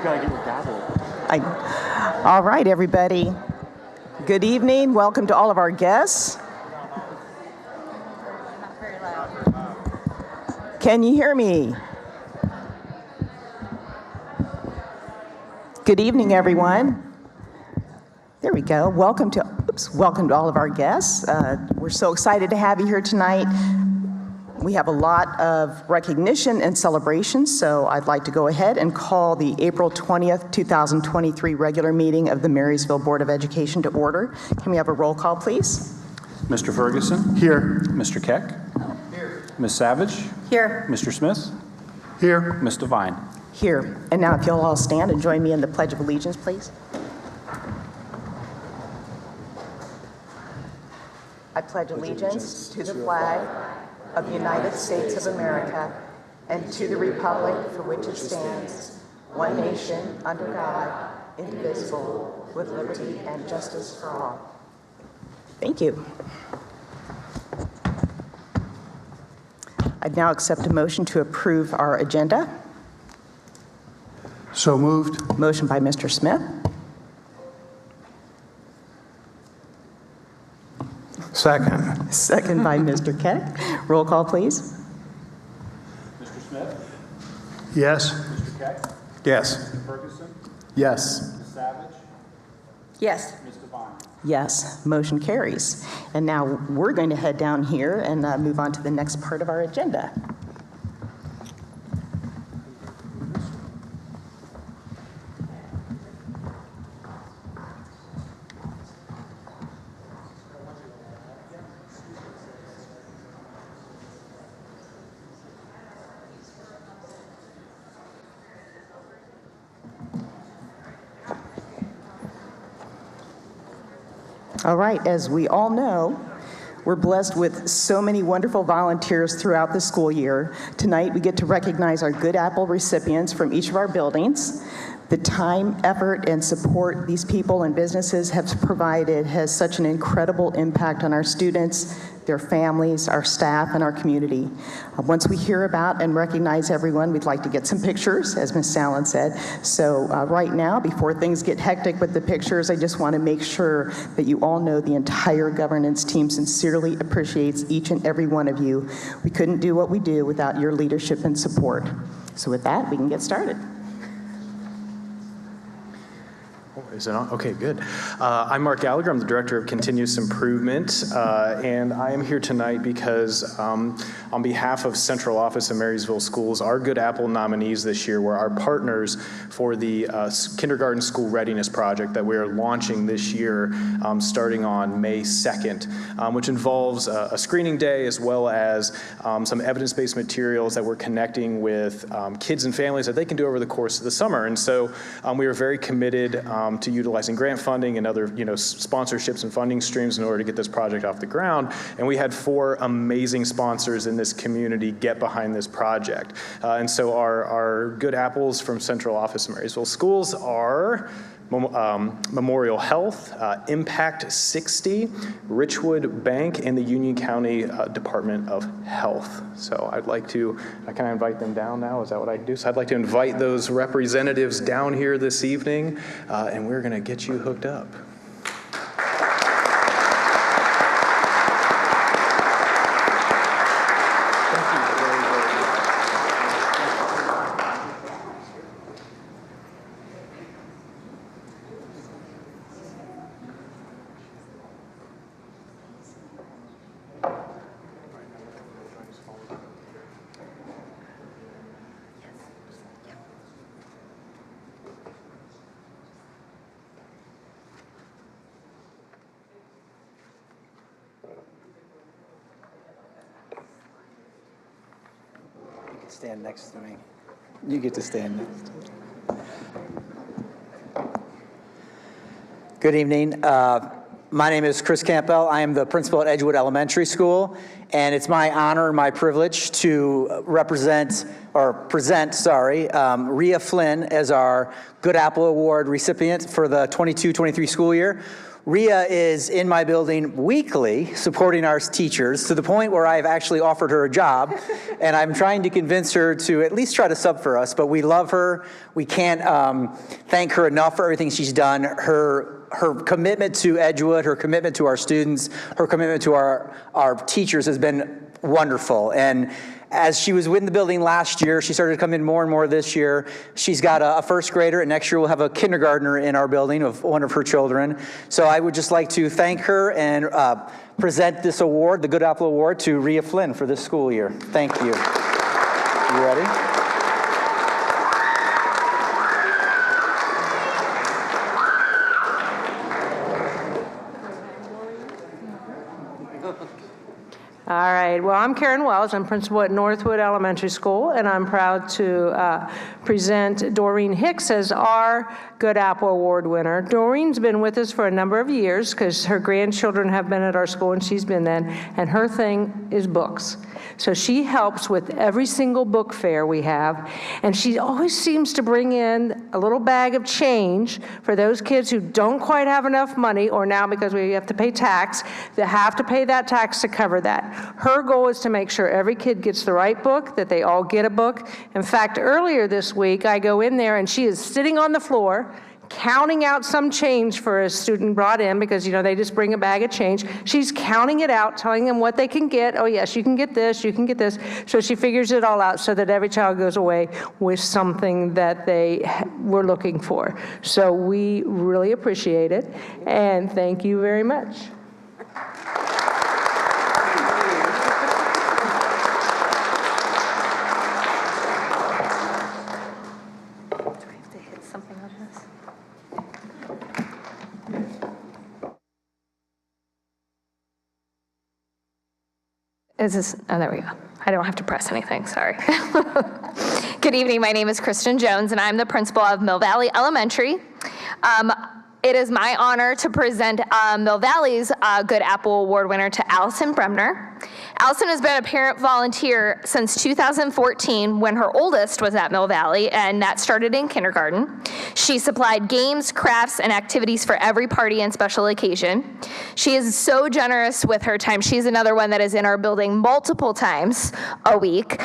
gotta get your gavel. All right, everybody. Good evening. Welcome to all of our guests. Not very loud. Can you hear me? Good evening, everyone. There we go. Welcome to all of our guests. We're so excited to have you here tonight. We have a lot of recognition and celebration, so I'd like to go ahead and call the April 20th, 2023 regular meeting of the Marysville Board of Education to order. Can we have a roll call, please? Mr. Ferguson? Here. Mr. Keck? Here. Ms. Savage? Here. Mr. Smith? Here. Ms. Devine? Here. And now if you'll all stand and join me in the Pledge of Allegiance, please. I pledge allegiance to the flag of the United States of America and to the republic for which it stands, one nation, under God, indivisible, with liberty and justice for all. Thank you. I'd now accept a motion to approve our agenda. So moved. Motion by Mr. Smith. Second. Second by Mr. Keck. Roll call, please. Mr. Smith? Yes. Mr. Keck? Yes. Mr. Ferguson? Yes. Ms. Savage? Yes. Ms. Devine? Yes, motion carries. And now we're going to head down here and move on to the next part of our agenda. All right, as we all know, we're blessed with so many wonderful volunteers throughout the school year. Tonight, we get to recognize our Good Apple recipients from each of our buildings. The time, effort, and support these people and businesses have provided has such an incredible impact on our students, their families, our staff, and our community. Once we hear about and recognize everyone, we'd like to get some pictures, as Ms. Sallin said. So right now, before things get hectic with the pictures, I just want to make sure that you all know the entire governance team sincerely appreciates each and every one of you. We couldn't do what we do without your leadership and support. So with that, we can get started. Is it on? Okay, good. I'm Mark Gallagher. I'm the Director of Continuous Improvement, and I am here tonight because on behalf of Central Office of Marysville Schools, our Good Apple nominees this year were our partners for the Kindergarten School Readiness Project that we are launching this year starting on May 2nd, which involves a screening day as well as some evidence-based materials that we're connecting with kids and families that they can do over the course of the summer. And so we are very committed to utilizing grant funding and other sponsorships and funding streams in order to get this project off the ground. And we had 4 amazing sponsors in this community get behind this project. And so our Good Apples from Central Office of Marysville Schools are Memorial Health, Impact 60, Richwood Bank, and the Union County Department of Health. So I'd like to, can I invite them down now? Is that what I do? So I'd like to invite those representatives down here this evening, and we're going to get you hooked up. Stand next to me. You get to stand next to me. Good evening. My name is Chris Campbell. I am the principal at Edgewood Elementary School, and it's my honor and my privilege to present Rhea Flynn as our Good Apple Award recipient for the 22-23 school year. Rhea is in my building weekly supporting our teachers to the point where I've actually offered her a job, and I'm trying to convince her to at least try to sub for us, but we love her. We can't thank her enough for everything she's done. Her commitment to Edgewood, her commitment to our students, her commitment to our teachers has been wonderful. And as she was in the building last year, she started to come in more and more this year. She's got a first grader, and next year we'll have a kindergartner in our building of one of her children. So I would just like to thank her and present this award, the Good Apple Award, to Rhea Flynn for this school year. Thank you. You ready? All right, well, I'm Karen Wells. I'm principal at Northwood Elementary School, and I'm proud to present Doreen Hicks as our Good Apple Award winner. Doreen's been with us for a number of years because her grandchildren have been at our school and she's been then, and her thing is books. So she helps with every single book fair we have, and she always seems to bring in a little bag of change for those kids who don't quite have enough money, or now because we have to pay tax, they have to pay that tax to cover that. Her goal is to make sure every kid gets the right book, that they all get a book. In fact, earlier this week, I go in there and she is sitting on the floor counting out some change for a student brought in because, you know, they just bring a bag of change. She's counting it out, telling them what they can get. Oh, yes, you can get this, you can get this. So she figures it all out so that every child goes away with something that they were looking for. So we really appreciate it, and thank you very much. Is this, oh, there we go. I don't have to press anything, sorry. Good evening, my name is Kristen Jones, and I'm the principal of Mill Valley Elementary. It is my honor to present Mill Valley's Good Apple Award winner to Allison Bremner. Allison has been a parent volunteer since 2014 when her oldest was at Mill Valley, and that started in kindergarten. She supplied games, crafts, and activities for every party and special occasion. She is so generous with her time. She's another one that is in our building multiple times a week.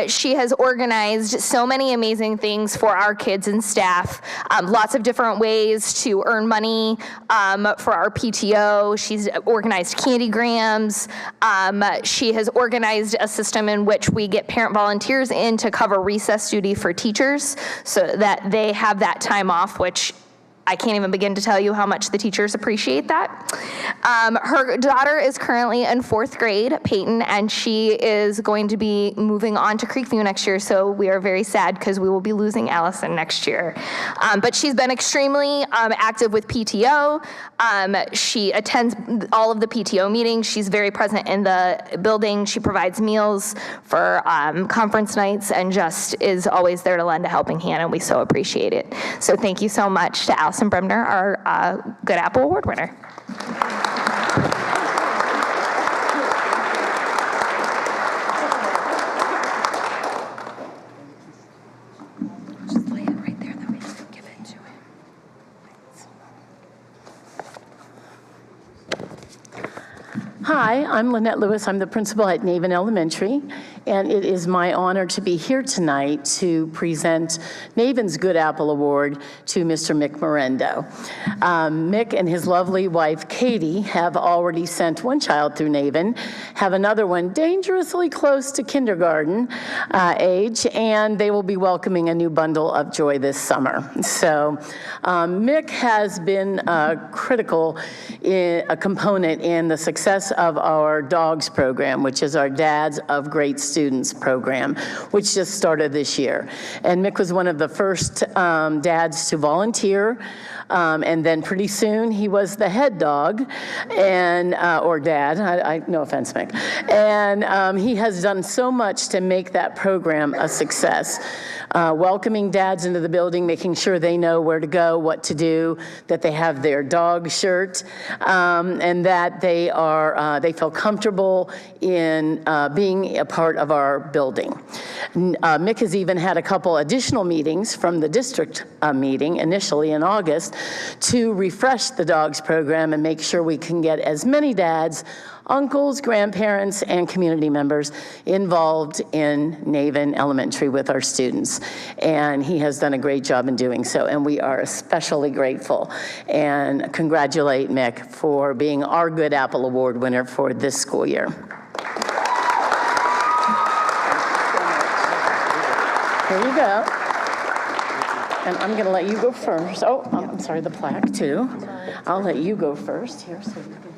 She has organized so many amazing things for our kids and staff, lots of different ways to earn money for our PTO. She's organized candygrams. She has organized a system in which we get parent volunteers in to cover recess duty for teachers so that they have that time off, which I can't even begin to tell you how much the teachers appreciate that. Her daughter is currently in 4th grade, Peyton, and she is going to be moving on to Creekview next year, so we are very sad because we will be losing Allison next year. But she's been extremely active with PTO. She attends all of the PTO meetings. She's very present in the building. She provides meals for conference nights and just is always there to lend a helping hand, and we so appreciate it. So thank you so much to Allison Bremner, our Good Apple Award winner. Just lay it right there, then we can give it to him. Hi, I'm Lynette Lewis. I'm the principal at Naven Elementary, and it is my honor to be here tonight to present Naven's Good Apple Award to Mr. Mick Morendo. Mick and his lovely wife, Katie, have already sent one child through Naven, have another one dangerously close to kindergarten age, and they will be welcoming a new bundle of joy this summer. So Mick has been critical, a component in the success of our DOGS program, which is our Dads of Great Students program, which just started this year. And Mick was one of the first dads to volunteer, and then pretty soon he was the head dog, and or dad, no offense, Mick. And he has done so much to make that program a success. Welcoming dads into the building, making sure they know where to go, what to do, that they have their dog shirt, and that they feel comfortable in being a part of our building. Mick has even had a couple additional meetings from the district meeting initially in August to refresh the dogs program and make sure we can get as many dads, uncles, grandparents, and community members involved in Naven Elementary with our students. And he has done a great job in doing so, and we are especially grateful. And congratulate Mick for being our Good Apple Award winner for this school year. Here you go. And I'm going to let you go first. Oh, I'm sorry, the plaque too. I'll let you go first here so you can.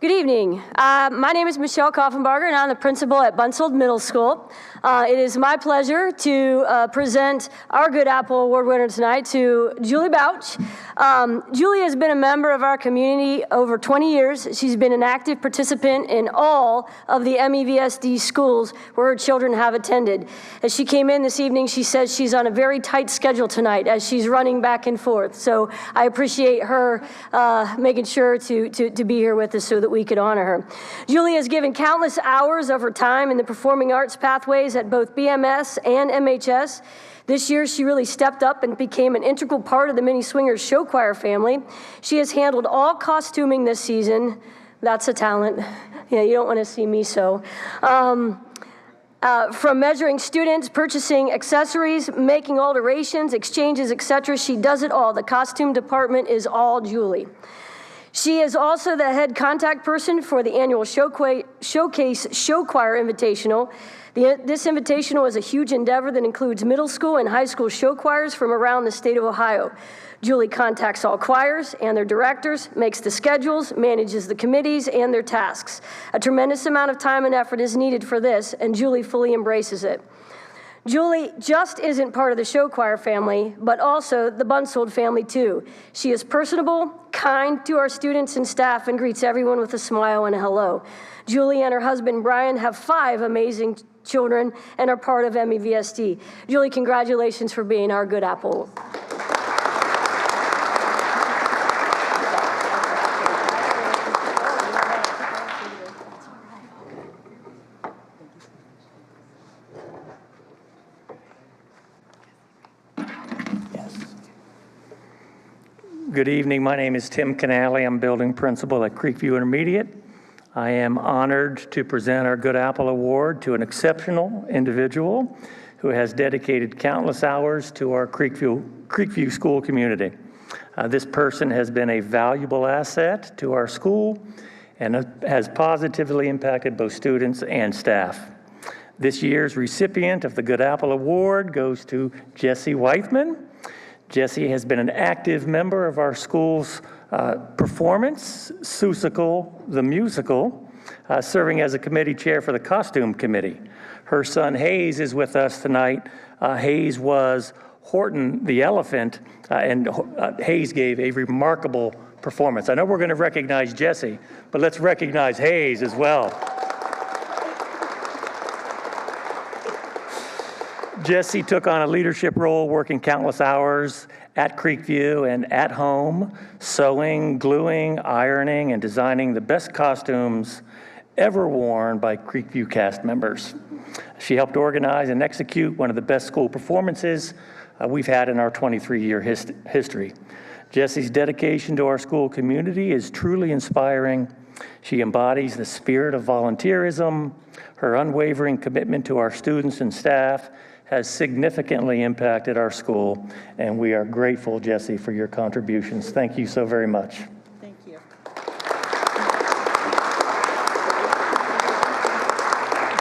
Good evening. My name is Michelle Koffenbarger, and I'm the principal at Bunsold Middle School. It is my pleasure to present our Good Apple Award winner tonight to Julie Bouch. Julie has been a member of our community over 20 years. She's been an active participant in all of the MEVSD schools where her children have attended. As she came in this evening, she says she's on a very tight schedule tonight as she's running back and forth. So I appreciate her making sure to be here with us so that we could honor her. Julie has given countless hours of her time in the performing arts pathways at both BMS and MHS. This year, she really stepped up and became an integral part of the Mini Swingers show choir family. She has handled all costuming this season. That's a talent. Yeah, you don't want to see me so. From measuring students, purchasing accessories, making alterations, exchanges, etc., she does it all. The costume department is all Julie. She is also the head contact person for the annual Showcase Show Choir Invitational. This invitational is a huge endeavor that includes middle school and high school show choirs from around the state of Ohio. Julie contacts all choirs and their directors, makes the schedules, manages the committees and their tasks. A tremendous amount of time and effort is needed for this, and Julie fully embraces it. Julie just isn't part of the show choir family, but also the Bunsold family too. She is personable, kind to our students and staff, and greets everyone with a smile and a hello. Julie and her husband Brian have 5 amazing children and are part of MEVSD. Julie, congratulations for being our Good Apple. Good evening. My name is Tim Canale. I'm building principal at Creekview Intermediate. I am honored to present our Good Apple Award to an exceptional individual who has dedicated countless hours to our Creekview school community. This person has been a valuable asset to our school and has positively impacted both students and staff. This year's recipient of the Good Apple Award goes to Jesse Weithman. Jesse has been an active member of our school's performance, Susical the Musical, serving as a committee chair for the costume committee. Her son Hayes is with us tonight. Hayes was Horton the elephant, and Hayes gave a remarkable performance. I know we're going to recognize Jesse, but let's recognize Hayes as well. Jesse took on a leadership role, working countless hours at Creekview and at home, sewing, gluing, ironing, and designing the best costumes ever worn by Creekview cast members. She helped organize and execute one of the best school performances we've had in our 23-year history. Jesse's dedication to our school community is truly inspiring. She embodies the spirit of volunteerism. Her unwavering commitment to our students and staff has significantly impacted our school, and we are grateful, Jesse, for your contributions. Thank you so very much. Thank you.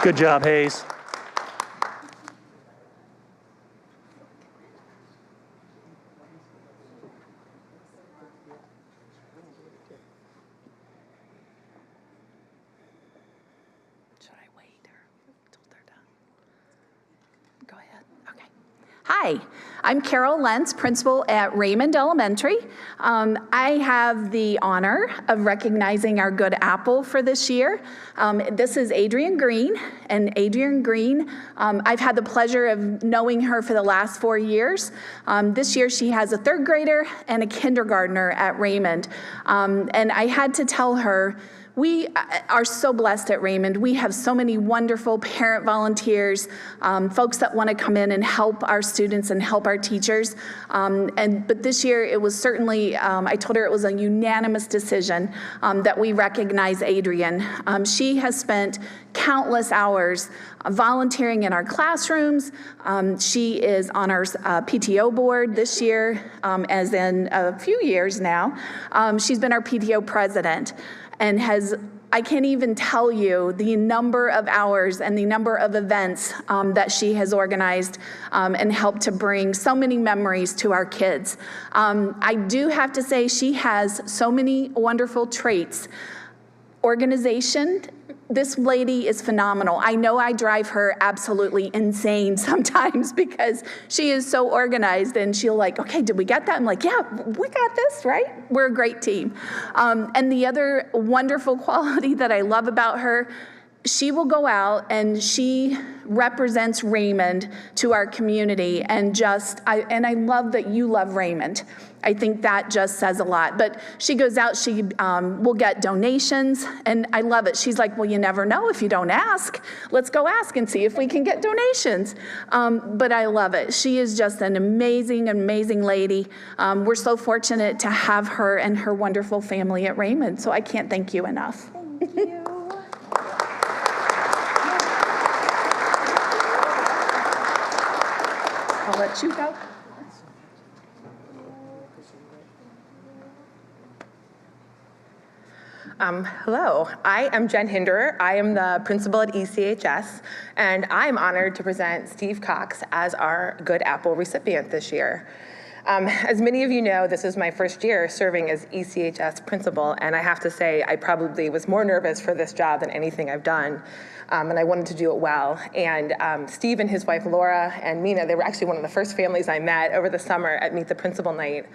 Good job, Hayes. Hi, I'm Carol Lentz, principal at Raymond Elementary. I have the honor of recognizing our good apple for this year. This is Adrienne Green, and Adrienne Green, I've had the pleasure of knowing her for the last 4 years. This year she has a third grader and a kindergartner at Raymond, and I had to tell her, we are so blessed at Raymond. We have so many wonderful parent volunteers, folks that want to come in and help our students and help our teachers. But this year it was certainly, I told her it was a unanimous decision that we recognize Adrienne. She has spent countless hours volunteering in our classrooms. She is on our PTO board this year, as in a few years now. She's been our PTO president, and I can't even tell you the number of hours and the number of events that she has organized and helped to bring so many memories to our kids. I do have to say she has so many wonderful traits. Organization, this lady is phenomenal. I know I drive her absolutely insane sometimes because she is so organized, and she'll like, okay, did we get that? I'm like, yeah, we got this, right? We're a great team. And the other wonderful quality that I love about her, she will go out and she represents Raymond to our community, and I love that you love Raymond. I think that just says a lot. But she goes out, she will get donations, and I love it. She's like, well, you never know if you don't ask. Let's go ask and see if we can get donations. But I love it. She is just an amazing, amazing lady. We're so fortunate to have her and her wonderful family at Raymond, so I can't thank you enough. Thank you. I'll let you go. Hello, I am Jen Hinderer. I am the principal at ECHS, and I'm honored to present Steve Cox as our Good Apple recipient this year. As many of you know, this is my first year serving as ECHS principal, and I have to say I probably was more nervous for this job than anything I've done, and I wanted to do it well. And Steve and his wife Laura and Mina, they were actually one of the first families I met over the summer at Meet the Principal Night.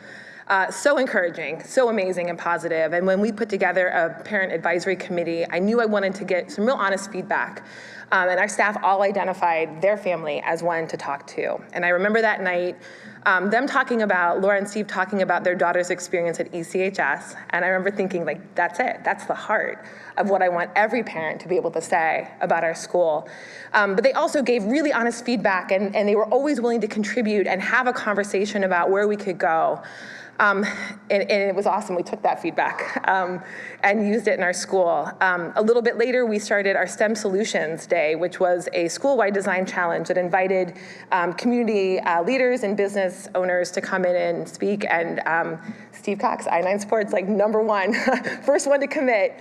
So encouraging, so amazing and positive. And when we put together a parent advisory committee, I knew I wanted to get some real honest feedback. And our staff all identified their family as one to talk to. And I remember that night, them talking about, Laura and Steve talking about their daughter's experience at ECHS. And I remember thinking, like, that's it. That's the heart of what I want every parent to be able to say about our school. But they also gave really honest feedback, and they were always willing to contribute and have a conversation about where we could go. And it was awesome. We took that feedback and used it in our school. A little bit later, we started our STEM Solutions Day, which was a school-wide design challenge that invited community leaders and business owners to come in and speak. And Steve Cox, I-9 Sports, like #1, first one to commit.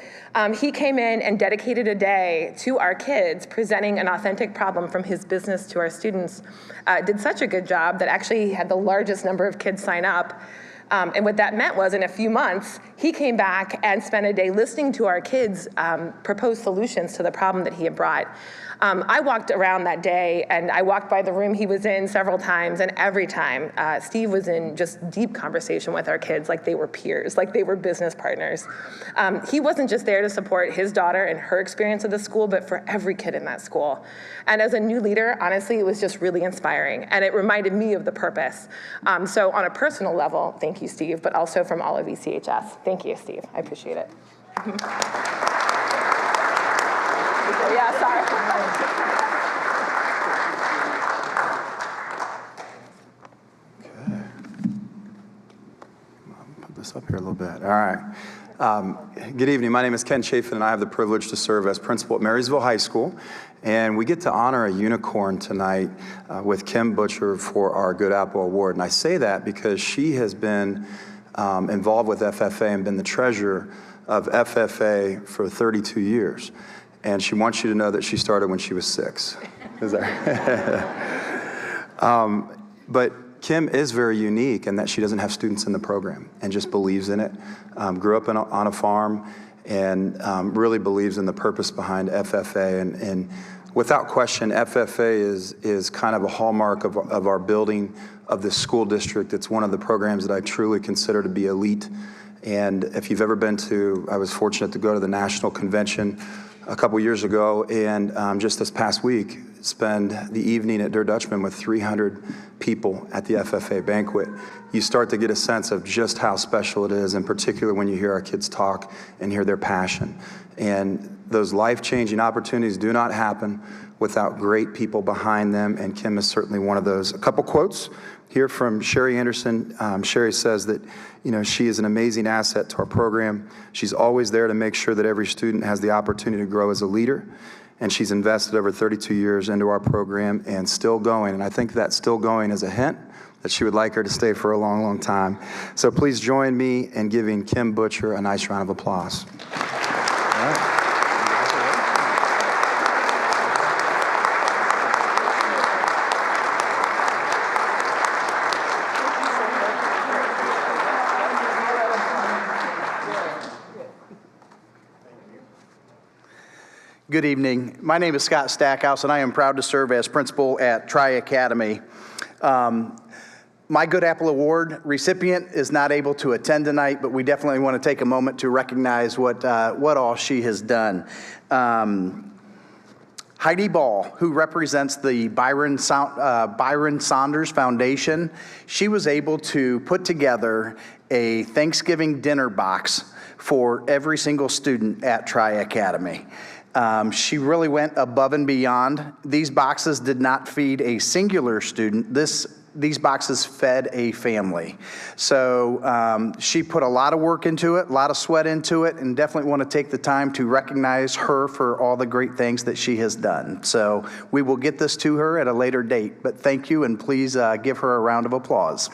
He came in and dedicated a day to our kids, presenting an authentic problem from his business to our students. Did such a good job that actually he had the largest number of kids sign up. And what that meant was in a few months, he came back and spent a day listening to our kids propose solutions to the problem that he had brought. I walked around that day, and I walked by the room he was in several times, and every time Steve was in just deep conversation with our kids, like they were peers, like they were business partners. He wasn't just there to support his daughter and her experience of the school, but for every kid in that school. And as a new leader, honestly, it was just really inspiring, and it reminded me of the purpose. So on a personal level, thank you, Steve, but also from all of ECHS. Thank you, Steve. I appreciate it. Yeah, sorry. Okay. Put this up here a little bit. All right. Good evening. My name is Ken Chafin, and I have the privilege to serve as principal at Marysville High School. And we get to honor a unicorn tonight with Kim Butcher for our Good Apple Award. And I say that because she has been involved with FFA and been the treasurer of FFA for 32 years. And she wants you to know that she started when she was 6. Is that but Kim is very unique in that she doesn't have students in the program and just believes in it. Grew up on a farm and really believes in the purpose behind FFA. And Without question, FFA is kind of a hallmark of our building, of this school district. It's one of the programs that I truly consider to be elite. And if you've ever been to, I was fortunate to go to the national convention a couple years ago, and just this past week, spend the evening at Der Dutchman with 300 people at the FFA banquet. You start to get a sense of just how special it is, in particular when you hear our kids talk and hear their passion. And those life-changing opportunities do not happen without great people behind them, and Kim is certainly one of those. A couple quotes here from Sherry Anderson. Sherry says that, she is an amazing asset to our program. She's always there to make sure that every student has the opportunity to grow as a leader, and she's invested over 32 years into our program and still going. And I think that still going is a hint that she would like her to stay for a long, long time. So please join me in giving Kim Butcher a nice round of applause. All right. Good evening. My name is Scott Stackhouse, and I am proud to serve as principal at Tri-Academy. My Good Apple Award recipient is not able to attend tonight, but we definitely want to take a moment to recognize what all she has done. Heidi Ball, who represents the Byron Saunders Foundation, she was able to put together a Thanksgiving dinner box for every single student at Tri-Academy. She really went above and beyond. These boxes did not feed a singular student. These boxes fed a family. So she put a lot of work into it, a lot of sweat into it, and definitely want to take the time to recognize her for all the great things that she has done. So we will get this to her at a later date, but thank you, and please give her a round of applause.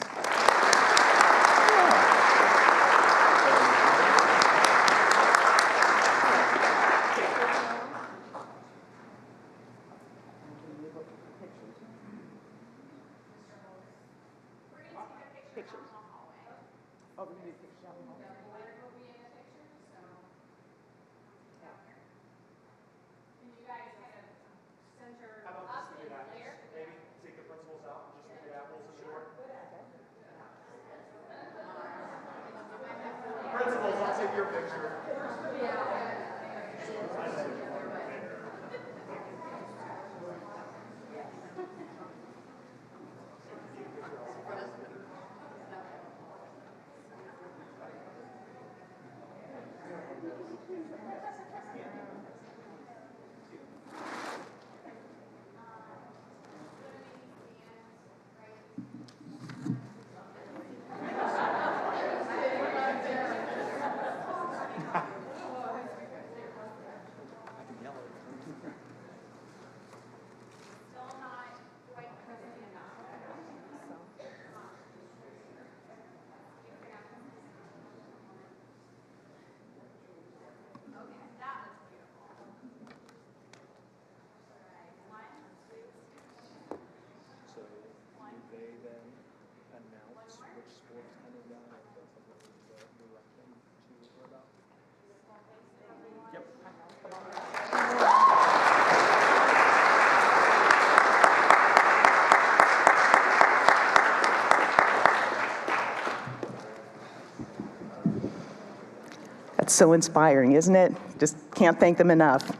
That's so inspiring, isn't it? Just can't thank them enough.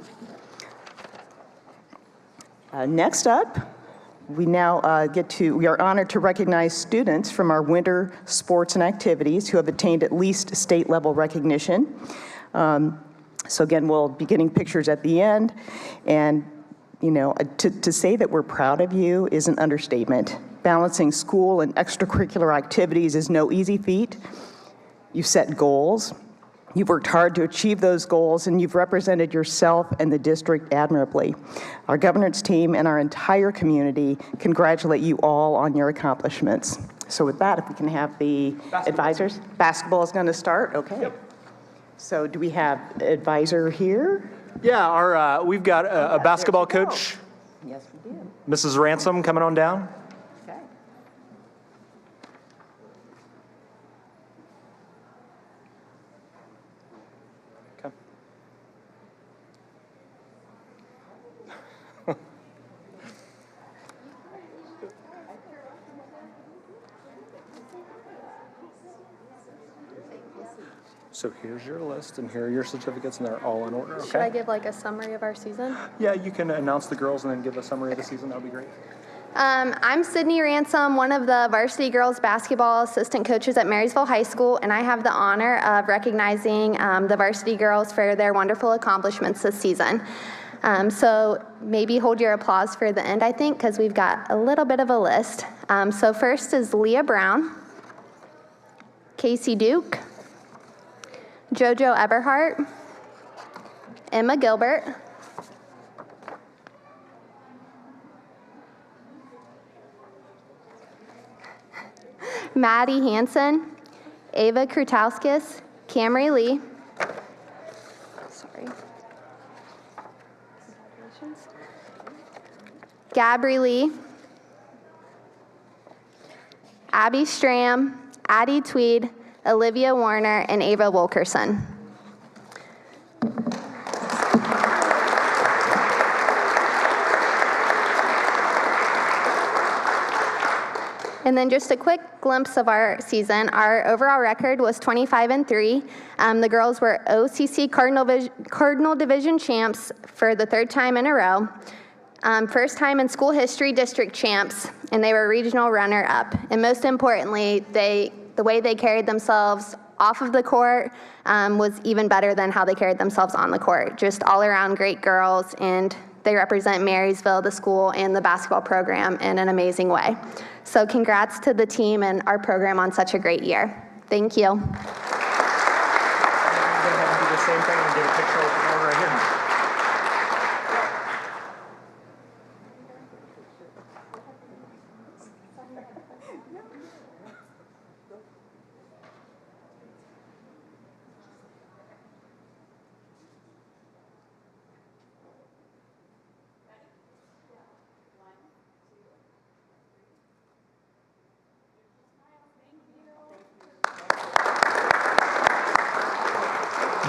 Next up, we now we are honored to recognize students from our winter sports and activities who have attained at least state level recognition. So again, we'll be getting pictures at the end. And to say that we're proud of you is an understatement. Balancing school and extracurricular activities is no easy feat. You've set goals. You've worked hard to achieve those goals, and you've represented yourself and the district admirably. Our governance team and our entire community congratulate you all on your accomplishments. So with that, if we can have the advisors. Basketball is going to start, okay. Yep. So do we have advisor here? Yeah, we've got a basketball coach. Yes, we do. Mrs. Ransom coming on down. Okay. So here's your list, and here are your certificates, and they're all in order, okay? Should I give like a summary of our season? Yeah, you can announce the girls and then give a summary of the season. That would be great. I'm Sydney Ransom, one of the varsity girls basketball assistant coaches at Marysville High School, and I have the honor of recognizing the varsity girls for their wonderful accomplishments this season. So maybe hold your applause for the end, I think, because we've got a little bit of a list. So first is Leah Brown, Casey Duke, JoJo Eberhart, Emma Gilbert, Maddie Hansen, Ava Krutowskis, Camry Lee, Gabri Lee, Abby Stram, Addie Tweed, Olivia Warner, and Ava Wilkerson. And then just a quick glimpse of our season. Our overall record was 25-3. The girls were OCC Cardinal Division champs for the third time in a row. First time in school history district champs, and they were regional runner-up. And most importantly, the way they carried themselves off of the court was even better than how they carried themselves on the court. Just all around great girls, and they represent Marysville, the school, and the basketball program in an amazing way. So congrats to the team and our program on such a great year. Thank you. I'm going to do the same thing and get a picture of the girl right here.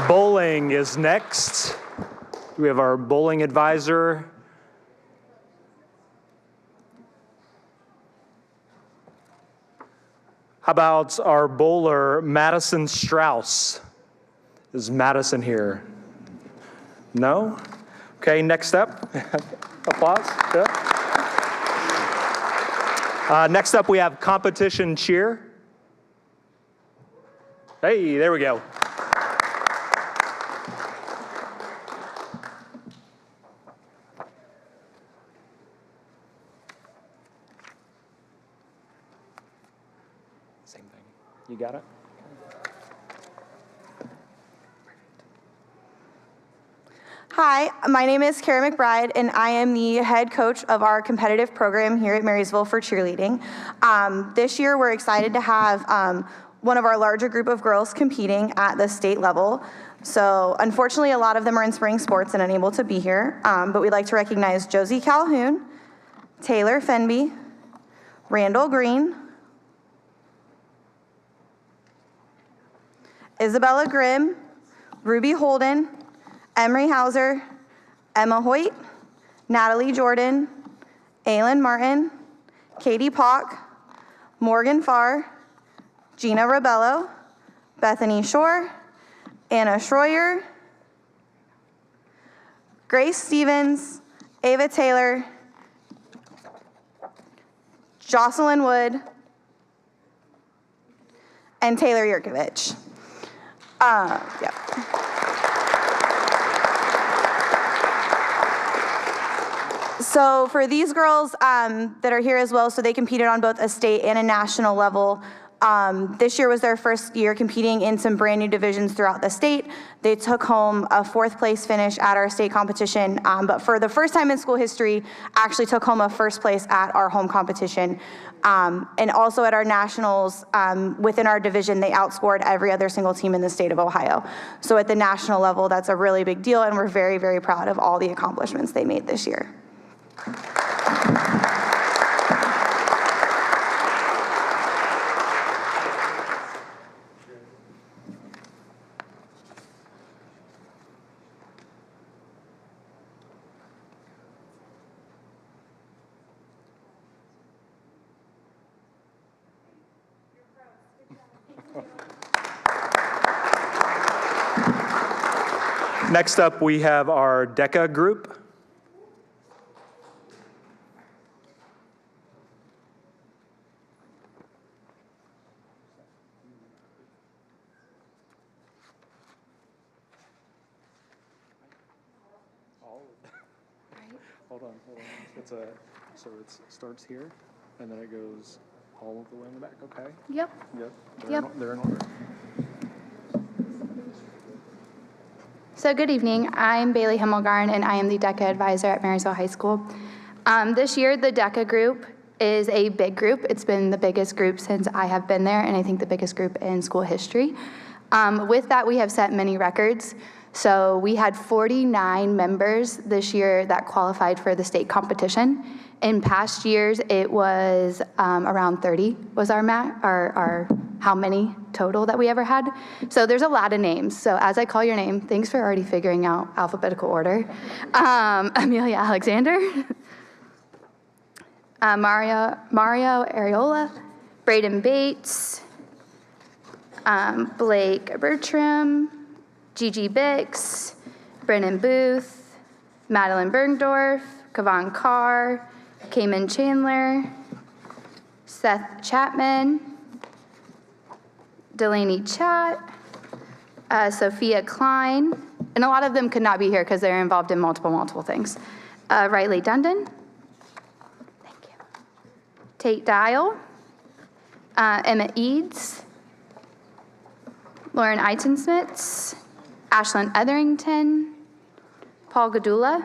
Bowling is next. We have our bowling advisor. How about our bowler, Madison Strauss? Is Madison here? No? Okay, next up. Applause. Yeah. Next up, we have competition cheer. Hey, there we go. Same thing. You got it? Hi, my name is Kara McBride, and I am the head coach of our competitive program here at Marysville for cheerleading. This year, we're excited to have one of our larger group of girls competing at the state level. So unfortunately, a lot of them are in spring sports and unable to be here, but we'd like to recognize Josie Calhoun, Taylor Fenby, Randall Green, Isabella Grimm, Ruby Holden, Emery Hauser, Emma Hoyt, Natalie Jordan, Aylin Martin, Katie Pock, Morgan Farr, Gina Rebello, Bethany Shore, Anna Schroyer, Grace Stevens, Ava Taylor, Jocelyn Wood, and Taylor Yurkovich. Yep. So for these girls that are here as well, so they competed on both a state and a national level. This year was their first year competing in some brand new divisions throughout the state. They took home a 4th place finish at our state competition, but for the first time in school history, actually took home a 1st place at our home competition. And also at our nationals, within our division, they outscored every other single team in the state of Ohio. So at the national level, that's a really big deal, and we're very, very proud of all the accomplishments they made this year. Next up, we have our DECA group. Hold on. So it starts here, and then it goes all of the way in the back, okay? Yep. Yep. They're in order. So good evening. I'm Bailey Himmelgarn, and I am the DECA advisor at Marysville High School. This year, the DECA group is a big group. It's been the biggest group since I have been there, and I think the biggest group in school history. With that, we have set many records. So we had 49 members this year that qualified for the state competition. In past years, it was around 30 was our how many total that we ever had. So there's a lot of names. So as I call your name, thanks for already figuring out alphabetical order. Amelia Alexander, Mario Areola, Braden Bates, Blake Bertram, Gigi Bix, Brennan Booth, Madeline Bergdorf, Kavan Carr, Cayman Chandler, Seth Chapman, Delaney Chat, Sophia Klein, and a lot of them could not be here because they're involved in multiple things. Riley Dundon, thank you. Tate Dial, Emma Eads, Lauren Eitensmitz, Ashlyn Etherington, Paul Gadula,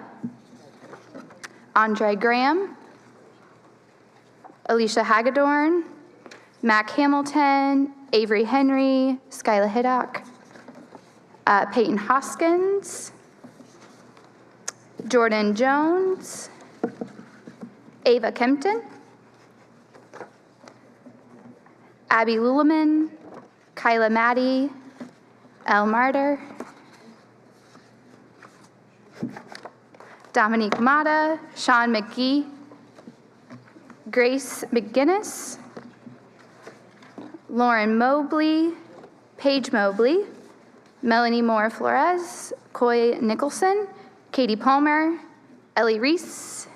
Andre Graham, Alicia Hagedorn, Mac Hamilton, Avery Henry, Skyla Hiddock, Peyton Hoskins, Jordan Jones, Ava Kempton, Abby Lulaman, Kyla Maddie, Elle Martyr, Dominique Mata, Sean McGee, Grace McGinnis, Lauren Mobley, Paige Mobley, Melanie Moore Flores, Coy Nicholson, Katie Palmer, Ellie Reese,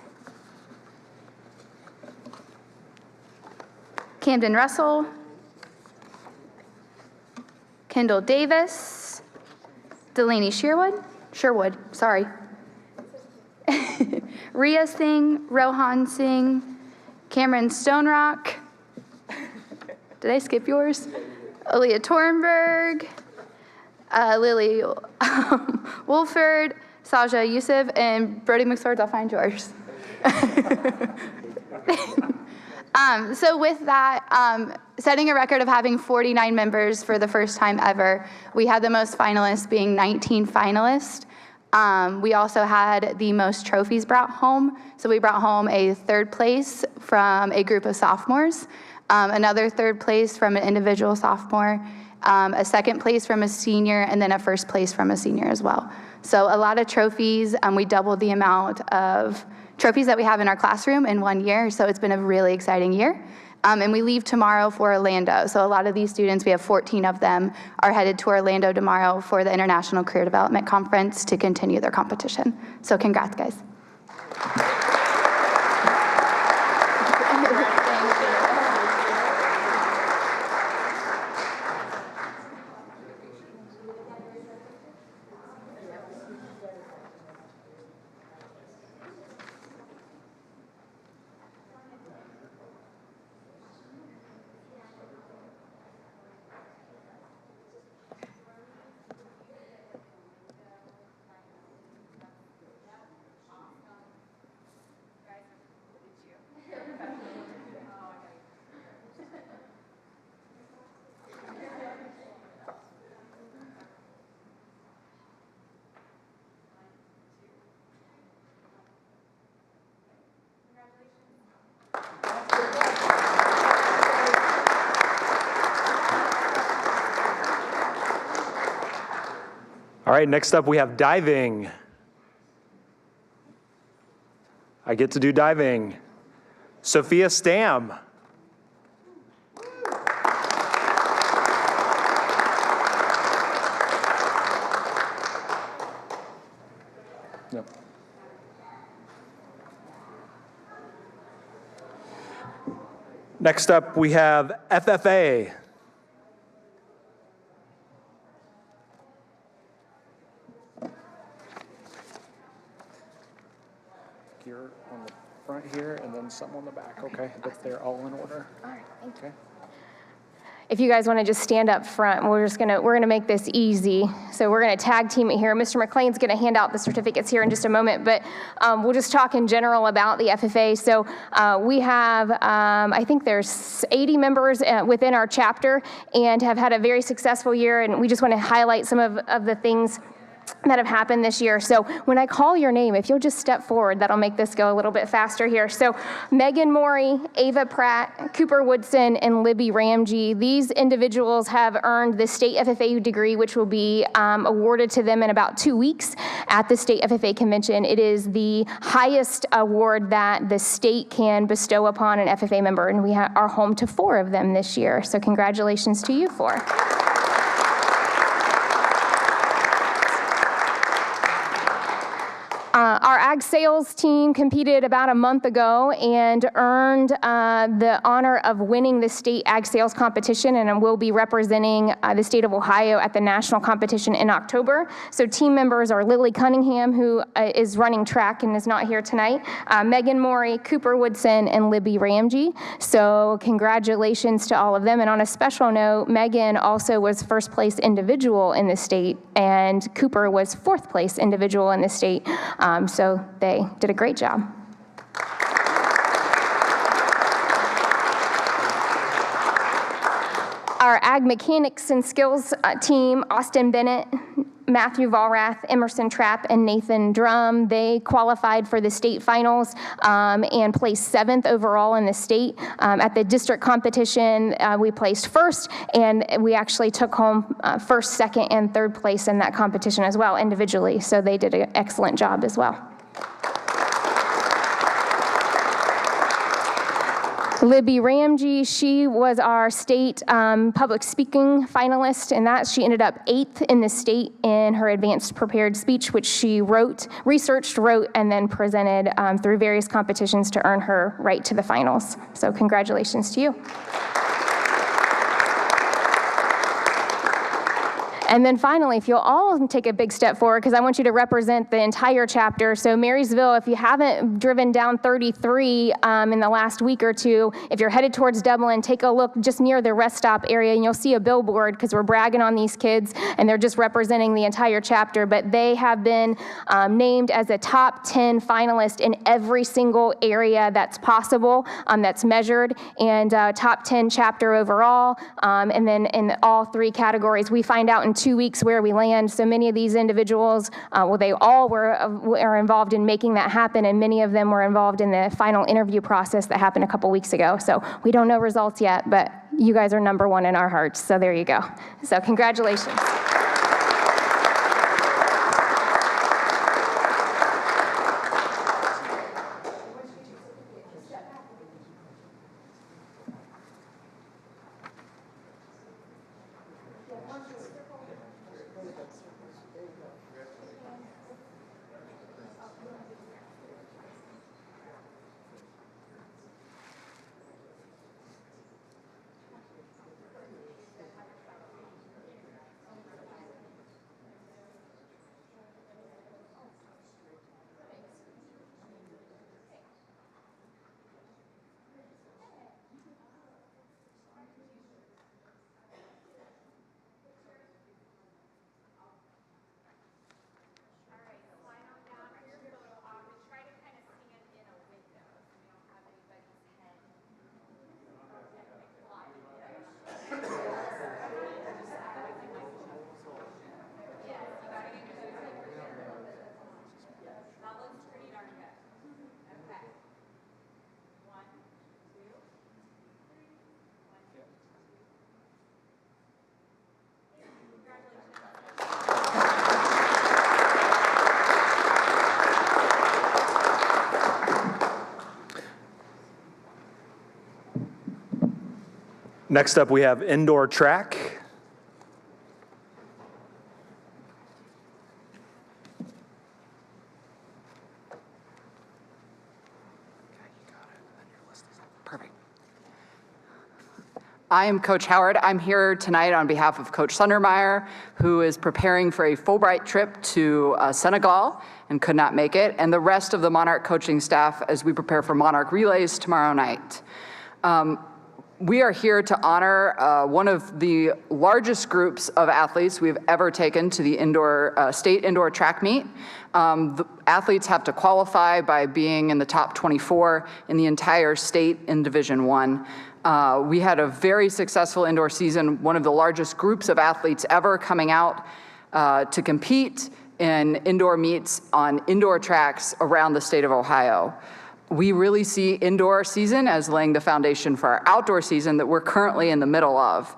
Camden Russell, Kendall Davis, Delaney Sherwood, sorry. Ria Singh, Rohan Singh, Cameron Stonerock. Did I skip yours? Aaliyah Torenberg, Lily Wolford, Saja Yusuf, and Brody McSwords. I'll find yours. So with that, setting a record of having 49 members for the first time ever, we had the most finalists being 19 finalists. We also had the most trophies brought home. So we brought home a third place from a group of sophomores, another third place from an individual sophomore, a second place from a senior, and then a first place from a senior as well. So a lot of trophies. We doubled the amount of trophies that we have in our classroom in 1 year. So it's been a really exciting year. And we leave tomorrow for Orlando. So a lot of these students, we have 14 of them, are headed to Orlando tomorrow for the International Career Development Conference to continue their competition. So congrats, guys. All right, next up we have diving. I get to do diving. Sophia Stam. Next up, we have FFA. You're on the front here and then some on the back, okay? But they're all in order. All right, thank you. Okay. If you guys want to just stand up front, we're gonna make this easy. So we're gonna tag team it here. Mr. McLean's gonna hand out the certificates here in just a moment, but we'll just talk in general about the FFA. So we have, I think there's 80 members within our chapter and have had a very successful year, and we just want to highlight some of the things that have happened this year. So when I call your name, if you'll just step forward, that'll make this go a little bit faster here. So Megan Morey, Ava Pratt, Cooper Woodson, and Libby Ramsey, these individuals have earned the state FFA degree, which will be awarded to them in about 2 weeks at the state FFA convention. It is the highest award that the state can bestow upon an FFA member, and we are home to 4 of them this year. So congratulations to you 4. Our ag sales team competed about a month ago and earned the honor of winning the state ag sales competition, and will be representing the state of Ohio at the national competition in October. So team members are Lily Cunningham, who is running track and is not here tonight, Megan Morey, Cooper Woodson, and Libby Ramsey. So congratulations to all of them. And on a special note, Megan also was first place individual in the state, and Cooper was 4th place individual in the state. So they did a great job. Our ag mechanics and skills team, Austin Bennett, Matthew Valrath, Emerson Trapp, and Nathan Drum, they qualified for the state finals and placed 7th overall in the state. At the district competition, we placed 1st, and we actually took home 1st, 2nd, and 3rd place in that competition as well individually. So they did an excellent job as well. Libby Ramsey, she was our state public speaking finalist, and that she ended up 8th in the state in her advanced prepared speech, which she researched, wrote, and then presented through various competitions to earn her right to the finals. So congratulations to you. And then finally, if you'll all take a big step forward, because I want you to represent the entire chapter. So Marysville, if you haven't driven down 33 in the last week or 2, if you're headed towards Dublin, take a look just near the rest stop area, and you'll see a billboard, because we're bragging on these kids, and they're just representing the entire chapter. But they have been named as a top 10 finalist in every single area that's possible, that's measured, and top 10 chapter overall. And then in all 3 categories, we find out in 2 weeks where we land. So many of these individuals, well, they all were involved in making that happen, and many of them were involved in the final interview process that happened a couple weeks ago. So we don't know results yet, but you guys are number 1 in our hearts. So there you go. So congratulations. Next up, we have indoor track. I am Coach Howard. I'm here tonight on behalf of Coach Sundermeyer, who is preparing for a Fulbright trip to Senegal and could not make it, and the rest of the Monarch coaching staff as we prepare for Monarch Relays tomorrow night. We are here to honor one of the largest groups of athletes we've ever taken to the state indoor track meet. The athletes have to qualify by being in the top 24 in the entire state in Division I. We had a very successful indoor season, one of the largest groups of athletes ever coming out to compete in indoor meets on indoor tracks around the state of Ohio. We really see indoor season as laying the foundation for our outdoor season that we're currently in the middle of.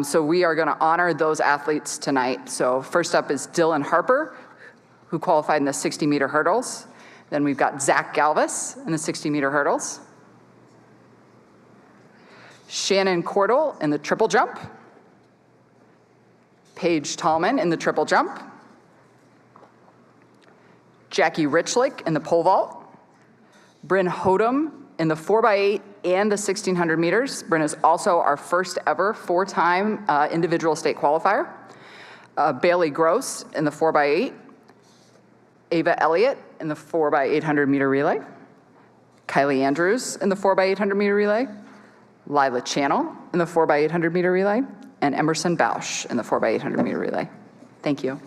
So we are gonna honor those athletes tonight. So first up is Dylan Harper, who qualified in the 60-meter hurdles. Then we've got Zach Galvis in the 60-meter hurdles. Shannon Cordell in the triple jump. Paige Tallman in the triple jump. Jackie Richlick in the pole vault. Bryn Hodem in the 4x8 and the 1600 meters. Bryn is also our first ever four-time individual state qualifier. Bailey Gross in the 4x8. Ava Elliott in the 4x800 meter relay. Kylie Andrews in the 4x800 meter relay. Lila Channel in the 4x800 meter relay. And Emerson Bausch in the 4x800 meter relay. Thank you.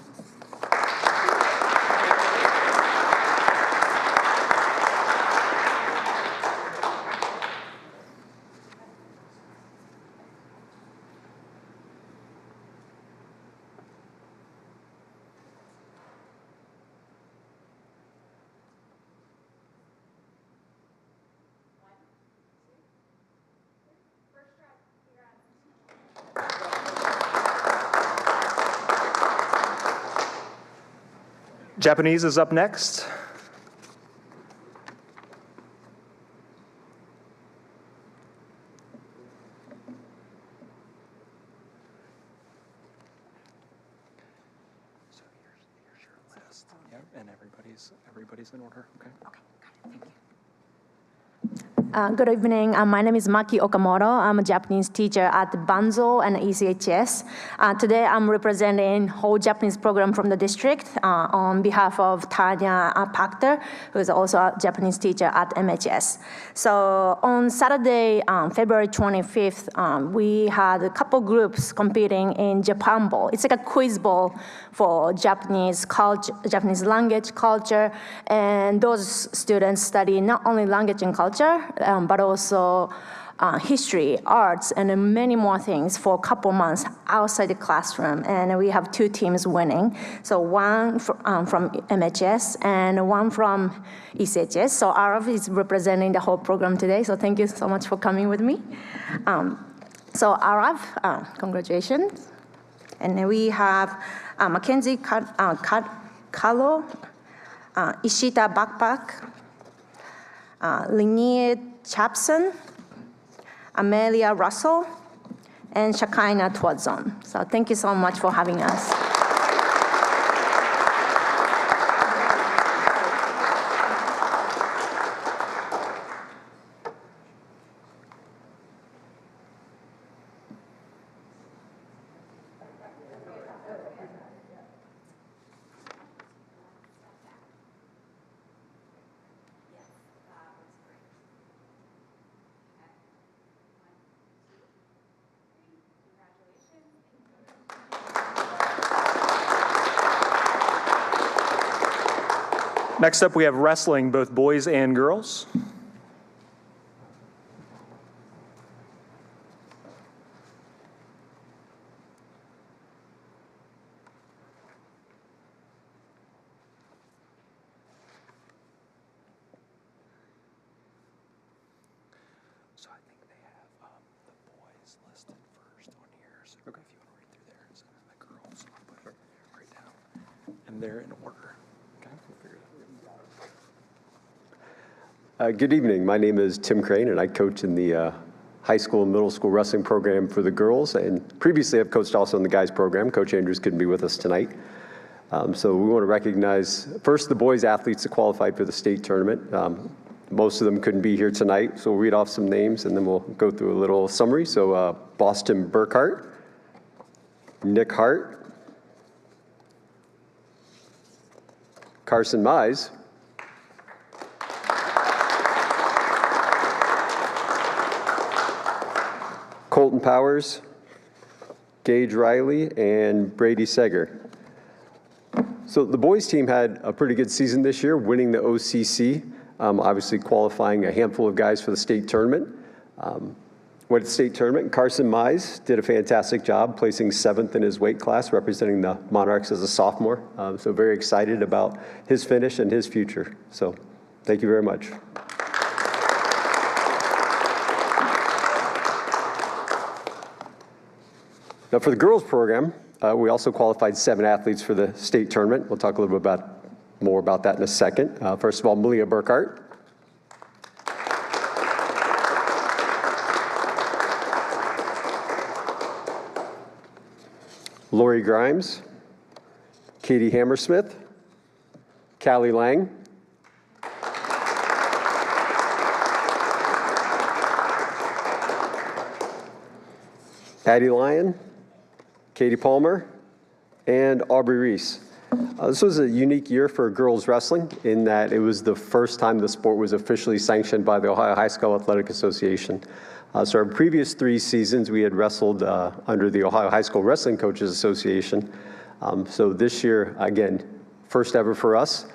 Japanese is up next. So here's your list. Yep, and everybody's in order. Okay. Okay. Thank you. Good evening. My name is Maki Okamoto. I'm a Japanese teacher at Banzo and ECHS. Today I'm representing whole Japanese program from the district on behalf of Tanya Pachter, who is also a Japanese teacher at MHS. So on Saturday, February 25th, we had a couple groups competing in Japan Bowl. It's like a quiz bowl for Japanese culture, Japanese language, culture, and those students study not only language and culture, but also history, arts, and many more things for a couple months outside the classroom. And we have two teams winning. So one from MHS and one from ECHS. So Arav is representing the whole program today. So thank you so much for coming with me. So Arav, congratulations. And then we have Mackenzie Kalo, Ishita Backpack, Linnea Chapson, Amelia Russell, and Shakaina Twadzon. So thank you so much for having us. Next up, we have wrestling, both boys and girls. So I think they have the boys listed first on here. So if you want to read through there, and the girls, I'll put it right down. And they're in order. Good evening. My name is Tim Crane, and I coach in the high school and middle school wrestling program for the girls. And previously, I've coached also in the guys program. Coach Andrews couldn't be with us tonight. So we want to recognize first the boys athletes that qualified for the state tournament. Most of them couldn't be here tonight, so we'll read off some names and then we'll go through a little summary. So Boston Burkhart, Nick Hart, Carson Mize, Colton Powers, Gage Riley, and Brady Seger. So the boys team had a pretty good season this year, winning the OCC, obviously qualifying a handful of guys for the state tournament. Went to the state tournament. Carson Mize did a fantastic job, placing 7th in his weight class, representing the Monarchs as a sophomore. So very excited about his finish and his future. So thank you very much. Now for the girls program, we also qualified 7 athletes for the state tournament. We'll talk a little bit more about that in a second. First of all, Malia Burkhart. Lori Grimes, Katie Hammersmith, Callie Lang, Addie Lyon, Katie Palmer, and Aubrey Reese. This was a unique year for girls wrestling in that it was the first time the sport was officially sanctioned by the Ohio High School Athletic Association. So our previous 3 seasons, we had wrestled under the Ohio High School Wrestling Coaches Association. So this year, again, first ever for us.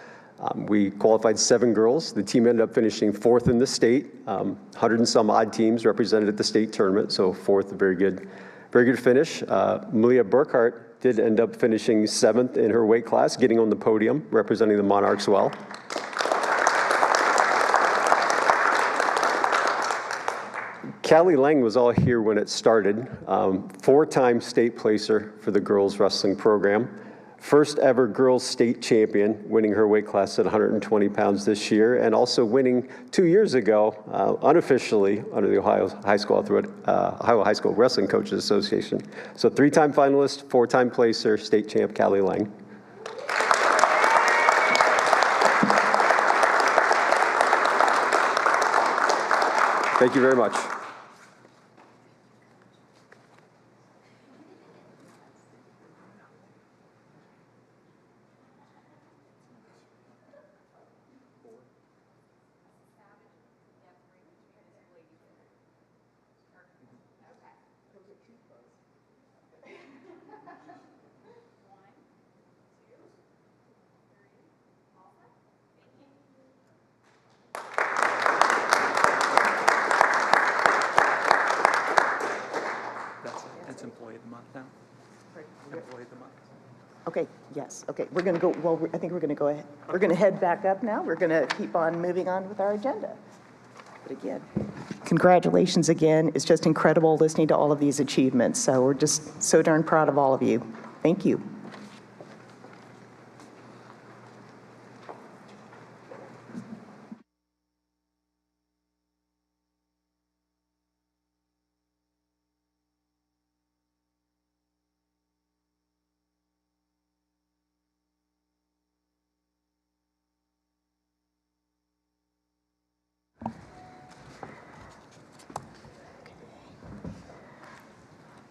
We qualified 7 girls. The team ended up finishing 4th in the state. 100 and some odd teams represented at the state tournament, so 4th, very good finish. Malia Burkhart did end up finishing 7th in her weight class, getting on the podium, representing the Monarchs well. Callie Lang was all here when it started. 4-time state placer for the girls wrestling program. First ever girls state champion, winning her weight class at 120 pounds this year, and also winning 2 years ago, unofficially, under the Ohio High School Wrestling Coaches Association. So 3-time finalist, 4-time placer, state champ Callie Lang. Thank you very much. It's Employee of the Month now. Employee of the Month. Okay, yes, okay. We're going to go, well, I think we're going to go ahead. We're going to head back up now. We're going to keep on moving on with our agenda. But again, congratulations again. It's just incredible listening to all of these achievements. So we're just so darn proud of all of you. Thank you.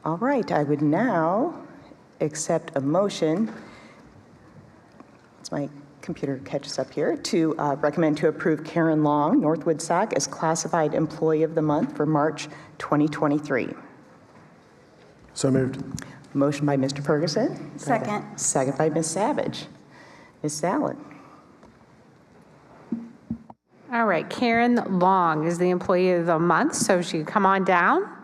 All right, I would now accept a motion, as my computer catches up here, to recommend to approve Karen Long, Northwood SAC, as Classified Employee of the Month for March 2023. So moved. Motion by Mr. Ferguson. Second. Second by Ms. Savage. Ms. Salad. All right, Karen Long is the Employee of the Month, so she can come on down.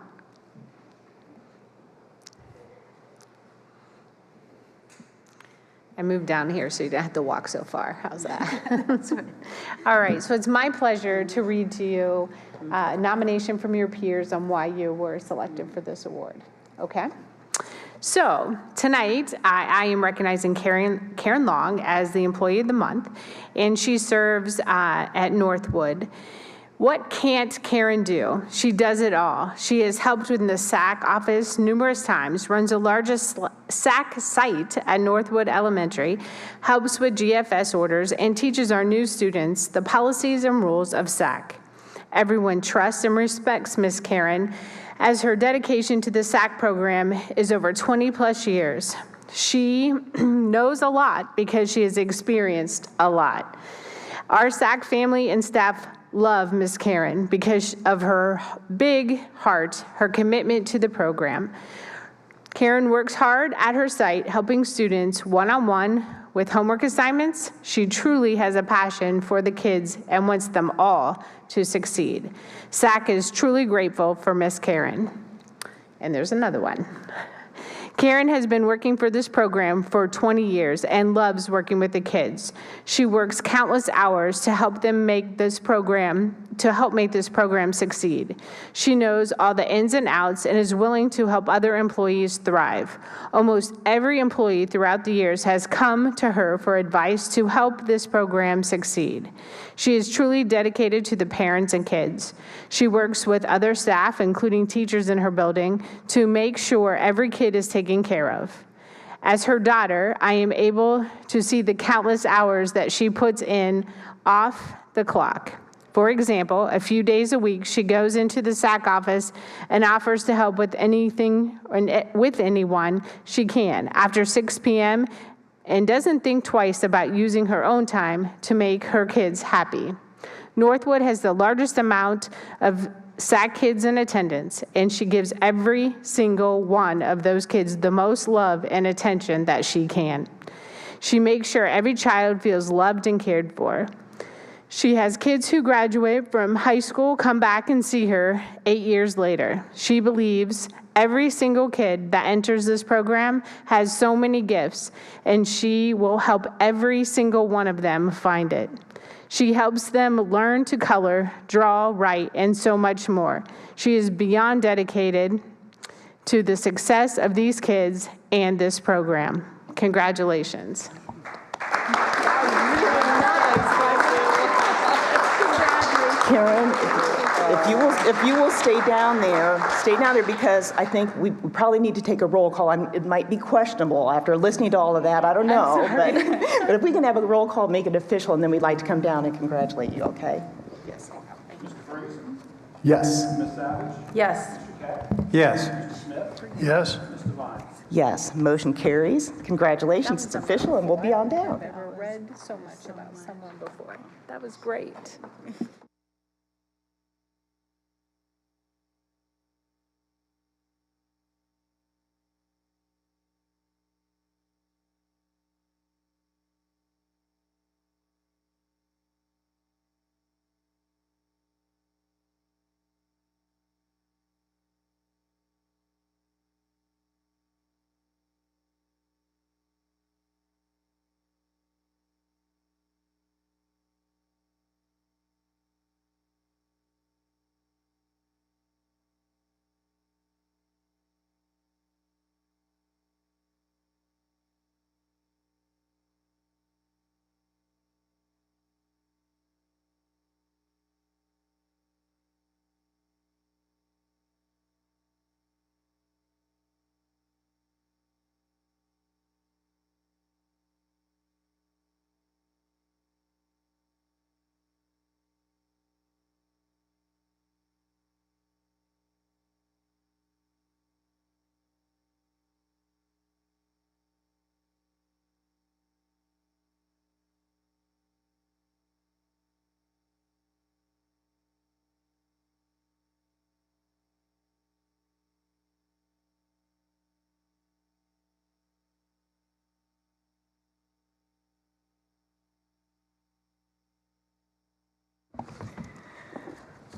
I moved down here so you don't have to walk so far. How's that? All right, so it's my pleasure to read to you a nomination from your peers on why you were selected for this award. Okay? So tonight, I am recognizing Karen Long as the Employee of the Month, and she serves at Northwood What can't Karen do? She does it all. She has helped in the SAC office numerous times, runs the largest SAC site at Northwood Elementary, helps with GFS orders, and teaches our new students the policies and rules of SAC. Everyone trusts and respects Miss Karen, as her dedication to the SAC program is over 20 plus years. She knows a lot because she has experienced a lot. Our SAC family and staff love Miss Karen because of her big heart, her commitment to the program. Karen works hard at her site, helping students one-on-one with homework assignments. She truly has a passion for the kids and wants them all to succeed. SAC is truly grateful for Miss Karen. And there's another one. Karen has been working for this program for 20 years and loves working with the kids. She works countless hours to help make this program succeed. She knows all the ins and outs and is willing to help other employees thrive. Almost every employee throughout the years has come to her for advice to help this program succeed. She is truly dedicated to the parents and kids. She works with other staff, including teachers in her building, to make sure every kid is taken care of. As her daughter, I am able to see the countless hours that she puts in off the clock. For example, a few days a week, she goes into the SAC office and offers to help with anything with anyone she can after 6 p.m. and doesn't think twice about using her own time to make her kids happy. Northwood has the largest amount of SAC kids in attendance, and she gives every single one of those kids the most love and attention that she can. She makes sure every child feels loved and cared for. She has kids who graduate from high school come back and see her 8 years later. She believes every single kid that enters this program has so many gifts, and she will help every single one of them find it. She helps them learn to color, draw, write, and so much more. She is beyond dedicated to the success of these kids and this program. Congratulations. Karen, if you will stay down there because I think we probably need to take a roll call. It might be questionable after listening to all of that. I don't know, but if we can have a roll call, make it official, and then we'd like to come down and congratulate you. Okay? Yes. Yes. Ms. Savage? Yes. Mr. Keck? Yes. Mr. Smith? Yes. Ms. Devine? Yes. Motion carries. Congratulations. It's official, and we'll be on down. I've never read so much about someone before. That was great.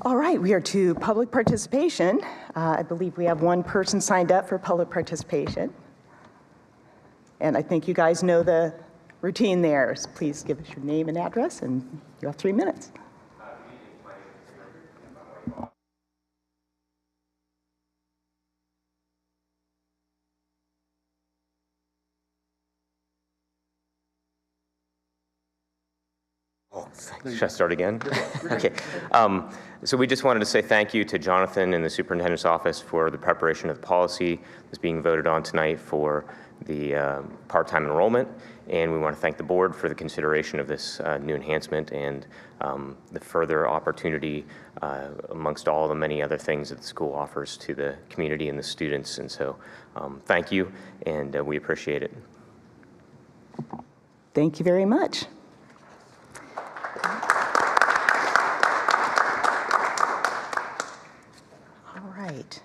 All right, we are to public participation. I believe we have one person signed up for public participation. And I think you guys know the routine there. So please give us your name and address, and you have 3 minutes. Should I start again? Okay. So we just wanted to say thank you to Jonathan and the superintendent's office for the preparation of the policy that's being voted on tonight for the part-time enrollment. And we want to thank the board for the consideration of this new enhancement and the further opportunity amongst all the many other things that the school offers to the community and the students. And so thank you, and we appreciate it. Thank you very much. All right.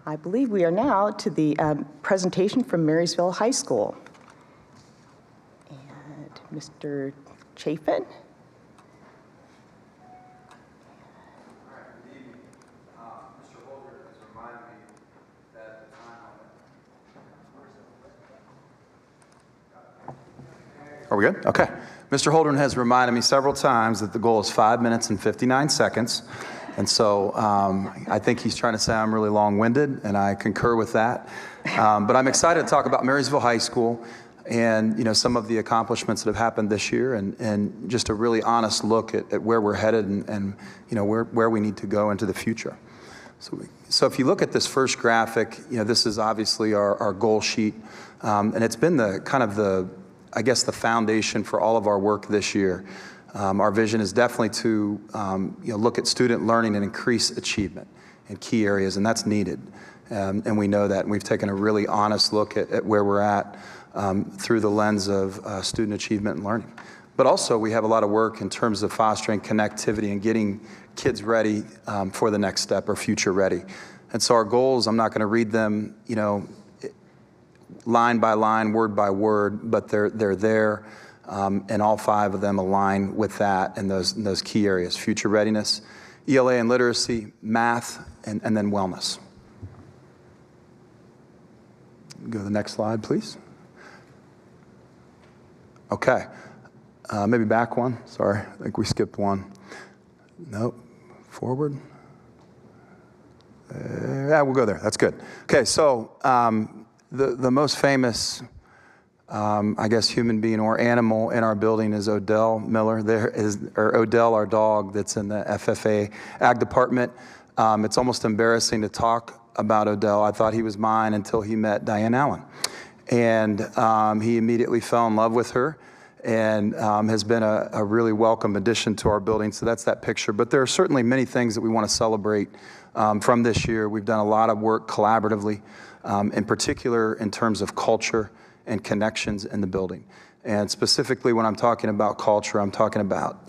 I believe we are now to the presentation from Marysville High School. And Mr. Chafin. Are we good? Okay. Mr. Holdren has reminded me several times that the goal is 5 minutes and 59 seconds. And so I think he's trying to say I'm really long-winded, and I concur with that. But I'm excited to talk about Marysville High School and some of the accomplishments that have happened this year, and just a really honest look at where we're headed and where we need to go into the future. So if you look at this first graphic, this is obviously our goal sheet, and it's been the foundation for all of our work this year. Our vision is definitely to look at student learning and increase achievement in key areas, and that's needed. And we know that, and we've taken a really honest look at where we're at through the lens of student achievement and learning. But also, we have a lot of work in terms of fostering connectivity and getting kids ready for the next step or future ready. And so our goals, I'm not going to read them, line by line, word by word, but they're there, and all 5 of them align with that in those key areas: future readiness, ELA and literacy, math, and then wellness. Go to the next slide, please. Okay, maybe back one. Sorry, I think we skipped one. Nope, forward. Yeah, we'll go there. That's good. Okay, so the most famous, human being or animal in our building is Odell Miller. Odell, our dog, that's in the FFA Ag Department. It's almost embarrassing to talk about Odell. I thought he was mine until he met Diane Allen. And he immediately fell in love with her and has been a really welcome addition to our building. So that's that picture. But there are certainly many things that we want to celebrate from this year. We've done a lot of work collaboratively, in particular in terms of culture and connections in the building. And specifically when I'm talking about culture, I'm talking about,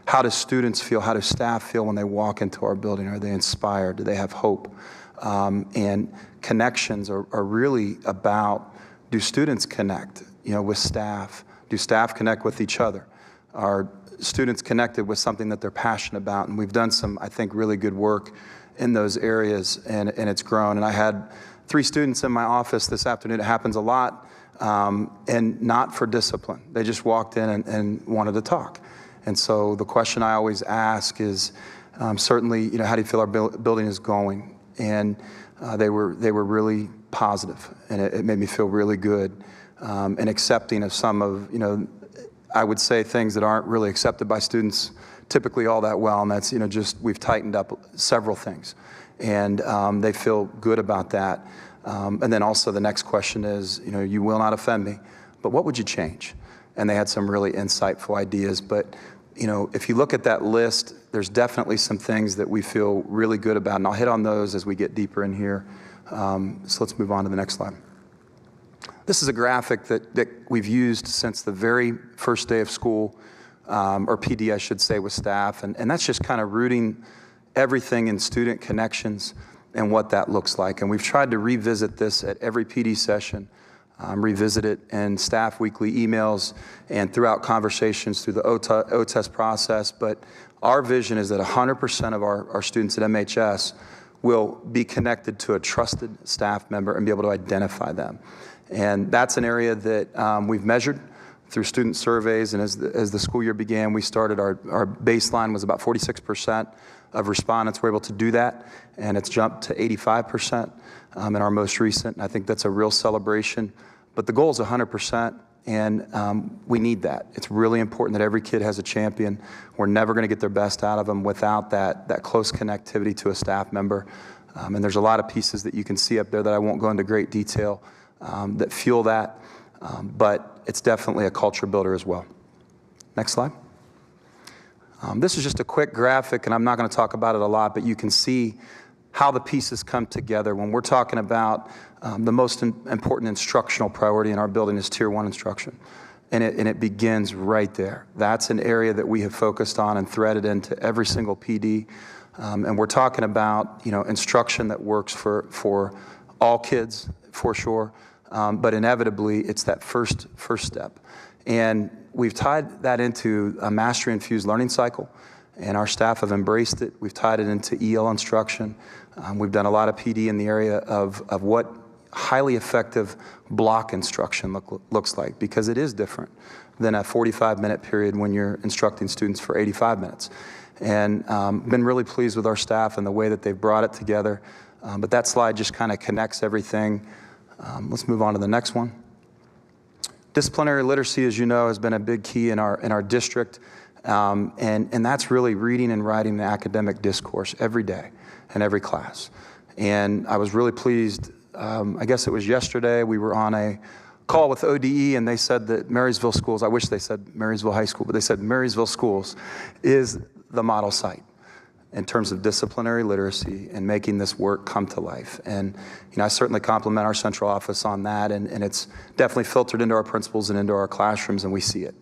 how do students feel, how do staff feel when they walk into our building? Are they inspired? Do they have hope? And connections are really about, do students connect, with staff? Do staff connect with each other? Are students connected with something that they're passionate about? And we've done some, I think, really good work in those areas, and it's grown. And I had 3 students in my office this afternoon. It happens a lot, and not for discipline. They just walked in and wanted to talk. And so the question I always ask is, certainly, how do you feel our building is going? And they were really positive, and it made me feel really good, and accepting of some of, I would say things that aren't really accepted by students typically all that well, and that's, just we've tightened up several things, and they feel good about that. And then also the next question is, you will not offend me, but what would you change? And they had some really insightful ideas, but if you look at that list, there's definitely some things that we feel really good about, and I'll hit on those as we get deeper in here. So let's move on to the next slide. This is a graphic that we've used since the very first day of school, or PD, I should say, with staff, and that's just kind of rooting everything in student connections and what that looks like. And we've tried to revisit this at every PD session, revisit it in staff weekly emails and throughout conversations through the OTES process. But our vision is that 100% of our students at MHS will be connected to a trusted staff member and be able to identify them. And that's an area that we've measured through student surveys. And as the school year began, we started our baseline was about 46% of respondents were able to do that, and it's jumped to 85% in our most recent. And I think that's a real celebration. But the goal is 100%, And we need that. It's really important that every kid has a champion. We're never going to get their best out of them without that close connectivity to a staff member. And there's a lot of pieces that you can see up there that I won't go into great detail that fuel that. But it's definitely a culture builder as well. Next slide. This is just a quick graphic, and I'm not going to talk about it a lot, but you can see how the pieces come together. When we're talking about the most important instructional priority in our building is Tier 1 instruction. And it begins right there. That's an area that we have focused on and threaded into every single PD. And we're talking about, instruction that works for all kids, for sure. But inevitably, it's that first step. And we've tied that into a mastery-infused learning cycle. And our staff have embraced it. We've tied it into EL instruction. We've done a lot of PD in the area of what highly effective block instruction looks like, because it is different than a 45-minute period when you're instructing students for 85 minutes. And been really pleased with our staff and the way that they've brought it together. But that slide just kind of connects everything. Let's move on to the next one. Disciplinary literacy, as you know, has been a big key in our district. And that's really reading and writing the academic discourse every day in every class. And I was really pleased. I guess it was yesterday, we were on a call with ODE, and they said that Marysville Schools, I wish they said Marysville High School, but they said Marysville Schools is the model site in terms of disciplinary literacy and making this work come to life. And I certainly compliment our central office on that, and it's definitely filtered into our principals and into our classrooms, and we see it.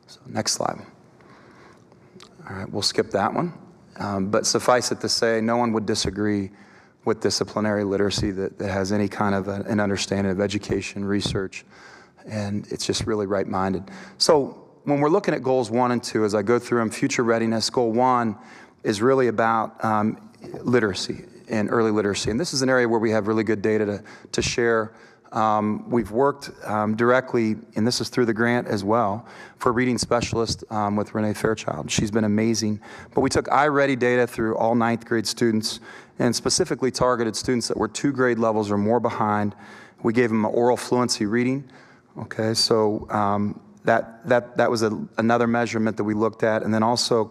So next slide. All right, we'll skip that one. But suffice it to say, no one would disagree with disciplinary literacy that has any kind of an understanding of education, research, and it's just really right-minded. So when we're looking at goals 1 and 2, as I go through them, future readiness, goal 1 is really about literacy and early literacy. And this is an area where we have really good data to share. We've worked directly, and this is through the grant as well, for a reading specialist with Renee Fairchild. She's been amazing. But we took iReady data through all 9th grade students and specifically targeted students that were 2 grade levels or more behind. We gave them an oral fluency reading. Okay, so that was another measurement that we looked at, and then also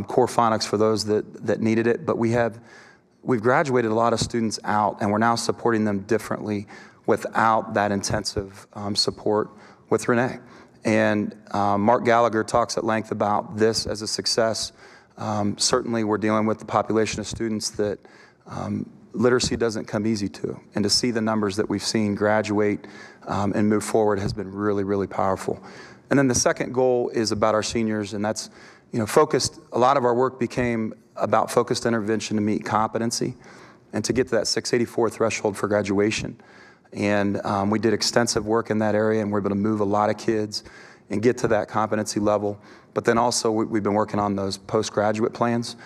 core phonics for those that needed it. But we've graduated a lot of students out, and we're now supporting them differently without that intensive support with Renee. And Mark Gallagher talks at length about this as a success. Certainly we're dealing with the population of students that literacy doesn't come easy to. And to see the numbers that we've seen graduate and move forward has been really, really powerful. And then the second goal is about our seniors, and that's focused. A lot of our work became about focused intervention to meet competency and to get to that 684 threshold for graduation. And we did extensive work in that area, and we're able to move a lot of kids and get to that competency level. But then also we've been working on those postgraduate plans.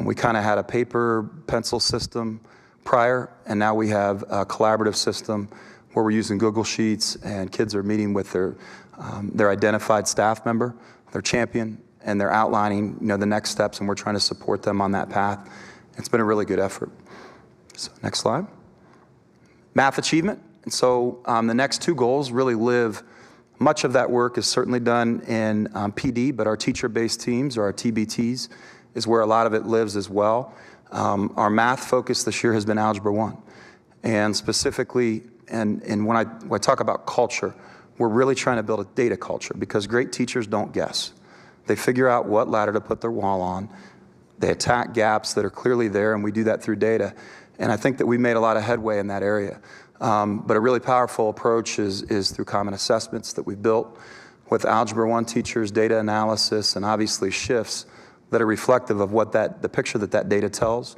We kind of had a paper pencil system prior, and now we have a collaborative system where we're using Google Sheets, and kids are meeting with their identified staff member, their champion, and they're outlining the next steps, and we're trying to support them on that path. It's been a really good effort. So next slide. Math achievement. And so the next 2 goals really live. Much of that work is certainly done in PD, but our teacher-based teams, or our TBTs, is where a lot of it lives as well. Our math focus this year has been Algebra 1. And specifically, and when I talk about culture, we're really trying to build a data culture, because great teachers don't guess. They figure out what ladder to put their wall on. They attack gaps that are clearly there, and we do that through data. And I think that we made a lot of headway in that area. But a really powerful approach is through common assessments that we've built with Algebra 1 teachers, data analysis, and obviously shifts that are reflective of what the picture that data tells.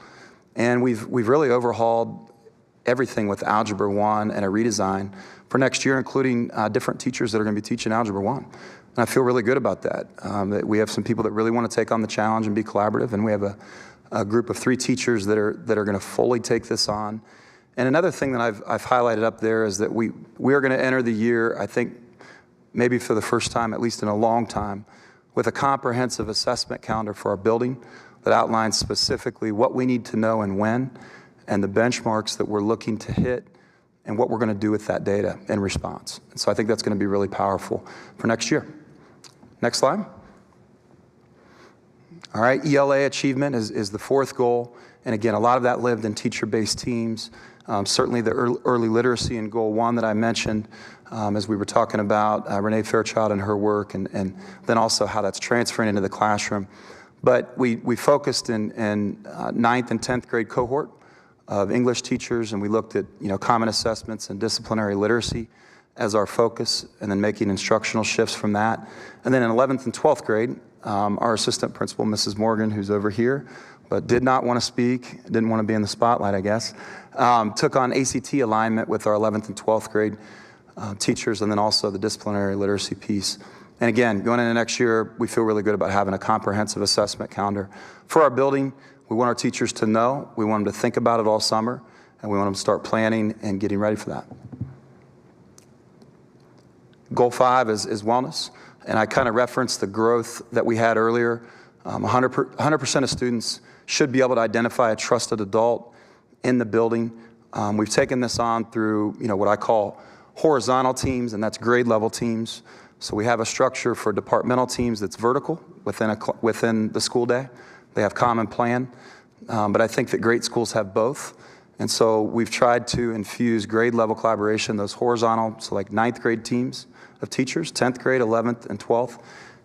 And we've really overhauled everything with Algebra 1 and a redesign for next year, including different teachers that are going to be teaching Algebra 1. And I feel really good about that. That we have some people that really want to take on the challenge and be collaborative, and we have a group of 3 teachers that are going to fully take this on. And another thing that I've highlighted up there is that we are going to enter the year, I think maybe for the first time, at least in a long time, with a comprehensive assessment calendar for our building that outlines specifically what we need to know and when, and the benchmarks that we're looking to hit and what we're going to do with that data in response. And so I think that's going to be really powerful for next year. Next slide. All right, ELA achievement is the fourth goal. And again, a lot of that lived in teacher-based teams. Certainly the early literacy in goal 1 that I mentioned as we were talking about Renee Fairchild and her work, and then also how that's transferring into the classroom. But we focused in 9th and 10th grade cohort of English teachers, and we looked at common assessments and disciplinary literacy as our focus, and then making instructional shifts from that. And then in 11th and 12th grade, our assistant principal, Mrs. Morgan, who's over here, but did not want to speak, didn't want to be in the spotlight, I guess, took on ACT alignment with our 11th and 12th grade teachers, and then also the disciplinary literacy piece. And again, going into next year, we feel really good about having a comprehensive assessment calendar for our building. We want our teachers to know, we want them to think about it all summer, and we want them to start planning and getting ready for that. Goal 5 is wellness, and I kind of referenced the growth that we had earlier. 100% of students should be able to identify a trusted adult in the building. We've taken this on through what I call horizontal teams, and that's grade level teams. So we have a structure for departmental teams that's vertical within the school day. They have common plan, but I think that great schools have both. And so we've tried to infuse grade level collaboration, those horizontal, so like 9th grade teams of teachers, 10th grade, 11th, and 12th.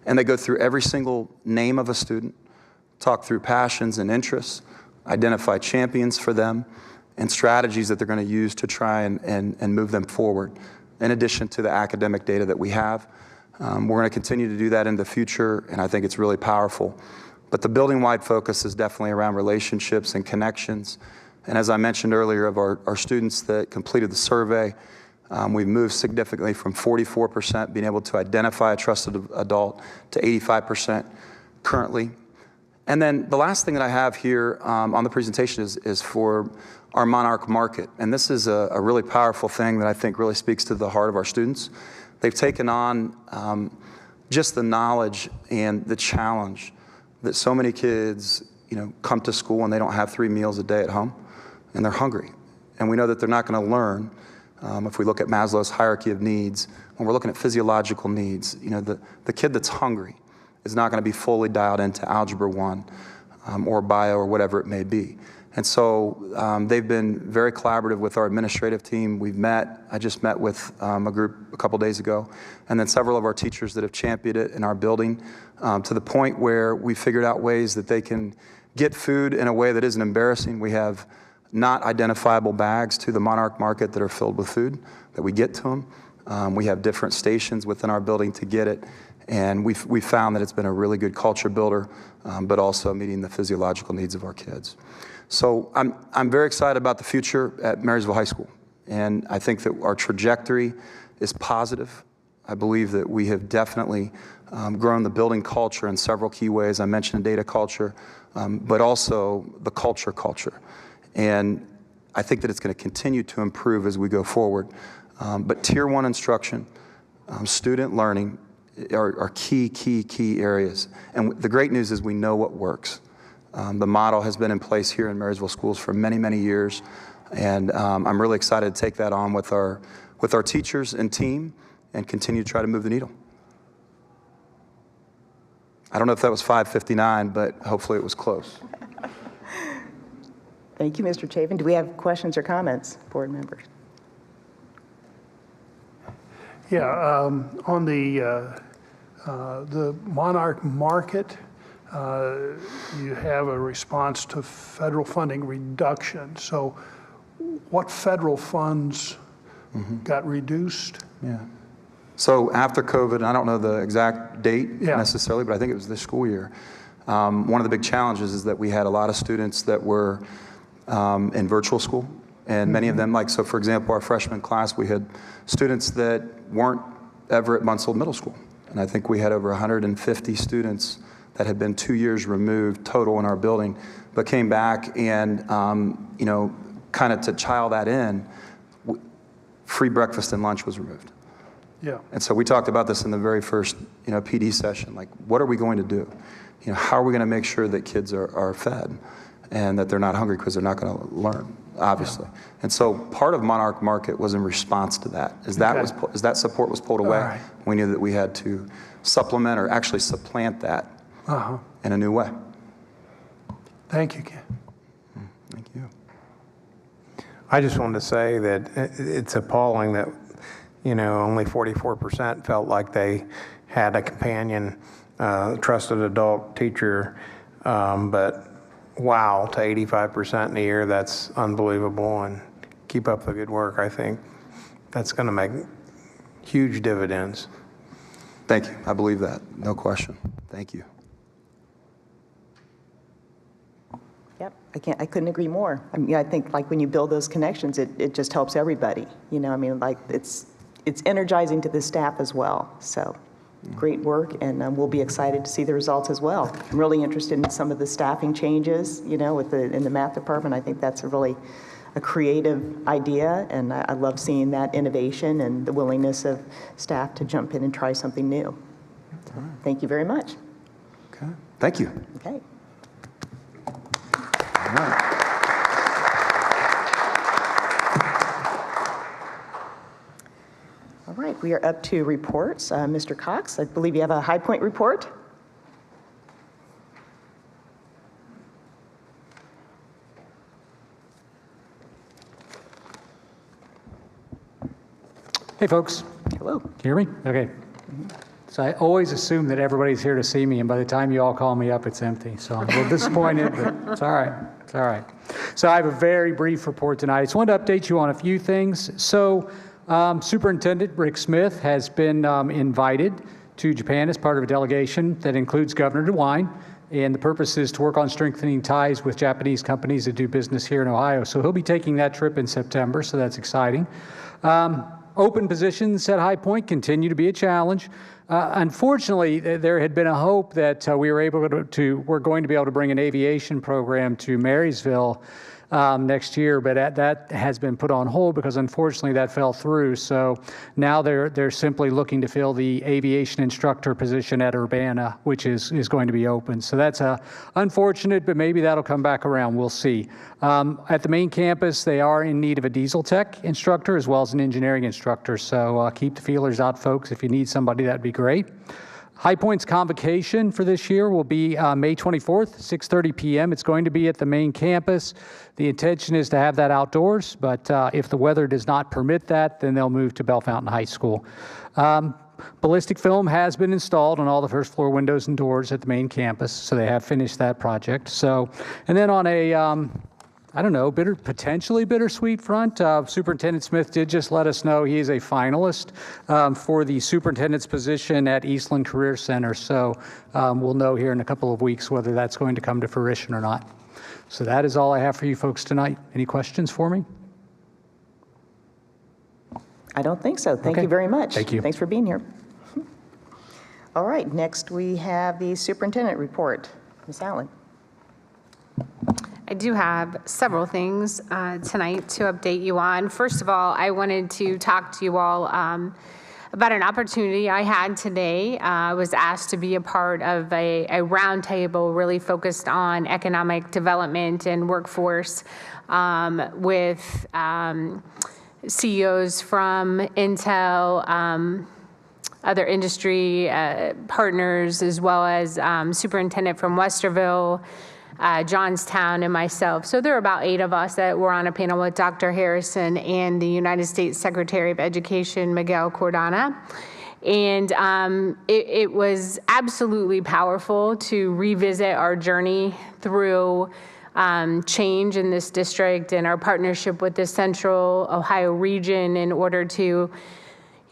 And they go through every single name of a student, talk through passions and interests, identify champions for them, and strategies that they're going to use to try and move them forward, in addition to the academic data that we have. We're going to continue to do that in the future, and I think it's really powerful. But the building-wide focus is definitely around relationships and connections. And as I mentioned earlier, of our students that completed the survey, we've moved significantly from 44% being able to identify a trusted adult to 85% currently. And then the last thing that I have here on the presentation is for our Monarch market. And this is a really powerful thing that I think really speaks to the heart of our students. They've taken on just the knowledge and the challenge that so many kids come to school and they don't have 3 meals a day at home, and they're hungry. And we know that they're not going to learn. If we look at Maslow's hierarchy of needs, when we're looking at physiological needs, the kid that's hungry is not going to be fully dialed into Algebra 1 or bio or whatever it may be. And so they've been very collaborative with our administrative team. I just met with a group a couple days ago, and then several of our teachers that have championed it in our building to the point where we figured out ways that they can get food in a way that isn't embarrassing. We have not identifiable bags to the Monarch market that are filled with food that we get to them. We have different stations within our building to get it, and we found that it's been a really good culture builder, but also meeting the physiological needs of our kids. So I'm very excited about the future at Marysville High School, and I think that our trajectory is positive. I believe that we have definitely grown the building culture in several key ways. I mentioned data culture, but also the culture. And I think that it's going to continue to improve as we go forward. But Tier 1 instruction, student learning are key areas. And the great news is we know what works. The model has been in place here in Marysville schools for many years. And I'm really excited to take that on with our teachers and team and continue to try to move the needle. I don't know if that was 5:59, but hopefully it was close. Thank you, Mr. Chapin. Do we have questions or comments, board members? Yeah, on the Monarch market, you have a response to federal funding reduction. So what federal funds got reduced? Yeah. So after COVID, I don't know the exact date necessarily, but I think it was this school year. One of the big challenges is that we had a lot of students that were in virtual school, and many of them, so for example, our freshman class, we had students that weren't ever at Munson Middle School. And I think we had over 150 students that had been 2 years removed total in our building, but came back and, kind of to child that in, free breakfast and lunch was removed. Yeah. And so we talked about this in the very first, PD session, like, what are we going to do? How are we going to make sure that kids are fed and that they're not hungry because they're not going to learn? obviously. And so part of Monarch Market was in response to that. As that support was pulled away, right. we knew that we had to supplement or actually supplant that in a new way. Thank you, Ken. Thank you. I just wanted to say that it's appalling that, only 44% felt like they had a companion, trusted adult teacher, but wow, to 85% in a year, that's unbelievable, and keep up the good work. I think that's going to make huge dividends. Thank you. I believe that. No question. Thank you. Yep, I couldn't agree more. I mean, I think like when you build those connections, it just helps everybody. It's energizing to the staff as well. So great work, and we'll be excited to see the results as well. I'm really interested in some of the staffing changes, in the math department. I think that's a creative idea, and I love seeing that innovation and the willingness of staff to jump in and try something new. So, thank you very much. Okay. Thank you. Okay. All right. All right, we are up to reports. Mr. Cox, I believe you have a High Point report. Hey, folks. Hello. Can you hear me? Okay. So I always assume that everybody's here to see me, and by the time you all call me up, it's empty. So I'm a little disappointed, but it's all right. It's all right. So I have a very brief report tonight. I just wanted to update you on a few things. So Superintendent Rick Smith has been invited to Japan as part of a delegation that includes Governor DeWine, and the purpose is to work on strengthening ties with Japanese companies that do business here in Ohio. So he'll be taking that trip in September, so that's exciting. Open positions at High Point continue to be a challenge. Unfortunately, there had been a hope that we're going to be able to bring an aviation program to Marysville next year, but that has been put on hold because unfortunately that fell through. So now they're simply looking to fill the aviation instructor position at Urbana, which is going to be open. So that's unfortunate, but maybe that'll come back around. We'll see. At the main campus, they are in need of a diesel tech instructor as well as an engineering instructor. So keep the feelers out, folks. If you need somebody, that'd be great. High Point's convocation for this year will be May 24th, 6:30 p.m. It's going to be at the main campus. The intention is to have that outdoors, but if the weather does not permit that, then they'll move to Bellefontaine High School. Ballistic film has been installed on all the first floor windows and doors at the main campus, so they have finished that project. So, and then on a potentially bittersweet front. Superintendent Smith did just let us know he is a finalist for the superintendent's position at Eastland Career Center. So we'll know here in a couple of weeks whether that's going to come to fruition or not. So that is all I have for you folks tonight. Any questions for me? I don't think so. Thank you very much. Thank you. Thanks for being here. All right, next we have the superintendent report. Ms. Allen. I do have several things tonight to update you on. First of all, I wanted to talk to you all about an opportunity I had today. I was asked to be a part of a roundtable really focused on economic development and workforce with CEOs from Intel, other industry partners, as well as superintendent from Westerville, Johnstown, and myself. So there are about 8 of us that were on a panel with Dr. Harrison and the United States Secretary of Education, Miguel Cordana. And it was absolutely powerful to revisit our journey through change in this district and our partnership with the Central Ohio region in order to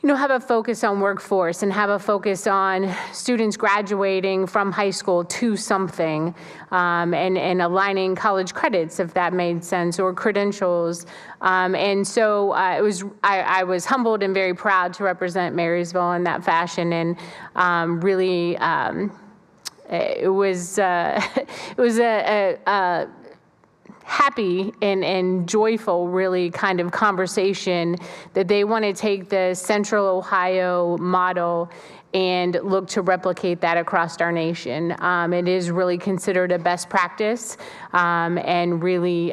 have a focus on workforce and have a focus on students graduating from high school to something and aligning college credits, if that made sense, or credentials. And so I was humbled and very proud to represent Marysville in that fashion, and really it was a happy and joyful, really, kind of conversation that they want to take the Central Ohio model and look to replicate that across our nation. It is really considered a best practice, and really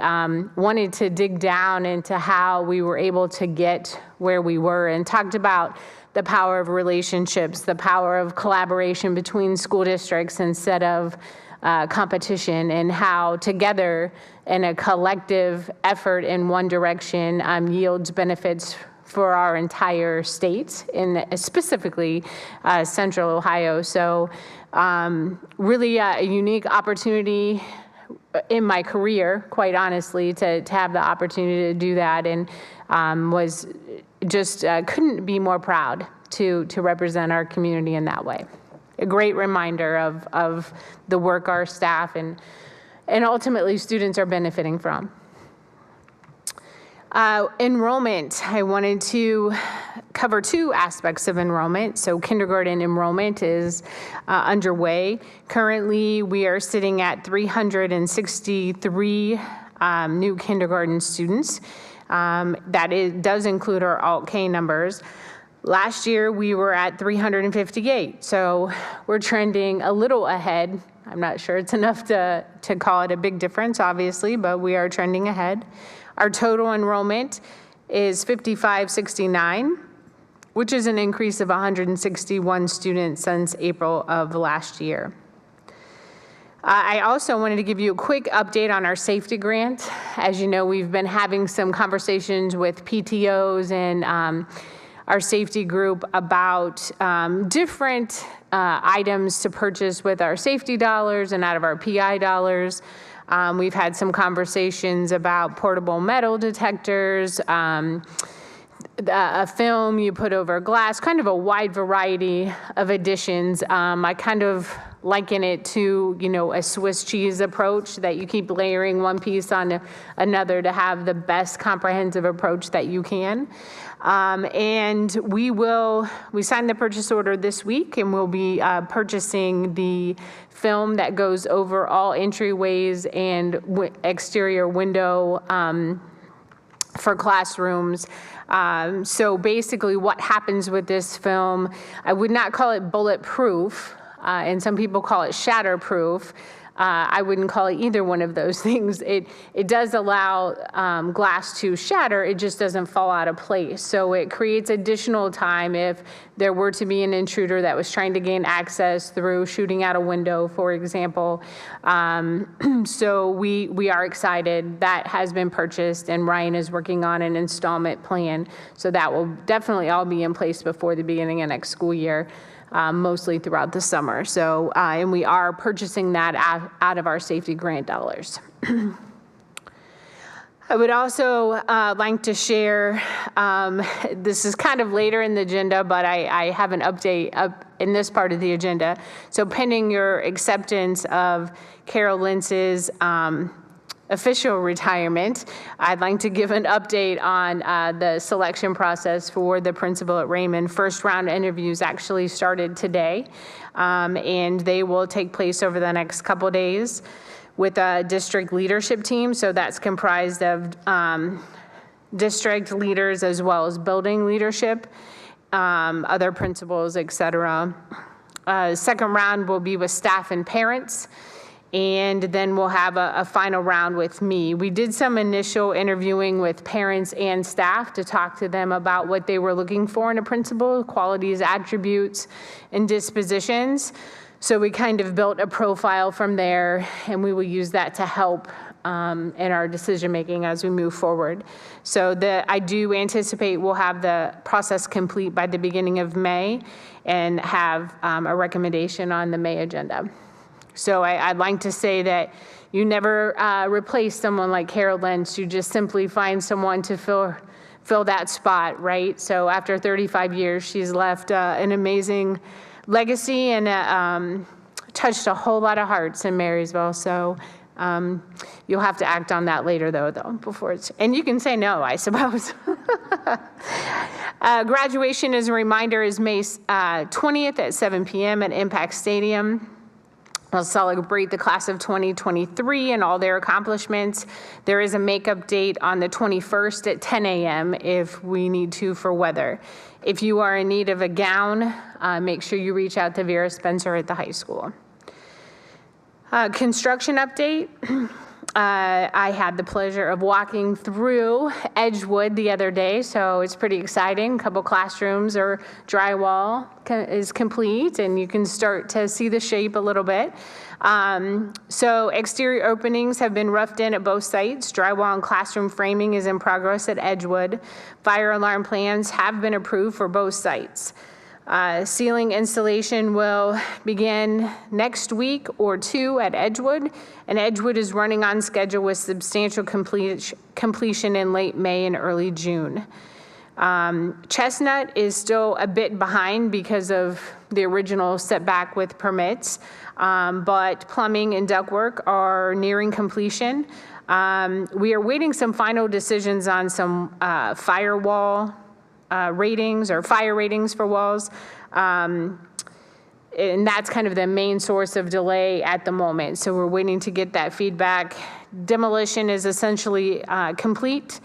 wanted to dig down into how we were able to get where we were, and talked about the power of relationships, the power of collaboration between school districts instead of competition, and how together in a collective effort in one direction yields benefits for our entire state, and specifically Central Ohio. So really a unique opportunity in my career, quite honestly, to have the opportunity to do that, and was just couldn't be more proud to represent our community in that way. A great reminder of the work our staff and ultimately students are benefiting from. Enrollment, I wanted to cover two aspects of enrollment. So kindergarten enrollment is underway. Currently, we are sitting at 363 new kindergarten students. That does include our Alt-K numbers. Last year, we were at 358. So we're trending a little ahead. I'm not sure it's enough to call it a big difference, obviously, but we are trending ahead. Our total enrollment is 5569, which is an increase of 161 students since April of last year. I also wanted to give you a quick update on our safety grant. As you know, we've been having some conversations with PTOs and our safety group about different items to purchase with our safety dollars and out of our PI dollars. We've had some conversations about portable metal detectors, a film you put over glass, kind of a wide variety of additions. I kind of liken it to, a Swiss cheese approach, that you keep layering one piece on another to have the best comprehensive approach that you can. And we signed the purchase order this week, and we'll be purchasing the film that goes over all entryways and exterior window for classrooms. So basically what happens with this film, I would not call it bulletproof, and some people call it shatterproof. I wouldn't call it either one of those things. It does allow glass to shatter, it just doesn't fall out of place. So it creates additional time if there were to be an intruder that was trying to gain access through shooting out a window, for example. So we are excited. That has been purchased, and Ryan is working on an installment plan. So that will definitely all be in place before the beginning of next school year. Mostly throughout the summer. So, and we are purchasing that out of our safety grant dollars. I would also like to share, this is kind of later in the agenda, but I have an update up in this part of the agenda. So pending your acceptance of Carol Lentz's official retirement, I'd like to give an update on the selection process for the principal at Raymond. First round interviews actually started today, and they will take place over the next couple days with a district leadership team. So that's comprised of district leaders as well as building leadership, other principals, et cetera. Second round will be with staff and parents. And then we'll have a final round with me. We did some initial interviewing with parents and staff to talk to them about what they were looking for in a principal, qualities, attributes, and dispositions. So we kind of built a profile from there, and we will use that to help in our decision-making as we move forward. So I do anticipate we'll have the process complete by the beginning of May and have a recommendation on the May agenda. So I'd like to say that you never replace someone like Carol Lentz. You just simply find someone to fill that spot, right? So after 35 years, she's left an amazing legacy and touched a whole lot of hearts in Marysville. So you'll have to act on that later, though, before it's, and you can say no, I suppose. Graduation, as a reminder, is May 20th at 7 p.m. at Impact Stadium. I'll celebrate the class of 2023 and all their accomplishments. There is a makeup date on the 21st at 10 a.m. if we need to for weather. If you are in need of a gown, make sure you reach out to Vera Spencer at the high school. Construction update. I had the pleasure of walking through Edgewood the other day, so it's pretty exciting. A couple classrooms or drywall is complete, and you can start to see the shape a little bit. So exterior openings have been roughed in at both sites. Drywall and classroom framing is in progress at Edgewood. Fire alarm plans have been approved for both sites. Ceiling installation will begin next week or two at Edgewood, and Edgewood is running on schedule with substantial completion in late May and early June. Chestnut is still a bit behind because of the original setback with permits, but plumbing and ductwork are nearing completion. We are waiting some final decisions on some firewall ratings or fire ratings for walls. And that's kind of the main source of delay at the moment. So we're waiting to get that feedback. Demolition is essentially complete.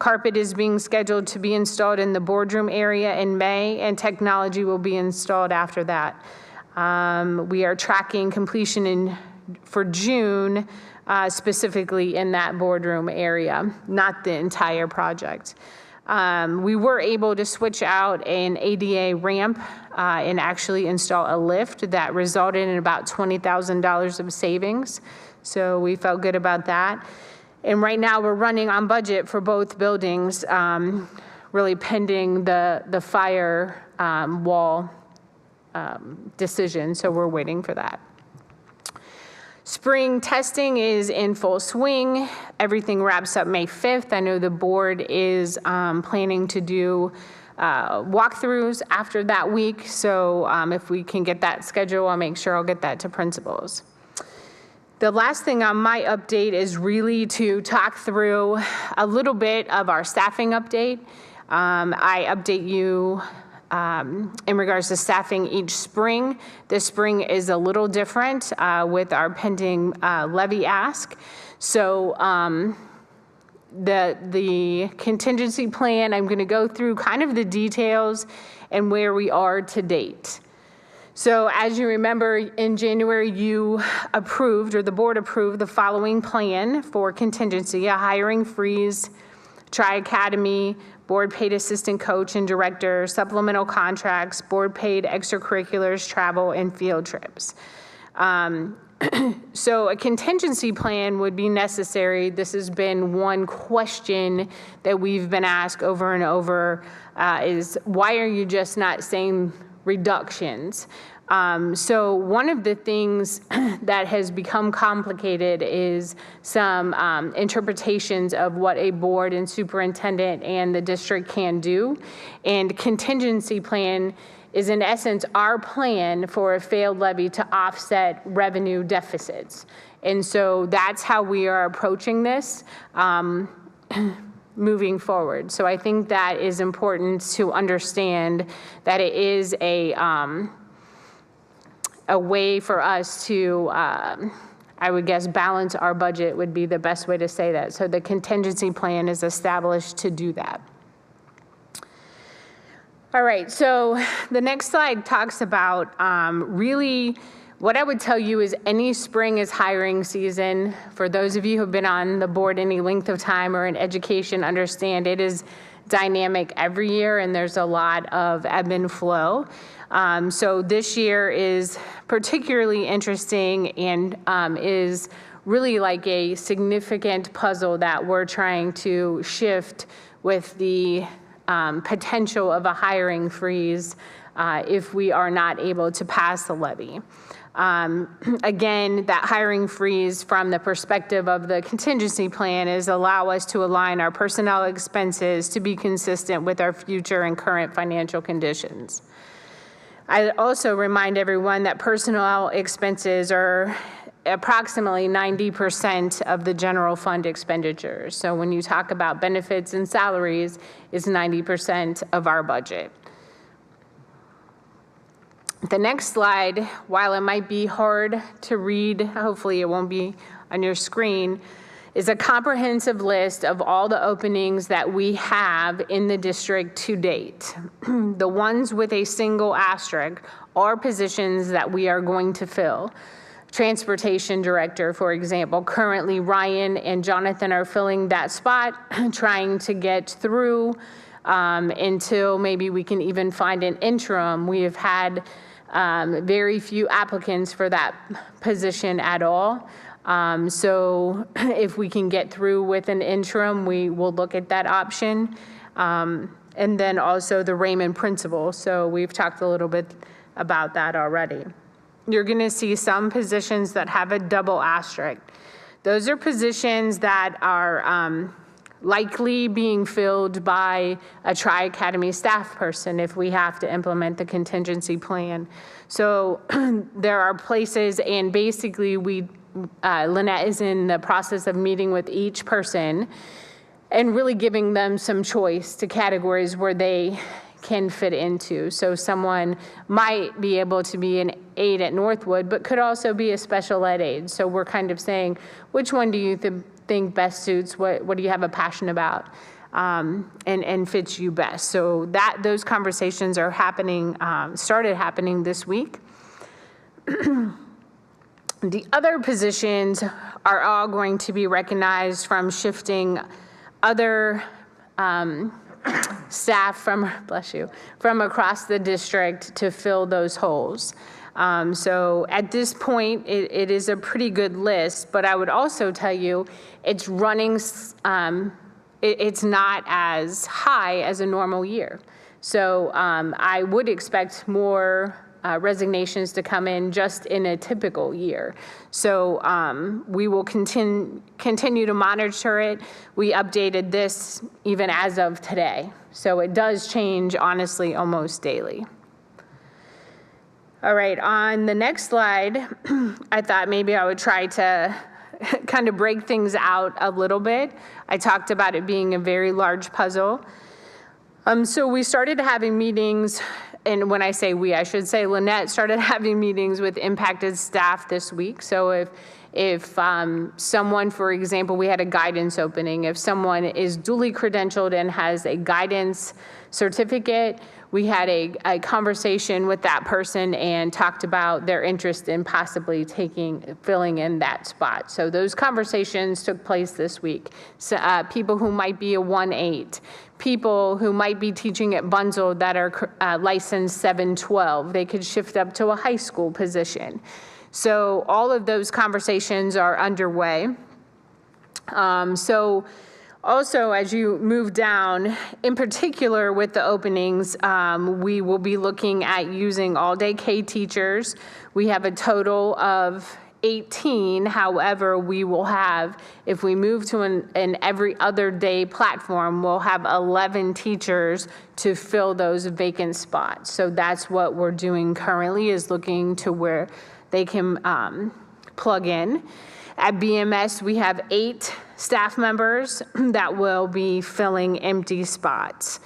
Carpet is being scheduled to be installed in the boardroom area in May, and technology will be installed after that. We are tracking completion for June, specifically in that boardroom area, not the entire project. We were able to switch out an ADA ramp and actually install a lift that resulted in about $20,000 of savings. So we felt good about that. And right now we're running on budget for both buildings, really pending the fire wall decision. So we're waiting for that. Spring testing is in full swing. Everything wraps up May 5th. I know the board is planning to do walkthroughs after that week. So if we can get that schedule, I'll make sure I'll get that to principals. The last thing on my update is really to talk through a little bit of our staffing update. I update you in regards to staffing each spring. This spring is a little different with our pending levy ask. So the contingency plan, I'm going to go through kind of the details and where we are to date. So as you remember, in January, you approved, or the board approved, the following plan for contingency: a hiring freeze, Tri-Academy, board paid assistant coach and director, supplemental contracts, board paid extracurriculars, travel, and field trips. So a contingency plan would be necessary. This has been one question that we've been asked over and over, is why are you just not saying reductions? So one of the things that has become complicated is some interpretations of what a board and superintendent and the district can do. And contingency plan is in essence our plan for a failed levy to offset revenue deficits. And so that's how we are approaching this moving forward. So I think that is important to understand that it is a way for us to, I would guess, balance our budget would be the best way to say that. So the contingency plan is established to do that. All right, so the next slide talks about really what I would tell you is any spring is hiring season. For those of you who have been on the board any length of time or in education, understand it is dynamic every year and there's a lot of ebb and flow. So this year is particularly interesting and is really like a significant puzzle that we're trying to shift with the potential of a hiring freeze if we are not able to pass the levy. Again, that hiring freeze from the perspective of the contingency plan is allow us to align our personnel expenses to be consistent with our future and current financial conditions. I also remind everyone that personnel expenses are approximately 90% of the general fund expenditures. So when you talk about benefits and salaries, it's 90% of our budget. The next slide, while it might be hard to read, hopefully it won't be on your screen, is a comprehensive list of all the openings that we have in the district to date. The ones with a single asterisk are positions that we are going to fill. Transportation director, for example, currently Ryan and Jonathan are filling that spot, trying to get through until maybe we can even find an interim. We have had very few applicants for that position at all. So if we can get through with an interim, we will look at that option. And then also the Raymond principal. So we've talked a little bit about that already. You're going to see some positions that have a double asterisk. Those are positions that are likely being filled by a Tri-Academy staff person if we have to implement the contingency plan. So there are places, and basically Lynette is in the process of meeting with each person and really giving them some choice to categories where they can fit into. So someone might be able to be an aide at Northwood, but could also be a special ed aide. So we're kind of saying, which one do you think best suits? What do you have a passion about and fits you best? So those conversations are happening, started happening this week. The other positions are all going to be recognized from shifting other staff from across the district to fill those holes. So at this point, it is a pretty good list, but I would also tell you it's running, it's not as high as a normal year. So I would expect more resignations to come in just in a typical year. So we will continue to monitor it. We updated this even as of today. So it does change, honestly, almost daily. All right, on the next slide, I thought maybe I would try to kind of break things out a little bit. I talked about it being a very large puzzle. So we started having meetings, and when I say we, I should say Lynette started having meetings with impacted staff this week. So if someone, for example, we had a guidance opening, if someone is duly credentialed and has a guidance certificate, we had a conversation with that person and talked about their interest in possibly filling in that spot. So those conversations took place this week. So, people who might be a 1-8, people who might be teaching at Bunzel that are licensed 712, they could shift up to a high school position. So all of those conversations are underway. Also, as you move down, in particular with the openings, we will be looking at using all-day K teachers. We have a total of 18. However, we will have, if we move to an every other day platform, we'll have 11 teachers to fill those vacant spots. So that's what we're doing currently, is looking to where they can plug in. At BMS, we have 8 staff members that will be filling empty spots.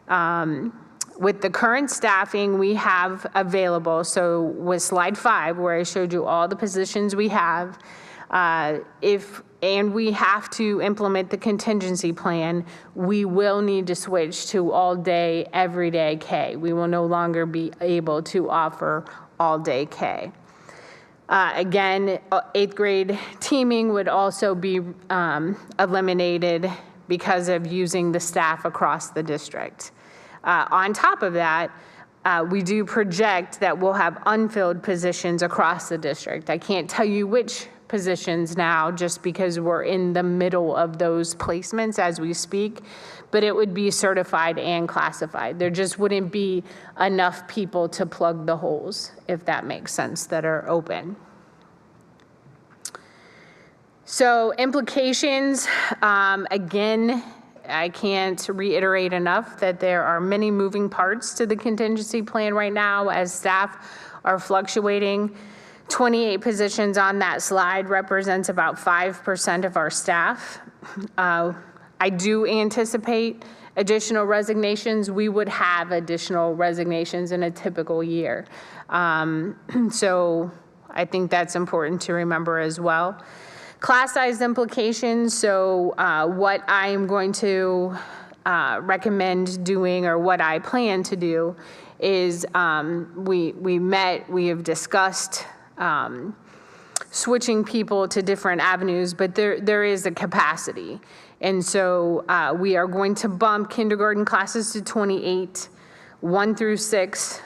With the current staffing we have available, so with slide 5, where I showed you all the positions we have, and we have to implement the contingency plan, we will need to switch to all day, everyday K. We will no longer be able to offer all day K. Again, 8th grade teaming would also be eliminated because of using the staff across the district. On top of that, we do project that we'll have unfilled positions across the district. I can't tell you which positions now just because we're in the middle of those placements as we speak, but it would be certified and classified. There just wouldn't be enough people to plug the holes, if that makes sense, that are open. So implications, again, I can't reiterate enough that there are many moving parts to the contingency plan right now as staff are fluctuating. 28 positions on that slide represents about 5% of our staff. I do anticipate additional resignations, we would have additional resignations in a typical year. So I think that's important to remember as well. Class size implications, so what I am going to recommend doing, or what I plan to do, is we have discussed switching people to different avenues, but there is a capacity. And so we are going to bump kindergarten classes to 28, 1 through 6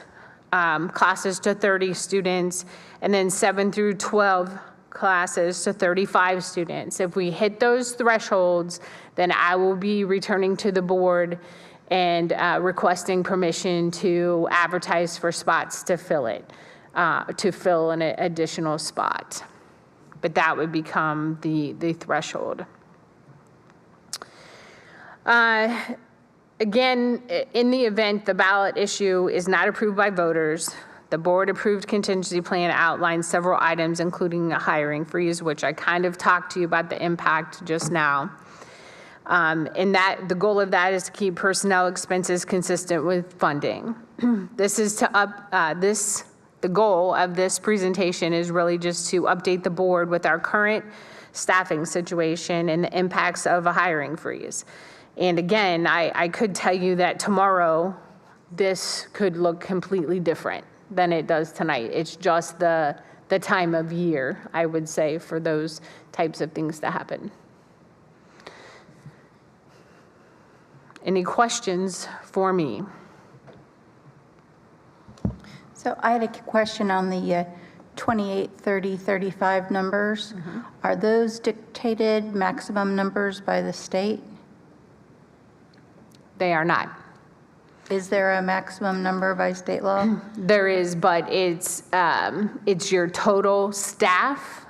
classes to 30 students, and then 7 through 12 classes to 35 students. If we hit those thresholds, then I will be returning to the board and requesting permission to advertise for spots to fill it, to fill an additional spot. But that would become the threshold. Again, in the event the ballot issue is not approved by voters, the board-approved contingency plan outlines several items, including a hiring freeze, which I kind of talked to you about the impact just now. And that the goal of that is to keep personnel expenses consistent with funding. This is to the goal of this presentation is really just to update the board with our current staffing situation and the impacts of a hiring freeze. And again, I could tell you that tomorrow this could look completely different than it does tonight. It's just the time of year, I would say, for those types of things to happen. Any questions for me? So I had a question on the 28, 30, 35 numbers. Mm-hmm. Are those dictated maximum numbers by the state? They are not. Is there a maximum number by state law? There is, but it's your total staff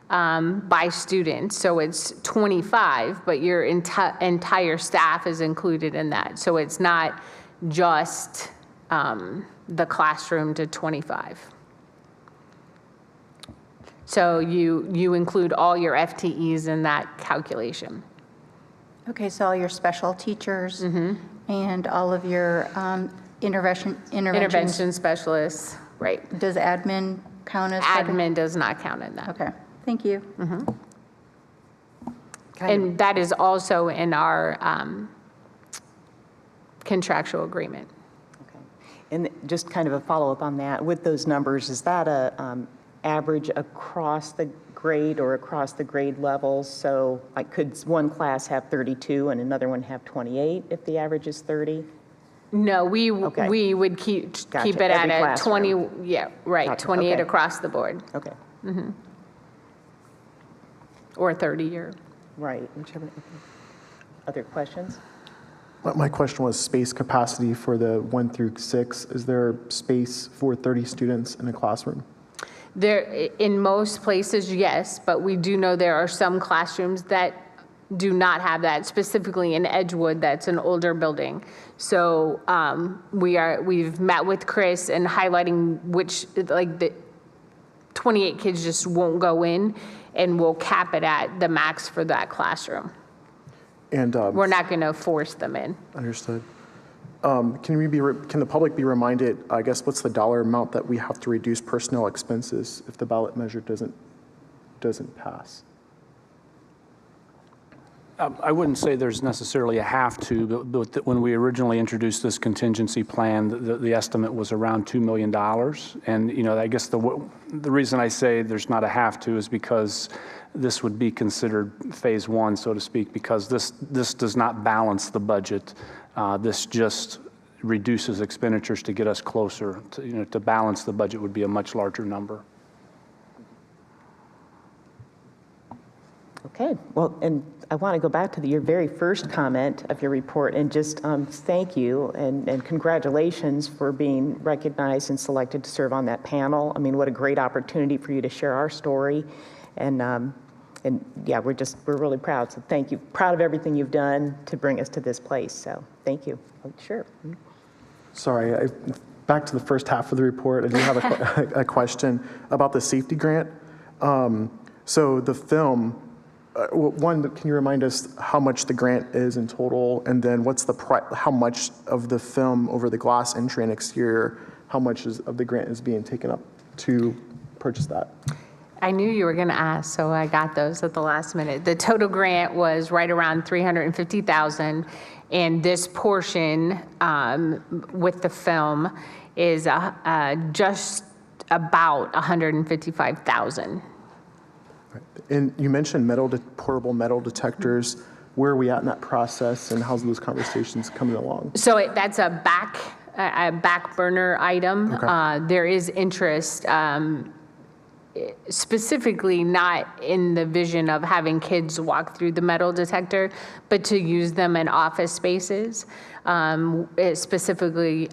by student. So it's 25, but your entire staff is included in that. So it's not just the classroom to 25. So you include all your FTEs in that calculation. Okay, so all your special teachers and all of your intervention specialists, right. Does admin count as? Admin does not count in that. Okay, thank you. And that is also in our contractual agreement. And just kind of a follow-up on that, with those numbers, is that a average across the grade or across the grade levels? So like, could one class have 32 and another one have 28 if the average is 30? No, we would keep it Every at a classroom. 20, yeah, right, Gotcha. 28 Okay. across the board. Okay. Or 30 year. Right, whichever. Other questions? My question was space capacity for the 1 through 6. Is there space for 30 students in a classroom? There, in most places, yes, but we do know there are some classrooms that do not have that, specifically in Edgewood, that's an older building. So we've met with Chris and highlighting which, like the 28 kids just won't go in, and we'll cap it at the max for that classroom. And We're not going to force them in. Understood. Can the public be reminded, I guess, what's the dollar amount that we have to reduce personnel expenses if the ballot measure doesn't pass? I wouldn't say there's necessarily a have to, but when we originally introduced this contingency plan, the estimate was around $2 million. And, I guess the reason I say there's not a have to is because this would be considered phase one, so to speak, because this does not balance the budget. This just reduces expenditures to get us closer. To balance the budget would be a much larger number. Okay, well, and I want to go back to your very first comment of your report and just thank you and congratulations for being recognized and selected to serve on that panel. I mean, what a great opportunity for you to share our story. And yeah, we're really proud. So thank you. Proud of everything you've done to bring us to this place. So thank you. Sure. Sorry, back to the first half of the report. I do have a question about the safety grant. So the film one, can you remind us how much the grant is in total? And then what's how much of the film over the glass entry and exterior, how much of the grant is being taken up to purchase that? I knew you were going to ask, so I got those at the last minute. The total grant was right around $350,000, and this portion with the film is just about $155,000. And you mentioned portable metal detectors. Where are we at in that process, and how's those conversations coming along? So that's a back burner item. Okay. There is interest, specifically not in the vision of having kids walk through the metal detector, but to use them in office spaces, specifically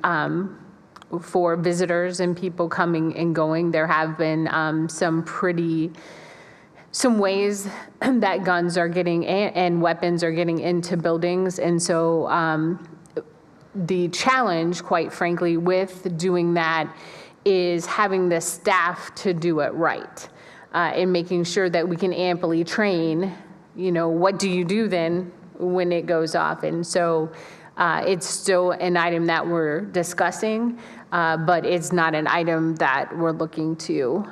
for visitors and people coming and going. There have been some ways that guns are getting and weapons are getting into buildings. And so the challenge, quite frankly, with doing that is having the staff to do it right and making sure that we can amply train, what do you do then when it goes off? And so it's still an item that we're discussing, but it's not an item that we're looking to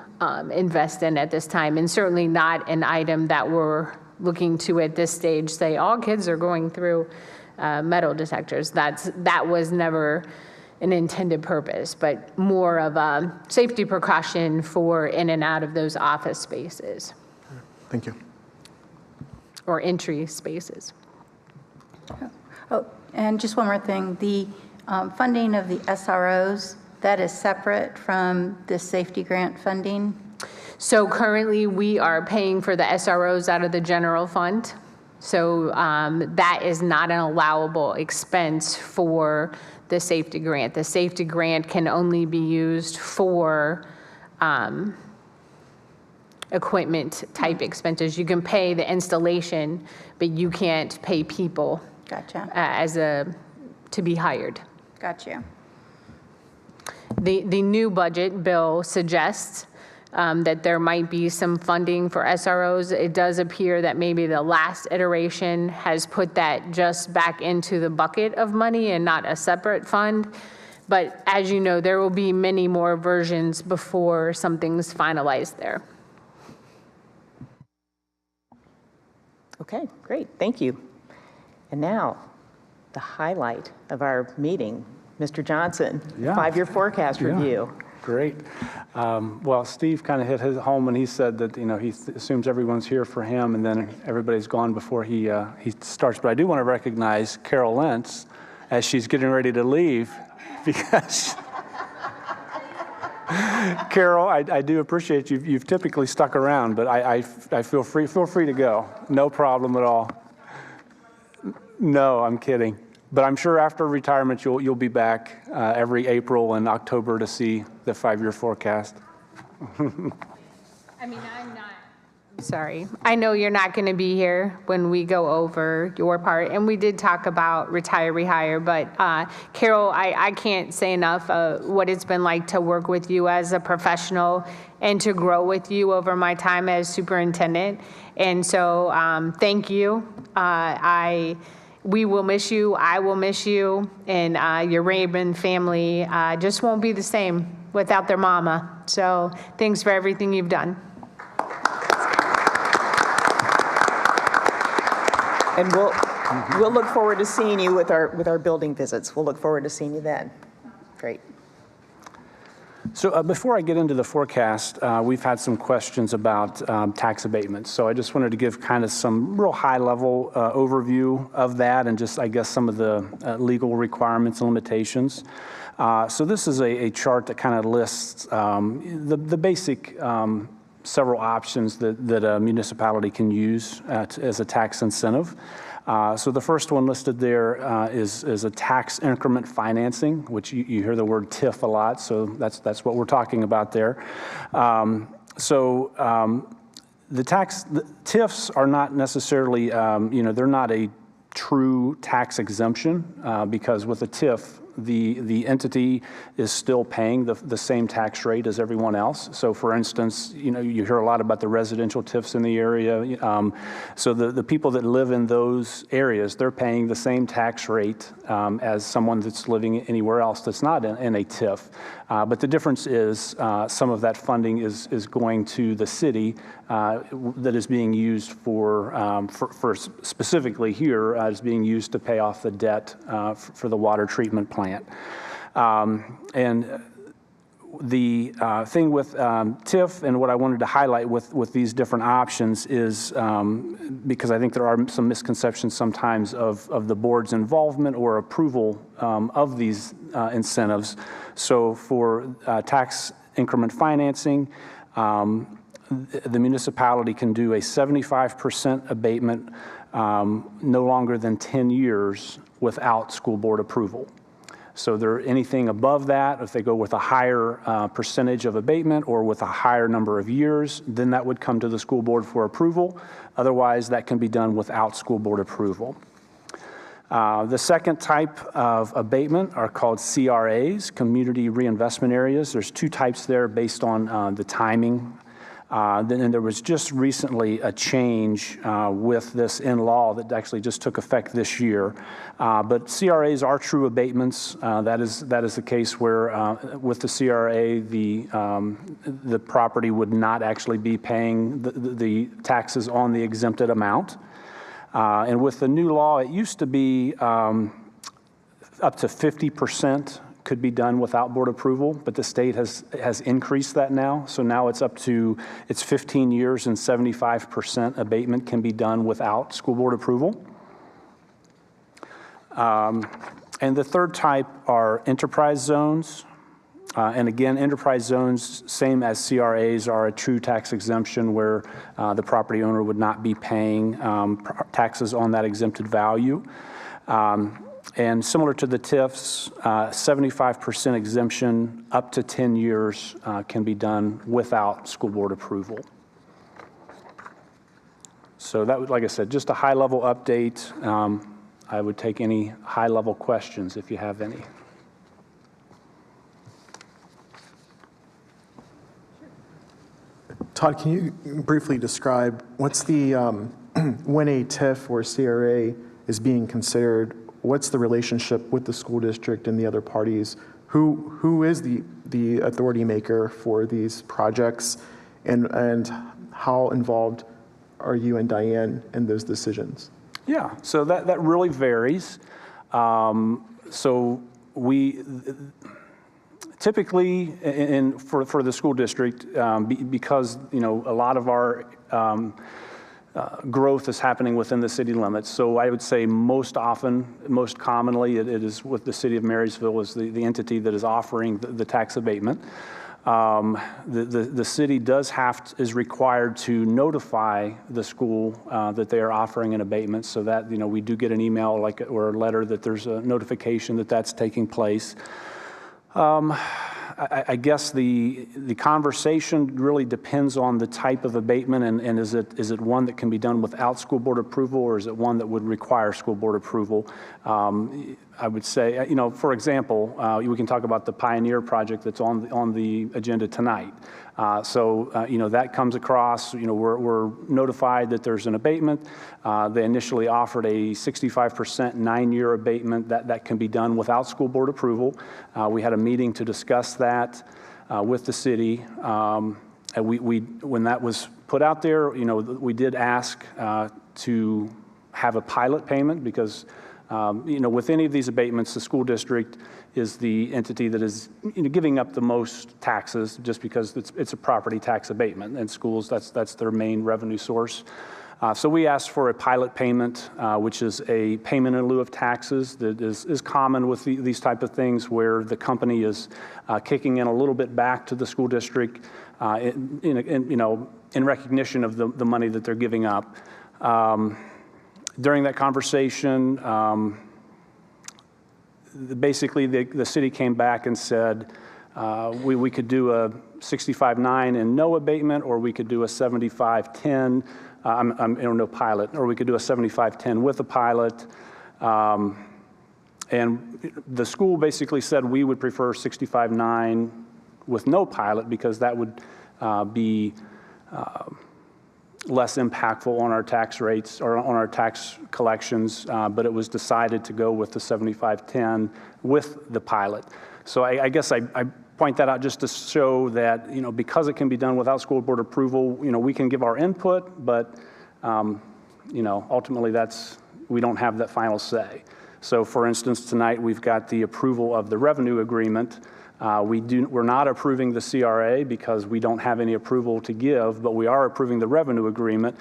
invest in at this time, and certainly not an item that we're looking to at this stage say all kids are going through metal detectors. That was never an intended purpose, but more of a safety precaution for in and out of those office spaces. Thank you. Or entry spaces. Oh, and just one more thing, the funding of the SROs, that is separate from the safety grant funding? So currently we are paying for the SROs out of the general fund. So that is not an allowable expense for the safety grant. The safety grant can only be used for equipment type expenses. You can pay the installation, but you can't pay people. Gotcha. To be hired. Gotcha. The new budget bill suggests that there might be some funding for SROs. It does appear that maybe the last iteration has put that just back into the bucket of money and not a separate fund. But as you know, there will be many more versions before something's finalized there. Okay, great, thank you. And now, the highlight of our meeting, Mr. Johnson, five-year forecast review. Great. Well, Steve kind of hit his home when he said that, he assumes everyone's here for him and then everybody's gone before he starts. But I do want to recognize Carol Lentz as she's getting ready to leave because Carol, I do appreciate you. You've typically stuck around, but I feel free to go. No problem at all. No, I'm kidding. But I'm sure after retirement, you'll be back every April and October to see the five-year forecast. I mean, sorry. I know you're not going to be here when we go over your part, and we did talk about retire, rehire, but Carol, I can't say enough what it's been like to work with you as a professional and to grow with you over my time as superintendent. And so thank you. We will miss you, I will miss you, and your Raymond family just won't be the same without their mama. So thanks for everything you've done. And we'll look forward to seeing you with our building visits. We'll look forward to seeing you then. Great. So before I get into the forecast, we've had some questions about tax abatements. So I just wanted to give kind of some real high-level overview of that and just, I guess, some of the legal requirements and limitations. So this is a chart that kind of lists the basic several options that a municipality can use as a tax incentive. So the first one listed there is a tax increment financing, which you hear the word TIF a lot, so that's what we're talking about there. The TIFs are not necessarily, they're not a true tax exemption because with a TIF, the entity is still paying the same tax rate as everyone else. So for instance, you hear a lot about the residential TIFs in the area. So the people that live in those areas, they're paying the same tax rate as someone that's living anywhere else that's not in a TIF. But the difference is some of that funding is going to the city that is being used for specifically here is being used to pay off the debt for the water treatment plant. And the thing with TIF and what I wanted to highlight with these different options is because I think there are some misconceptions sometimes of the board's involvement or approval of these incentives. So for tax increment financing, the municipality can do a 75% abatement no longer than 10 years without school board approval. So anything above that, if they go with a higher percentage of abatement or with a higher number of years, then that would come to the school board for approval. Otherwise, that can be done without school board approval. The second type of abatement are called CRAs, Community Reinvestment Areas. There's two types there based on the timing. Then there was just recently a change with this in law that actually just took effect this year. But CRAs are true abatements. That is the case where with the CRA, the property would not actually be paying the taxes on the exempted amount. And with the new law, it used to be up to 50% could be done without board approval, but the state has increased that now. So now it's 15 years and 75% abatement can be done without school board approval. And the third type are enterprise zones. And again, enterprise zones, same as CRAs, are a true tax exemption where the property owner would not be paying taxes on that exempted value. And similar to the TIFs, 75% exemption up to 10 years can be done without school board approval. So that would, like I said, just a high-level update. I would take any high-level questions if you have any. Todd, can you briefly describe what's the, when a TIF or CRA is being considered, what's the relationship with the school district and the other parties? Who is the authority maker for these projects, and how involved are you and Diane in those decisions? Yeah, so that really varies. So we typically, for the school district, because a lot of our growth is happening within the city limits. So I would say most commonly, it is with the city of Marysville as the entity that is offering the tax abatement. The city is required to notify the school that they are offering an abatement, so that we do get an email or a letter that there's a notification that that's taking place. I guess the conversation really depends on the type of abatement, and is it one that can be done without school board approval, or is it one that would require school board approval? I would say, for example, we can talk about the Pioneer project that's on the agenda tonight. That comes across, we're notified that there's an abatement. They initially offered a 65% 9-year abatement that can be done without school board approval. We had a meeting to discuss that with the city. And when that was put out there, we did ask to have a pilot payment because with any of these abatements, the school district is the entity that is giving up the most taxes just because it's a property tax abatement, and schools, that's their main revenue source. So we asked for a pilot payment, which is a payment in lieu of taxes that is common with these type of things, where the company is kicking in a little bit back to the school district in recognition of the money that they're giving up. During that conversation, basically the city came back and said we could do a 65-9 and no abatement, or we could do a 75-10, no pilot, or we could do a 75-10 with a pilot. And the school basically said we would prefer 65.9 with no pilot because that would be less impactful on our tax rates or on our tax collections, but it was decided to go with the 75.10 with the pilot. So I guess I point that out just to show that, you know, because it can be done without school board approval, you know, we can give our input, but, you know, ultimately we don't have that final say. So for instance, tonight we've got the approval of the revenue agreement. We're not approving the CRA because we don't have any approval to give, but we are approving the revenue agreement,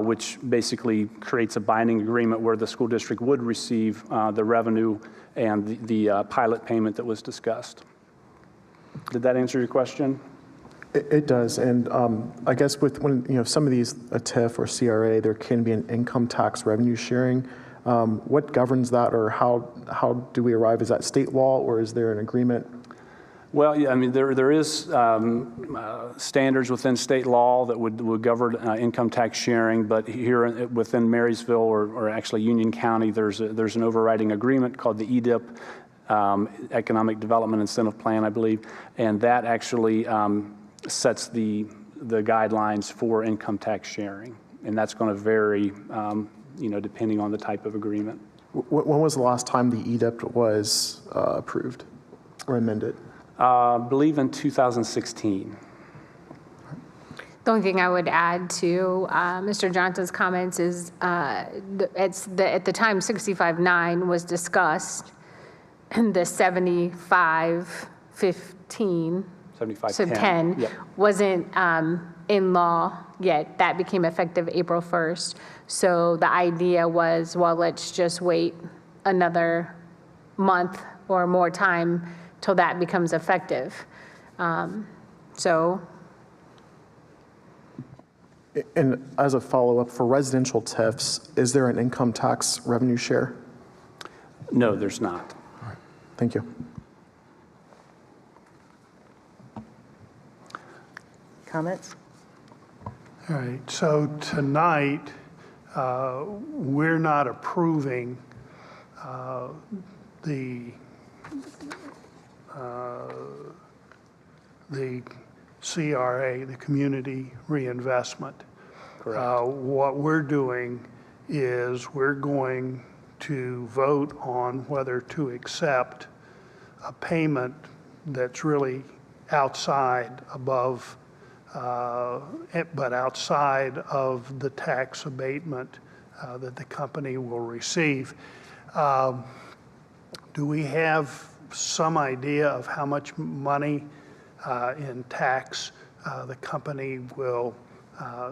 which basically creates a binding agreement where the school district would receive the revenue and the pilot payment that was discussed. Did that answer your question? It does, and I guess when some of these, a TIF or CRA, there can be an income tax revenue sharing. What governs that, or how do we arrive? Is that state law, or is there an agreement? Well, yeah, I mean, there is standards within state law that would govern income tax sharing, but here within Marysville or actually Union County, there's an overriding agreement called the EDIP, Economic Development Incentive Plan, I believe, and that actually sets the guidelines for income tax sharing, and that's going to vary, you know, depending on the type of agreement. When was the last time the EDIP was approved or amended? I believe in 2016. The only thing I would add to Mr. Johnson's comments is at the time 65.9 was discussed, and the 75.15 10 yep. wasn't in law yet. That became effective April 1st. So the idea was, well, let's just wait another month or more time till that becomes effective. And as a follow-up, for residential TIFs, is there an income tax revenue share? No, there's not. All right. Thank you. Comments? All right, so tonight, we're not approving the CRA, the community reinvestment. Correct. What we're doing is we're going to vote on whether to accept a payment that's really outside above, but outside of the tax abatement that the company will receive. Do we have some idea of how much money in tax the company will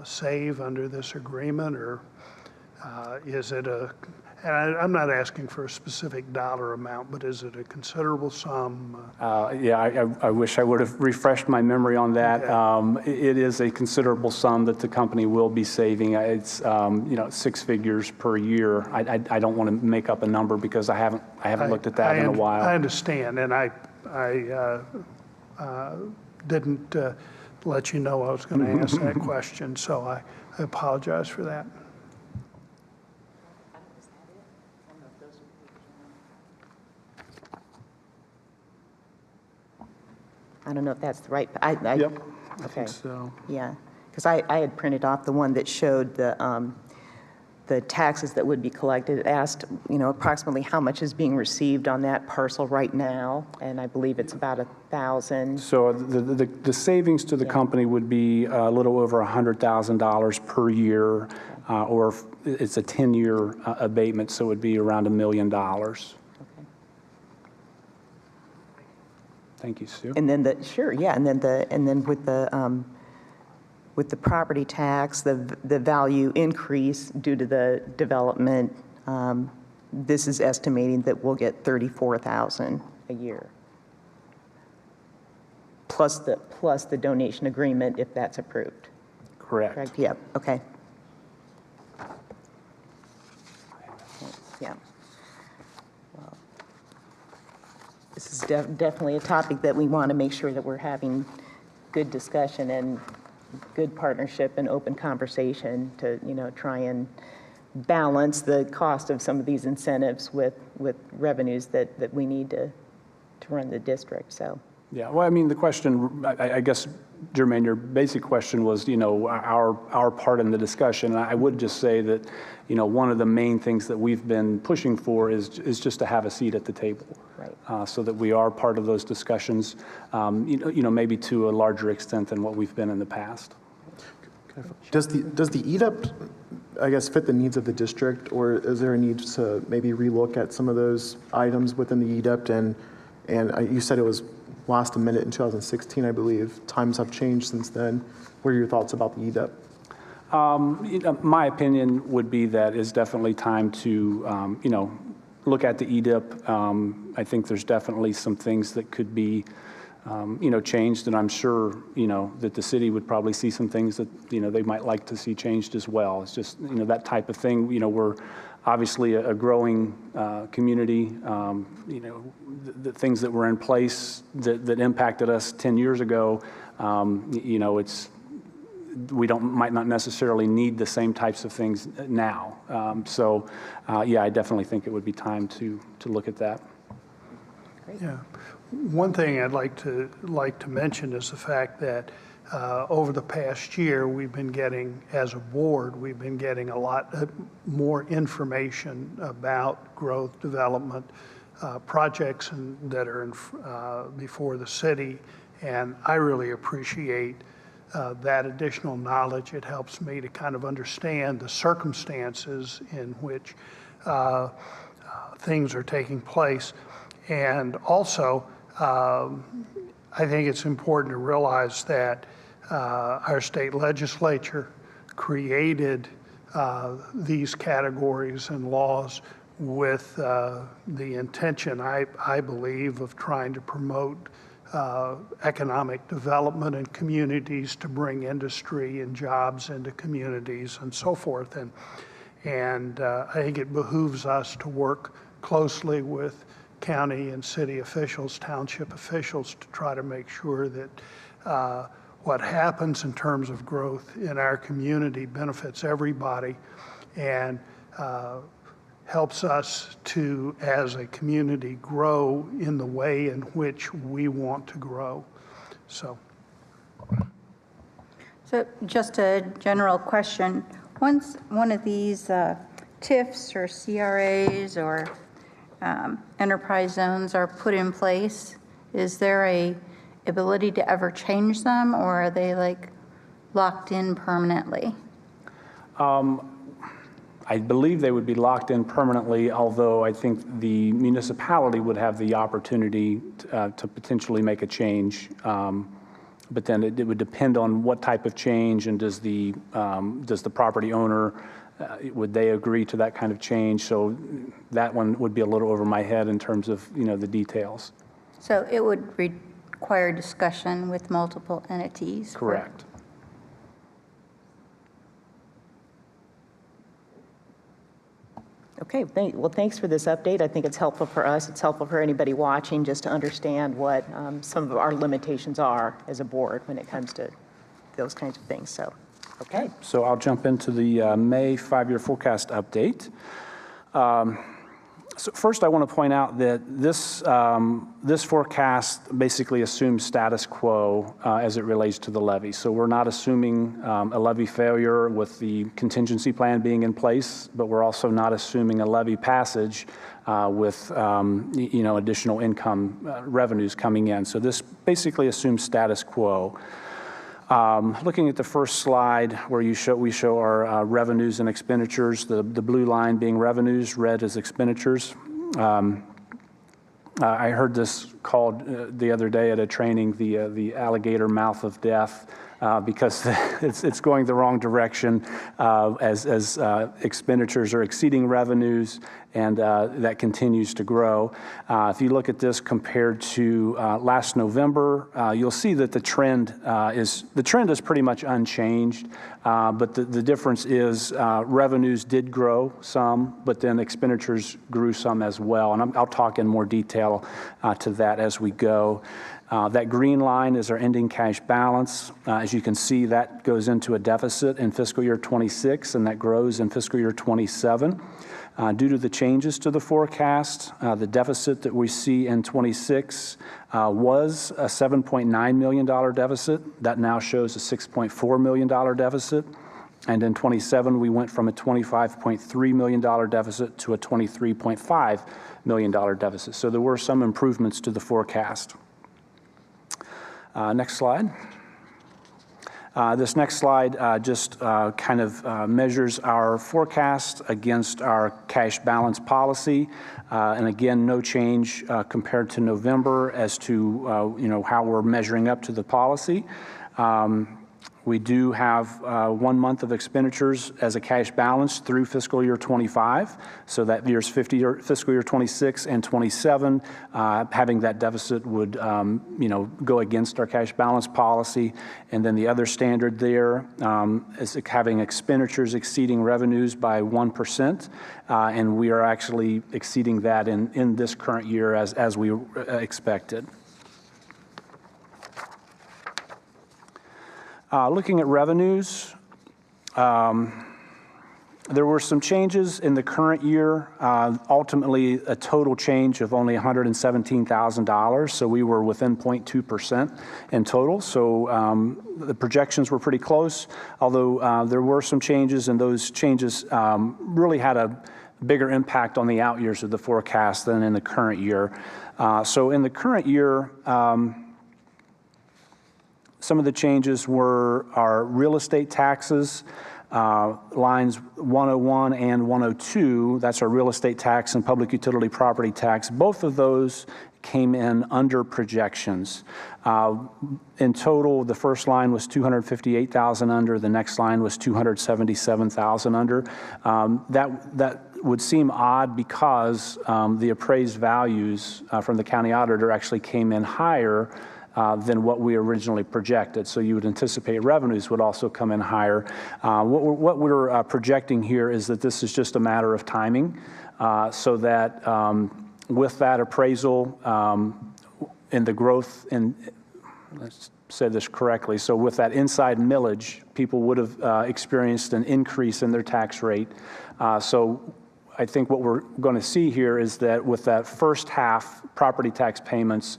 save under this agreement, or is it and I'm not asking for a specific dollar amount, but is it a considerable sum? Yeah, I wish I would have refreshed my memory on that. Okay. It is a considerable sum that the company will be saving. It's you know, 6 figures per year. I don't want to make up a number because I haven't looked at that in a while. I understand, and I didn't let you know I was going to ask that question, so I apologize for that. I don't know if that's the right, yep, I okay. think so. Yeah, because I had printed off the one that showed the taxes that would be collected. It asked, you know, approximately how much is being received on that parcel right now, and I believe it's about 1,000. So the savings to the company would be a little over $100,000 per year, or it's a 10-year abatement, so it would be around $1 million. Thank you, Sue. And then sure, yeah, and then with the property tax, the value increase due to the development, this is estimating that we'll get $34,000 a year, plus the donation agreement if that's approved. Correct. Correct. Yep. Okay. Yeah. This is definitely a topic that we want to make sure that we're having good discussion and good partnership and open conversation to, you know, try and balance the cost of some of these incentives with revenues that we need to run the district, so. Yeah, well, I mean, the question, I guess, Jermaine, your basic question was, our part in the discussion. And I would just say that, one of the main things that we've been pushing for is just to have a seat at the table. Right. So that we are part of those discussions, maybe to a larger extent than what we've been in the past. Does the EDUP, I guess, fit the needs of the district, or is there a need to maybe relook at some of those items within the EDUP? And you said it was last amended in 2016, I believe. Times have changed since then. What are your thoughts about the EDUP? My opinion would be that it's definitely time to, look at the EDIP. I think there's definitely some things that could be, changed, and I'm sure, that the city would probably see some things that, they might like to see changed as well. It's just, that type of thing. We're obviously a growing community. The things that were in place that impacted us 10 years ago, might not necessarily need the same types of things now. Yeah, I definitely think it would be time to look at that. Yeah. One thing I'd like to mention is the fact that over the past year, we've been getting, as a board, we've been getting a lot more information about growth, development, projects that are before the city, and I really appreciate that additional knowledge. It helps me to kind of understand the circumstances in which things are taking place. And also, I think it's important to realize that our state legislature created these categories and laws with the intention, I believe, of trying to promote economic development in communities, to bring industry and jobs into communities and so forth. And I think it behooves us to work closely with county and city officials, township officials, to try to make sure that what happens in terms of growth in our community benefits everybody and helps us to, as a community, grow in the way in which we want to grow. So just a general question. Once one of these TIFs or CRAs or enterprise zones are put in place, is there a ability to ever change them, or are they like locked in permanently? I believe they would be locked in permanently, although I think the municipality would have the opportunity to potentially make a change. But then it would depend on what type of change, and does the property owner, would they agree to that kind of change? So that one would be a little over my head in terms of, the details. So it would require discussion with multiple entities? Correct. Okay, well, thanks for this update. I think it's helpful for us. It's helpful for anybody watching just to understand what some of our limitations are as a board when it comes to those kinds of things. So, okay. So I'll jump into the May 5-year forecast update. So first, I want to point out that this forecast basically assumes status quo as it relates to the levy. So we're not assuming a levy failure with the contingency plan being in place, but we're also not assuming a levy passage with additional income revenues coming in. So this basically assumes status quo. Looking at the first slide where we show our revenues and expenditures, the blue line being revenues, red is expenditures. I heard this called the other day at a training, the alligator mouth of death, because it's going the wrong direction as expenditures are exceeding revenues, and that continues to grow. If you look at this compared to last November, you'll see that the trend is pretty much unchanged, but the difference is revenues did grow some, but then expenditures grew some as well, and I'll talk in more detail to that as we go. That green line is our ending cash balance. As you can see, that goes into a deficit in fiscal year 26, and that grows in fiscal year 27. Due to the changes to the forecast, the deficit that we see in 26 was a $7.9 million deficit. That now shows a $6.4 million deficit. And in 27, we went from a $25.3 million deficit to a $23.5 million deficit. So there were some improvements to the forecast. Next slide. This next slide just kind of measures our forecast against our cash balance policy. And again, no change compared to November as to how we're measuring up to the policy. We do have 1 month of expenditures as a cash balance through fiscal year 25. So that year's fiscal year 26 and 27, having that deficit would go against our cash balance policy. And then the other standard there is having expenditures exceeding revenues by 1%. And we are actually exceeding that in this current year as we expected. Looking at revenues, there were some changes in the current year, ultimately a total change of only $117,000, so we were within 0.2% in total. So the projections were pretty close, although there were some changes, and those changes really had a bigger impact on the out years of the forecast than in the current year. So in the current year, some of the changes were our real estate taxes, lines 101 and 102. That's our real estate tax and public utility property tax. Both of those came in under projections. In total, the first line was $258,000 under. The next line was $277,000 under. That would seem odd because the appraised values from the county auditor actually came in higher than what we originally projected. So you would anticipate revenues would also come in higher. What we're projecting here is that this is just a matter of timing, so that with that appraisal and the growth in, let's say this correctly, so with that inside millage, people would have experienced an increase in their tax rate. So I think what we're going to see here is that with that first half property tax payments,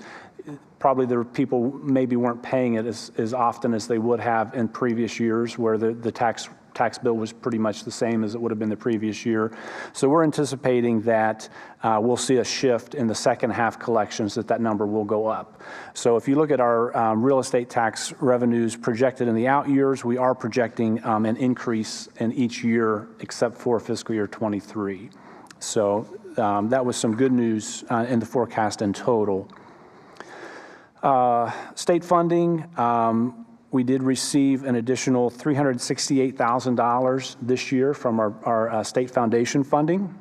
probably the people maybe weren't paying it as often as they would have in previous years, where the tax bill was pretty much the same as it would have been the previous year. So we're anticipating that we'll see a shift in the second half collections, that number will go up. So if you look at our real estate tax revenues projected in the out years, we are projecting an increase in each year except for fiscal year 23. So that was some good news in the forecast in total. State funding, we did receive an additional $368,000 this year from our state foundation funding.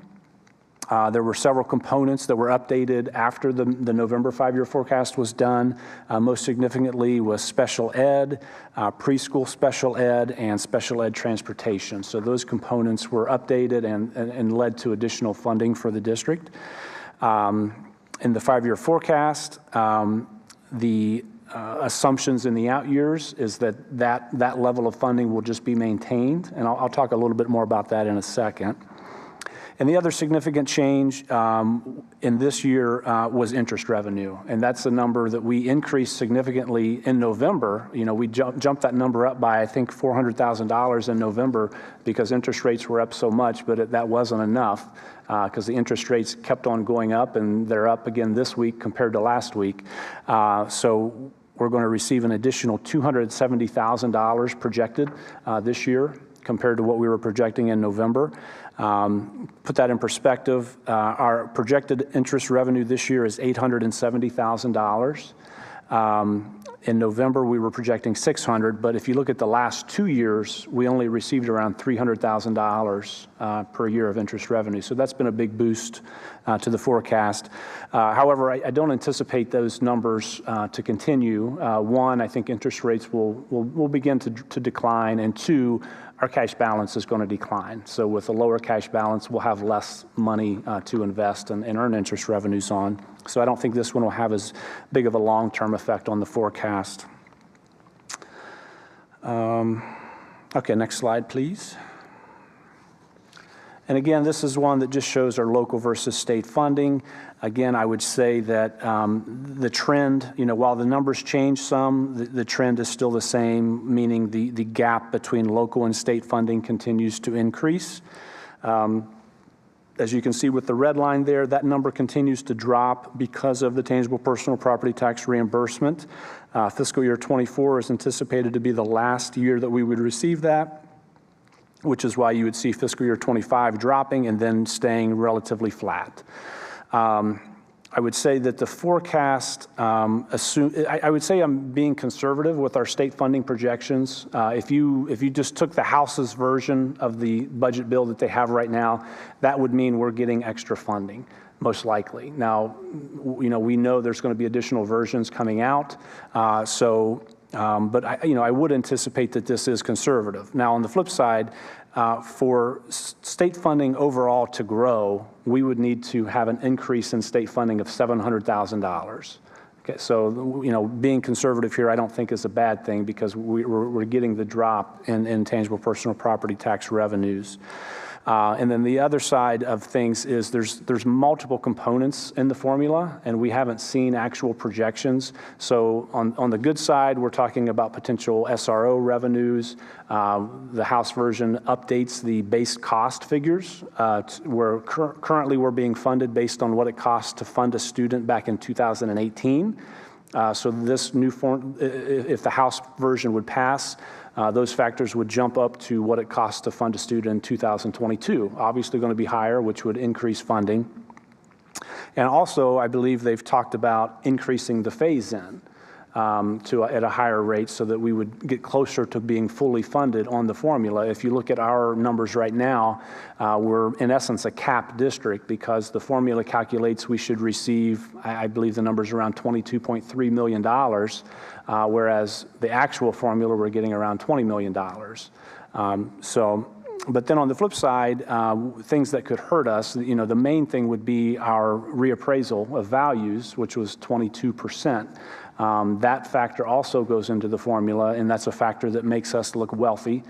There were several components that were updated after the November 5-year forecast was done. Most significantly was special ed, preschool special ed, and special ed transportation. So those components were updated and led to additional funding for the district. In the 5-year forecast, the assumptions in the out years is that level of funding will just be maintained, and I'll talk a little bit more about that in a second. And the other significant change in this year was interest revenue, and that's a number that we increased significantly in November. You know, we jumped that number up by, I think, $400,000 in November because interest rates were up so much, but that wasn't enough because the interest rates kept on going up, and they're up again this week compared to last week. So we're going to receive an additional $270,000 projected this year compared to what we were projecting in November. Put that in perspective, our projected interest revenue this year is $870,000. In November, we were projecting $600,000, but if you look at the last 2 years, we only received around $300,000 per year of interest revenue. So that's been a big boost to the forecast. However, I don't anticipate those numbers to continue. One, I think interest rates will begin to decline, and two, our cash balance is going to decline. So with a lower cash balance, we'll have less money to invest and earn interest revenues on. So I don't think this one will have as big of a long-term effect on the forecast. Okay, next slide, please. And again, this is one that just shows our local versus state funding. Again, I would say that the trend, while the numbers change some, the trend is still the same, meaning the gap between local and state funding continues to increase. As you can see with the red line there, that number continues to drop because of the tangible personal property tax reimbursement. Fiscal year 24 is anticipated to be the last year that we would receive that, which is why you would see fiscal year 25 dropping and then staying relatively flat. I would say that the forecast I would say I'm being conservative with our state funding projections. If you just took the House's version of the budget bill that they have right now, that would mean we're getting extra funding, most likely. Now, we know there's going to be additional versions coming out, but I would anticipate that this is conservative. Now, on the flip side, for state funding overall to grow, we would need to have an increase in state funding of $700,000. Okay, so being conservative here, I don't think is a bad thing because we're getting the drop in intangible personal property tax revenues. And then the other side of things is there's multiple components in the formula, and we haven't seen actual projections. So on the good side, we're talking about potential SRO revenues. The House version updates the base cost figures. Currently we're being funded based on what it costs to fund a student back in 2018. So this new form, if the House version would pass, those factors would jump up to what it costs to fund a student in 2022. Obviously going to be higher, which would increase funding. And also, I believe they've talked about increasing the phase-in at a higher rate so that we would get closer to being fully funded on the formula. If you look at our numbers right now, we're in essence a cap district because the formula calculates we should receive, I believe the number's around $22.3 million, whereas the actual formula we're getting around $20 million. But then on the flip side, things that could hurt us, the main thing would be our reappraisal of values, which was 22%. That factor also goes into the formula, and that's a factor that makes us look wealthy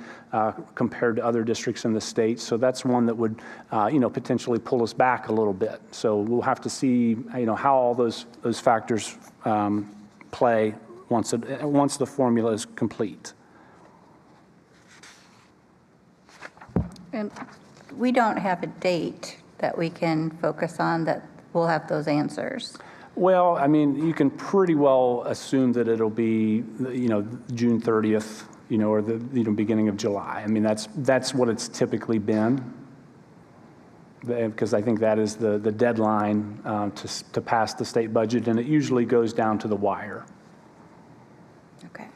compared to other districts in the state. So that's one that would, potentially pull us back a little bit. So we'll have to see, how all those factors play once the formula is complete. And we don't have a date that we can focus on that we'll have those answers. Well, you can pretty well assume that it'll be, June 30th, or the beginning of July. That's what it's typically been, because I think that is the deadline to pass the state budget, and it usually goes down to the wire. Okay.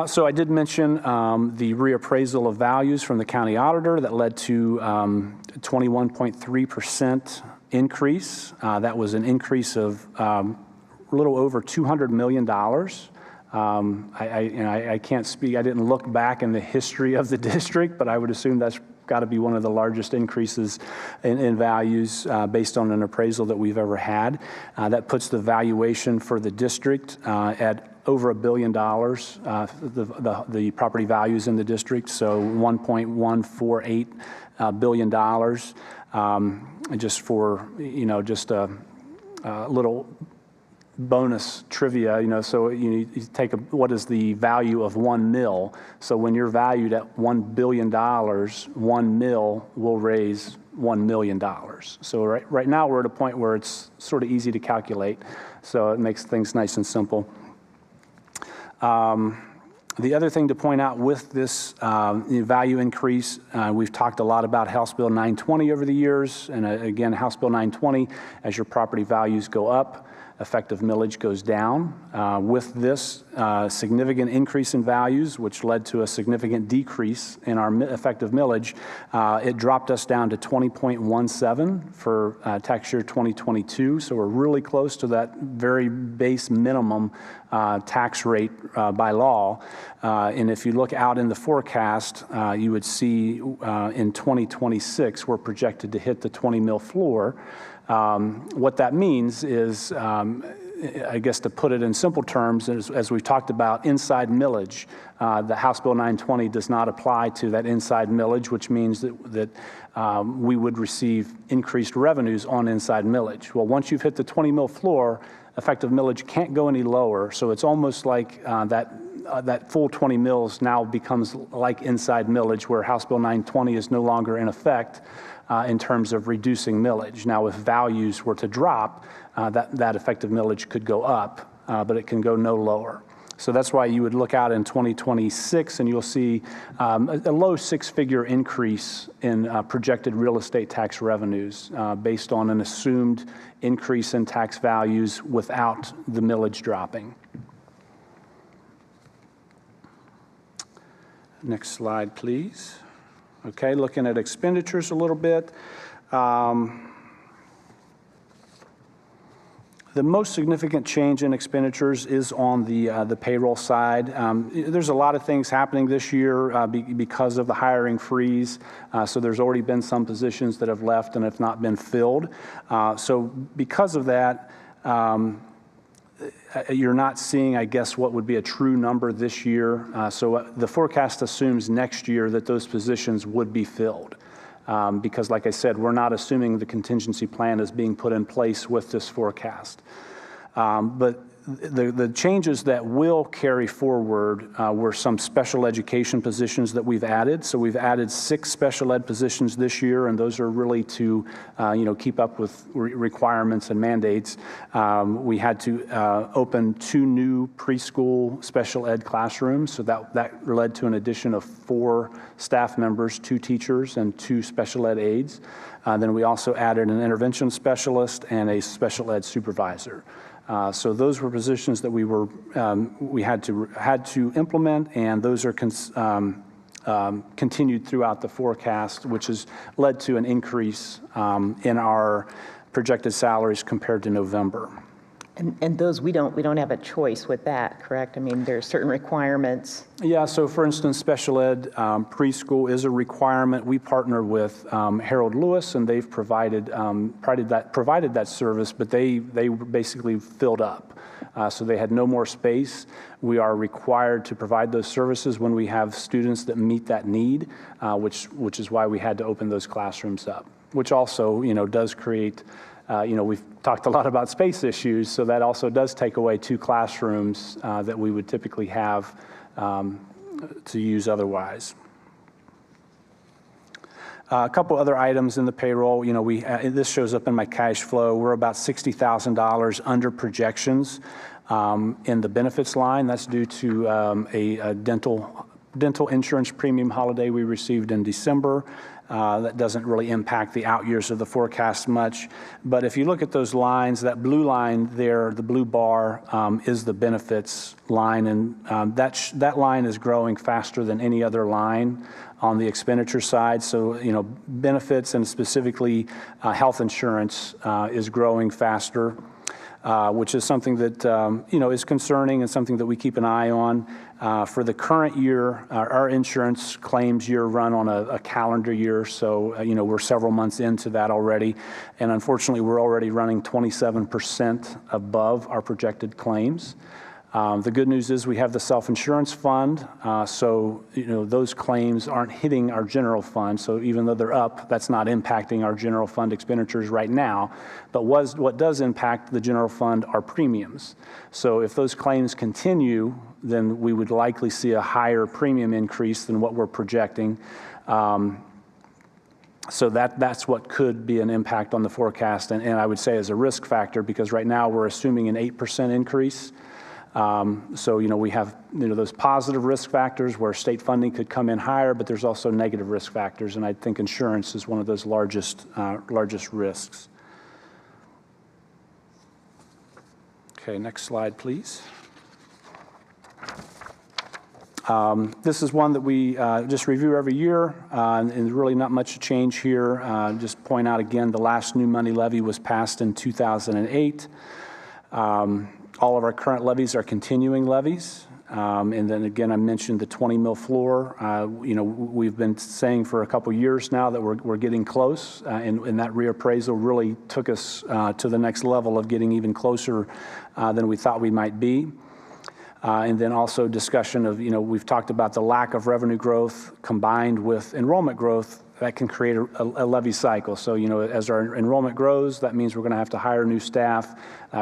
So I did mention the reappraisal of values from the county auditor that led to 21.3% increase. That was an increase of a little over $200 million. I can't speak, I didn't look back in the history of the district, but I would assume that's got to be one of the largest increases in values based on an appraisal that we've ever had. That puts the valuation for the district at over $1 billion, the property values in the district, so $1.148 billion. Just for, just a little bonus trivia, so you take what is the value of 1 mil. So when you're valued at $1 billion, 1 mil will raise $1 million. So right now we're at a point where it's sort of easy to calculate. So it makes things nice and simple. The other thing to point out with this value increase, we've talked a lot about House Bill 920 over the years, and again, House Bill 920, as your property values go up, effective millage goes down. With this significant increase in values, which led to a significant decrease in our effective millage, it dropped us down to 20.17 for tax year 2022. So we're really close to that very base minimum tax rate by law. And if you look out in the forecast, you would see in 2026, we're projected to hit the 20 mil floor. What that means is, I guess to put it in simple terms, as we've talked about, inside millage. The House Bill 920 does not apply to that inside millage, which means that we would receive increased revenues on inside millage. Well, once you've hit the 20 mil floor, effective millage can't go any lower. So it's almost like that full 20 mils now becomes like inside millage, where House Bill 920 is no longer in effect in terms of reducing millage. Now, if values were to drop, that effective millage could go up, but it can go no lower. So that's why you would look out in 2026 and you'll see a low six-figure increase in projected real estate tax revenues based on an assumed increase in tax values without the millage dropping. Next slide, please. Okay, looking at expenditures a little bit. The most significant change in expenditures is on the payroll side. There's a lot of things happening this year because of the hiring freeze. So there's already been some positions that have left and have not been filled. So because of that, you're not seeing, I guess, what would be a true number this year. So the forecast assumes next year that those positions would be filled. Because like I said, we're not assuming the contingency plan is being put in place with this forecast. But the changes that will carry forward were some special education positions that we've added. So we've added 6 special ed positions this year, and those are really to keep up with requirements and mandates. We had to open 2 new preschool special ed classrooms, so that led to an addition of 4 staff members, 2 teachers, and 2 special ed aides. Then we also added an intervention specialist and a special ed supervisor. So those were positions that we had to implement, and those are continued throughout the forecast, which has led to an increase in our projected salaries compared to November. And those, we don't have a choice with that, correct? I mean, there are certain requirements. Yeah, so for instance, special ed preschool is a requirement. We partner with Harold Lewis, and they've provided that service, but they basically filled up. So they had no more space. We are required to provide those services when we have students that meet that need, which is why we had to open those classrooms up, which also, does create we've talked a lot about space issues, so that also does take away 2 classrooms that we would typically have to use otherwise. A couple other items in the payroll. This shows up in my cash flow. We're about $60,000 under projections in the benefits line. That's due to a dental insurance premium holiday we received in December. That doesn't really impact the out years of the forecast much. But if you look at those lines, that blue line there, the blue bar, is the benefits line. And that line is growing faster than any other line on the expenditure side. So, benefits and specifically health insurance is growing faster, which is something that, is concerning and something that we keep an eye on. For the current year, our insurance claims year run on a calendar year, so we're several months into that already, and unfortunately we're already running 27% above our projected claims. The good news is we have the self-insurance fund, so those claims aren't hitting our general fund, so even though they're up, that's not impacting our general fund expenditures right now. But what does impact the general fund are premiums. So if those claims continue, then we would likely see a higher premium increase than what we're projecting. So that's what could be an impact on the forecast, and I would say as a risk factor, because right now we're assuming an 8% increase. So, we have, those positive risk factors where state funding could come in higher, but there's also negative risk factors, and I think insurance is one of those largest risks. Okay, next slide, please. This is one that we just review every year, and there's really not much to change here. Just point out again, the last new money levy was passed in 2008. All of our current levies are continuing levies. And then again, I mentioned the 20 mil floor. You know, we've been saying for a couple years now that we're getting close, and that reappraisal really took us to the next level of getting even closer than we thought we might be. And then also discussion of, you know, we've talked about the lack of revenue growth combined with enrollment growth that can create a levy cycle. So, you know, as our enrollment grows, that means we're going to have to hire new staff,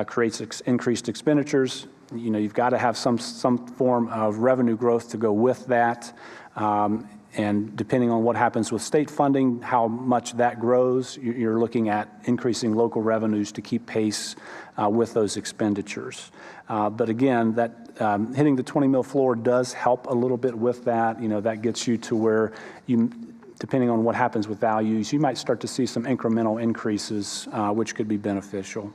creates increased expenditures. You know, you've got to have some form of revenue growth to go with that. And depending on what happens with state funding, how much that grows, you're looking at increasing local revenues to keep pace with those expenditures. But again, that hitting the 20 mil floor does help a little bit with that. You know, that gets you to where you, depending on what happens with values, you might start to see some incremental increases, which could be beneficial.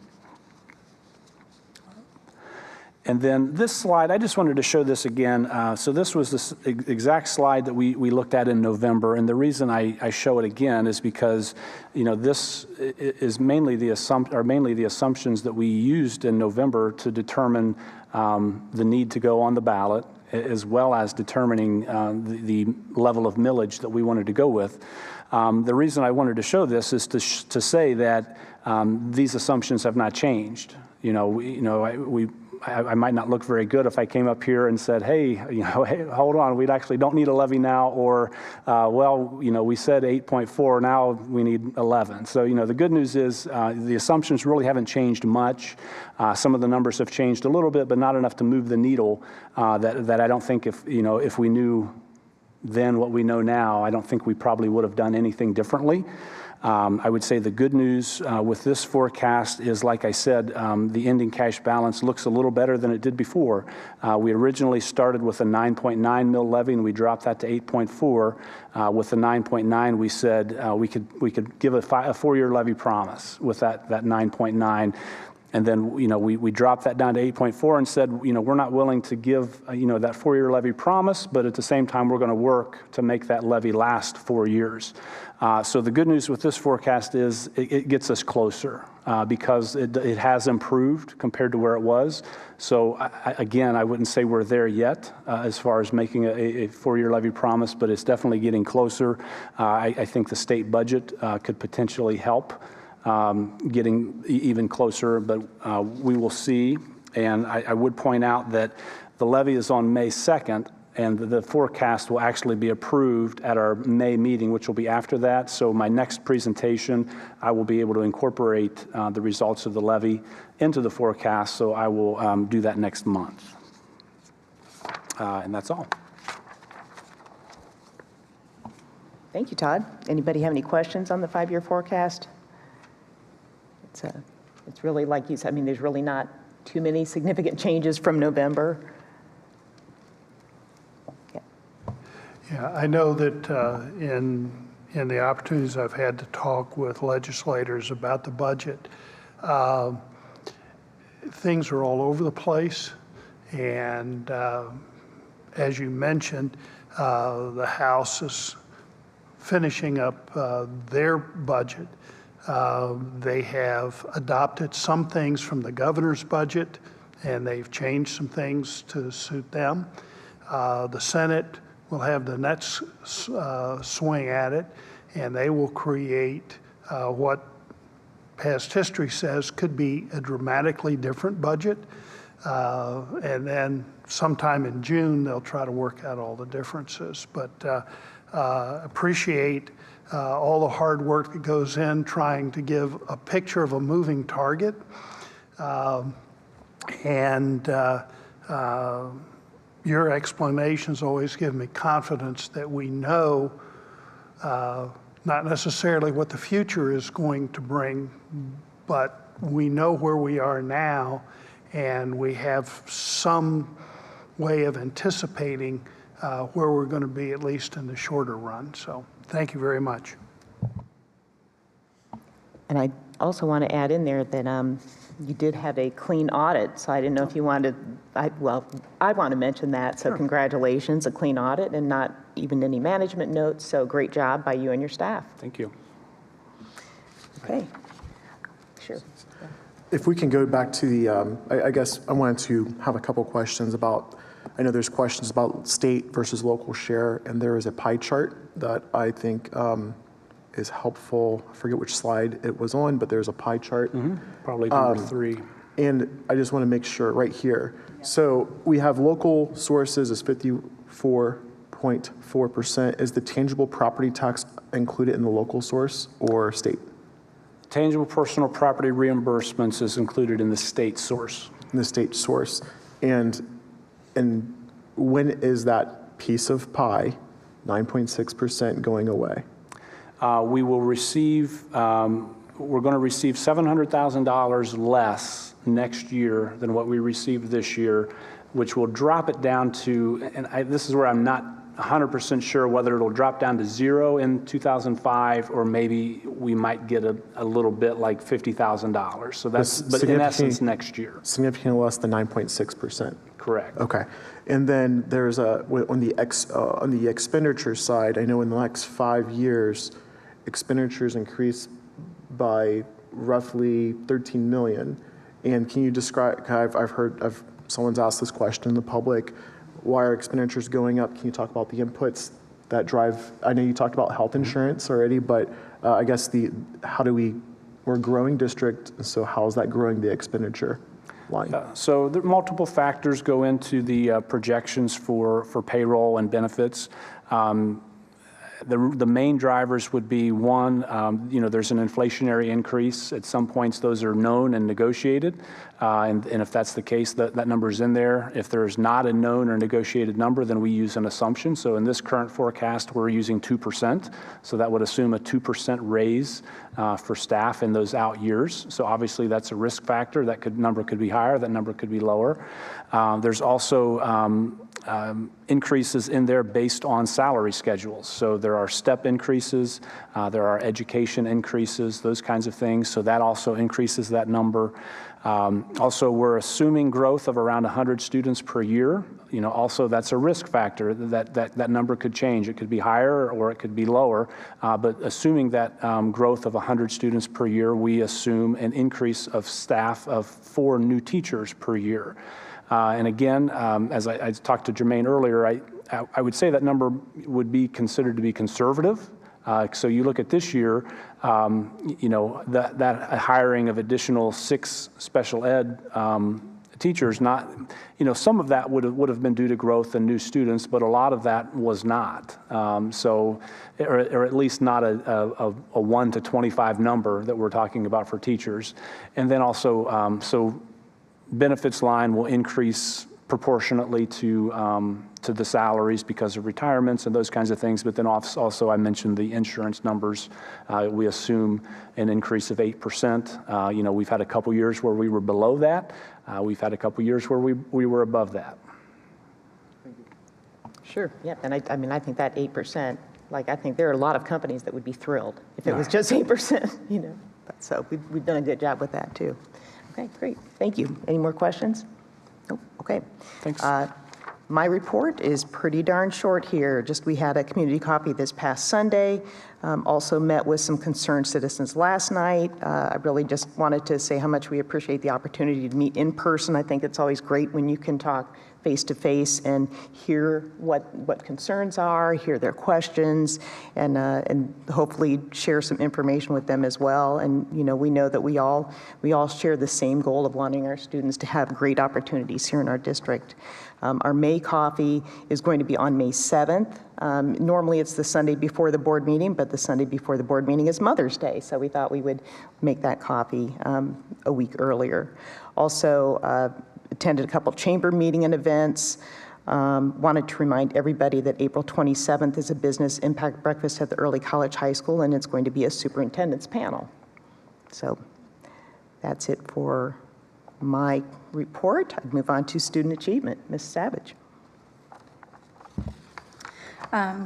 And then this slide, I just wanted to show this again. So this was the exact slide that we looked at in November, and the reason I show it again is because, you know, this is mainly the assumptions that we used in November to determine the need to go on the ballot, as well as determining the level of millage that we wanted to go with. The reason I wanted to show this is to say that these assumptions have not changed. I might not look very good if I came up here and said, hey, hey, hold on, we actually don't need a levy now, or, well, we said 8.4, now we need 11. So, the good news is the assumptions really haven't changed much. Some of the numbers have changed a little bit, but not enough to move the needle that I don't think if we knew then what we know now, I don't think we probably would have done anything differently. I would say the good news with this forecast is, like I said, the ending cash balance looks a little better than it did before. We originally started with a 9.9 mil levy, and we dropped that to 8.4. With the 9.9, we said we could give a 4-year levy promise with that 9.9. And then, we dropped that down to 8.4 and said, we're not willing to give, that 4-year levy promise, but at the same time, we're going to work to make that levy last 4 years. So the good news with this forecast is it gets us closer because it has improved compared to where it was. So again, I wouldn't say we're there yet as far as making a 4-year levy promise, but it's definitely getting closer. I think the state budget could potentially help getting even closer, but we will see. And I would point out that the levy is on May 2nd, and the forecast will actually be approved at our May meeting, which will be after that. So my next presentation, I will be able to incorporate the results of the levy into the forecast, so I will do that next month. And that's all. Thank you, Todd. Anybody have any questions on the 5-year forecast? It's really, like you said, there's really not too many significant changes from November. Yeah, I know that in the opportunities I've had to talk with legislators about the budget, things are all over the place. And as you mentioned, the House is finishing up their budget. They have adopted some things from the governor's budget, and they've changed some things to suit them. The Senate will have the next swing at it, and they will create what past history says could be a dramatically different budget. And then sometime in June, they'll try to work out all the differences. But appreciate all the hard work that goes in trying to give a picture of a moving target. Your explanations always give me confidence that we know not necessarily what the future is going to bring, but we know where we are now, and we have some way of anticipating where we're going to be, at least in the shorter run. So thank you very much. And I also want to add in there that You did have a clean audit, so I didn't know if you wanted, I want to mention that, so congratulations, a clean audit and not even any management notes, so great job by you and your staff. Thank you. Okay, sure. If we can go back to the, I guess I wanted to have a couple questions about, I know there's questions about state versus local share, and there is a pie chart that I think is helpful. I forget which slide it was on, but there's a pie chart. Probably number 3. And I just want to make sure right here. So we have local sources is 54.4%. Is the tangible property tax included in the local source or state? Tangible personal property reimbursements is included in the state source. In the state source. And when is that piece of pie, 9.6%, going away? We will receive, we're going to receive $700,000 less next year than what we received this year, which will drop it down to, and this is where I'm not 100% sure whether it'll drop down to 0 in 2005, or maybe we might get a little bit like $50,000. So that's, but in essence, next year. Significantly less than 9.6%. Correct. Okay. And then there's on the expenditure side, I know in the next 5 years, expenditures increase by roughly 13 million. And can you describe, I've heard, someone's asked this question in the public, why are expenditures going up? Can you talk about the inputs that drive, I know you talked about health insurance already, but I guess we're a growing district, so how is that growing the expenditure line? So there multiple factors go into the projections for payroll and benefits. The main drivers would be one, there's an inflationary increase. At some points, those are known and negotiated. And if that's the case, that number is in there. If there's not a known or negotiated number, then we use an assumption. So in this current forecast, we're using 2%. So that would assume a 2% raise for staff in those out years. So obviously, that's a risk factor. That number could be higher. That number could be lower. There's also increases in there based on salary schedules. So there are step increases, there are education increases, those kinds of things. So that also increases that number. Also, we're assuming growth of around 100 students per year. Also that's a risk factor. That number could change. It could be higher or it could be lower. But assuming that growth of 100 students per year, we assume an increase of staff of 4 new teachers per year. And again, as I talked to Jermaine earlier, I would say that number would be considered to be conservative. So you look at this year, that hiring of additional 6 special ed teachers, some of that would have been due to growth and new students, but a lot of that was not. Or at least not a 1 to 25 number that we're talking about for teachers. And then also, benefits line will increase proportionately to the salaries because of retirements and those kinds of things. But then also I mentioned the insurance numbers. We assume an increase of 8%. We've had a couple years where we were below that. We've had a couple years where we were above that. Sure, yeah, and I think that 8%, I think there are a lot of companies that would be thrilled if it was just 8%, So we've done a good job with that too. Okay, great. Thank you. Any more questions? Nope. Okay. Thanks. My report is pretty darn short here. We had a community coffee this past Sunday. Also met with some concerned citizens last night. I really just wanted to say how much we appreciate the opportunity to meet in person. I think it's always great when you can talk face to face and hear what concerns are, hear their questions, and hopefully share some information with them as well. And we know that we all share the same goal of wanting our students to have great opportunities here in our district. Our May coffee is going to be on May 7th. Normally it's the Sunday before the board meeting, but the Sunday before the board meeting is Mother's Day, so we thought we would make that coffee a week earlier. Also, attended a couple chamber meeting and events. Wanted to remind everybody that April 27th is a business impact breakfast at the Early College High School, and it's going to be a superintendent's panel. So that's it for my report. I'd move on to student achievement. Ms. Savage.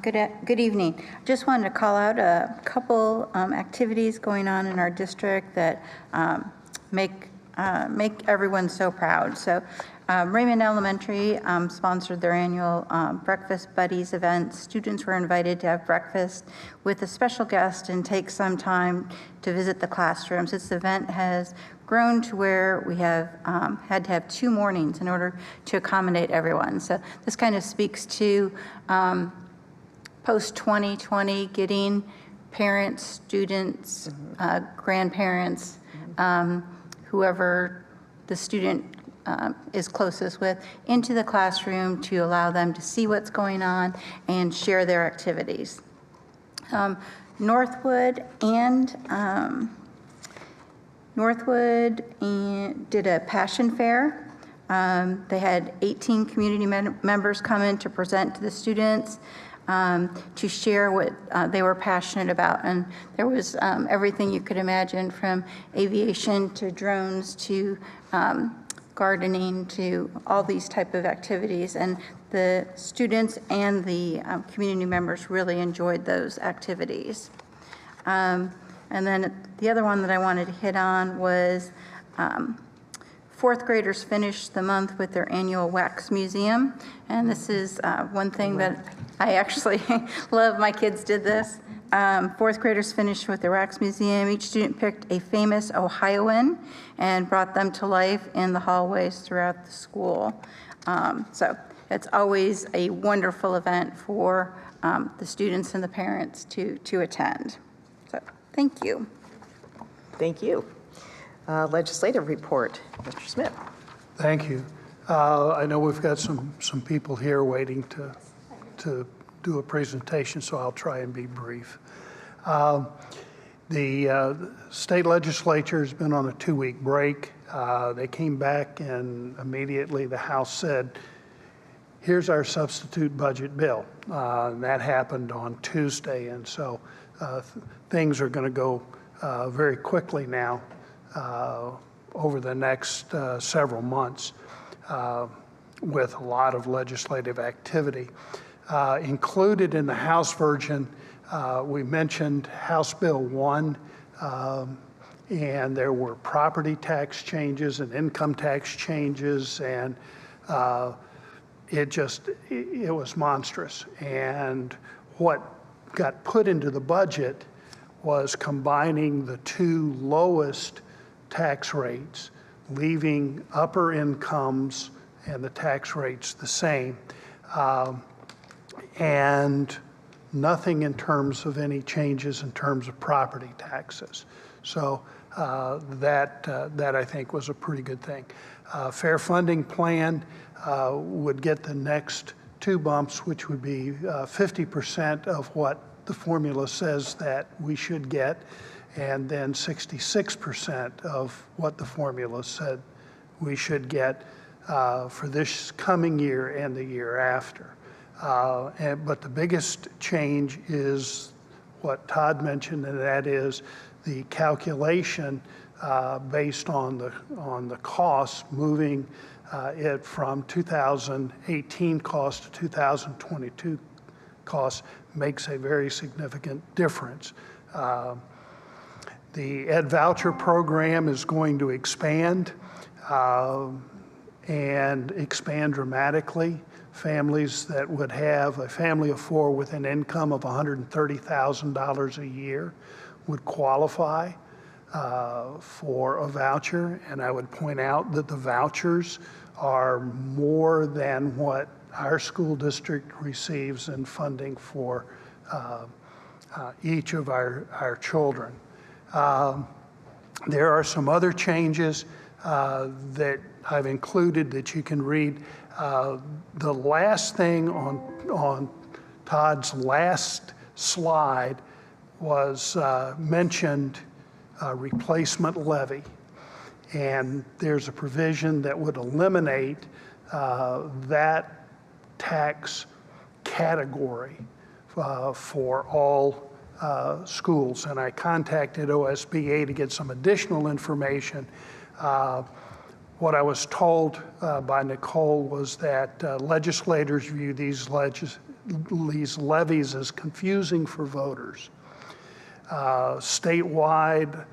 Good evening. Just wanted to call out a couple activities going on in our district that make make everyone so proud. So Raymond Elementary sponsored their annual Breakfast Buddies event. Students were invited to have breakfast with a special guest and take some time to visit the classrooms. This event has grown to where we have had to have 2 mornings in order to accommodate everyone. So this kind of speaks to post-2020, getting parents, students, grandparents, whoever the student is closest with, into the classroom to allow them to see what's going on and share their activities. Northwood did a passion fair. They had 18 community members come in to present to the students, to share what they were passionate about. And there was everything you could imagine, from aviation to drones to gardening to all these type of activities. And the students and the community members really enjoyed those activities. And then the other one that I wanted to hit on was 4th graders finished the month with their annual wax museum. And this is one thing that I actually love. My kids did this. 4th graders finished with their wax museum. Each student picked a famous Ohioan and brought them to life in the hallways throughout the school. So it's always a wonderful event for the students and the parents to attend. So thank you. Thank you. Legislative report, Mr. Smith. Thank you. I know we've got some people here waiting to do a presentation, so I'll try and be brief. The state legislature has been on a 2-week break. They came back and immediately the House said, here's our substitute budget bill. And that happened on Tuesday, and so things are going to go very quickly now over the next several months with a lot of legislative activity. Included in the House version, we mentioned House Bill 1, and there were property tax changes and income tax changes, and it was monstrous. And what got put into the budget was combining the 2 lowest tax rates, leaving upper incomes and the tax rates the same. And nothing in terms of any changes in terms of property taxes. So that I think was a pretty good thing. Fair funding plan would get the next 2 bumps, which would be 50% of what the formula says that we should get, and then 66% of what the formula said we should get for this coming year and the year after. But the biggest change is what Todd mentioned, and that is the calculation based on the costs, moving it from 2018 cost to 2022 costs makes a very significant difference. The Ed Voucher program is going to expand and expand dramatically. Families that would have a family of 4 with an income of $130,000 a year would qualify for a voucher. And I would point out that the vouchers are more than what our school district receives in funding for each of our children. There are some other changes that I've included that you can read. The last thing on Todd's last slide was mentioned replacement levy. And there's a provision that would eliminate that tax category for all schools. And I contacted OSBA to get some additional information. What I was told by Nicole was that legislators view these levies as confusing for voters. Statewide,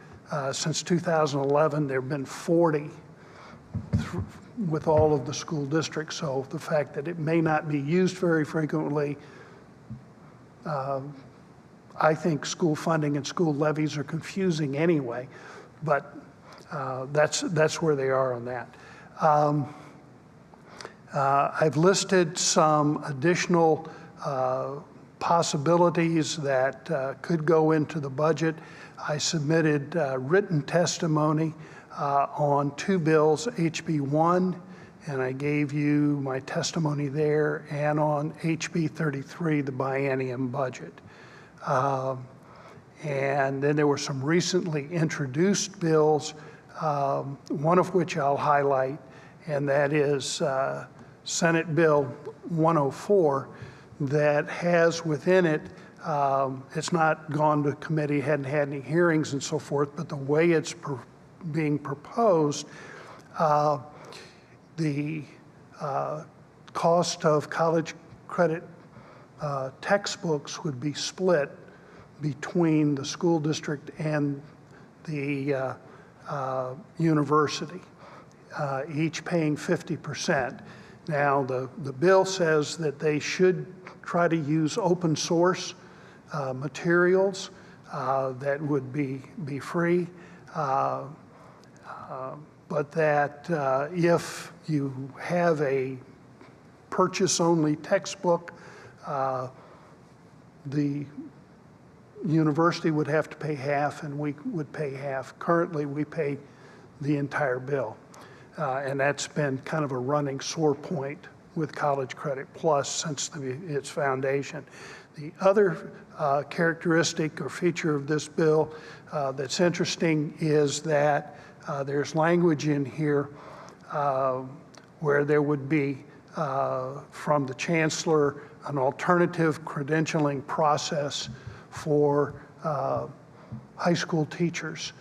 Since 2011, there have been 40 with all of the school districts. So the fact that it may not be used very frequently, I think school funding and school levies are confusing anyway, but that's where they are on that. I've listed some additional possibilities that could go into the budget. I submitted written testimony on 2 bills, HB 1, and I gave you my testimony there, and on HB 33, the biennium budget. And then there were some recently introduced bills, one of which I'll highlight, and that is Senate Bill 104 that has within it, it's not gone to committee, hadn't had any hearings and so forth, but the way it's being proposed, the cost of college credit textbooks would be split between the school district and the university, each paying 50%. Now, the bill says that they should try to use open source materials that would be free, but that if you have a purchase-only textbook, the university would have to pay half and we would pay half. Currently, we pay the entire bill. And that's been kind of a running sore point with College Credit Plus since its foundation. The other characteristic or feature of this bill that's interesting is that there's language in here where there would be, from the chancellor, an alternative credentialing process for high school teachers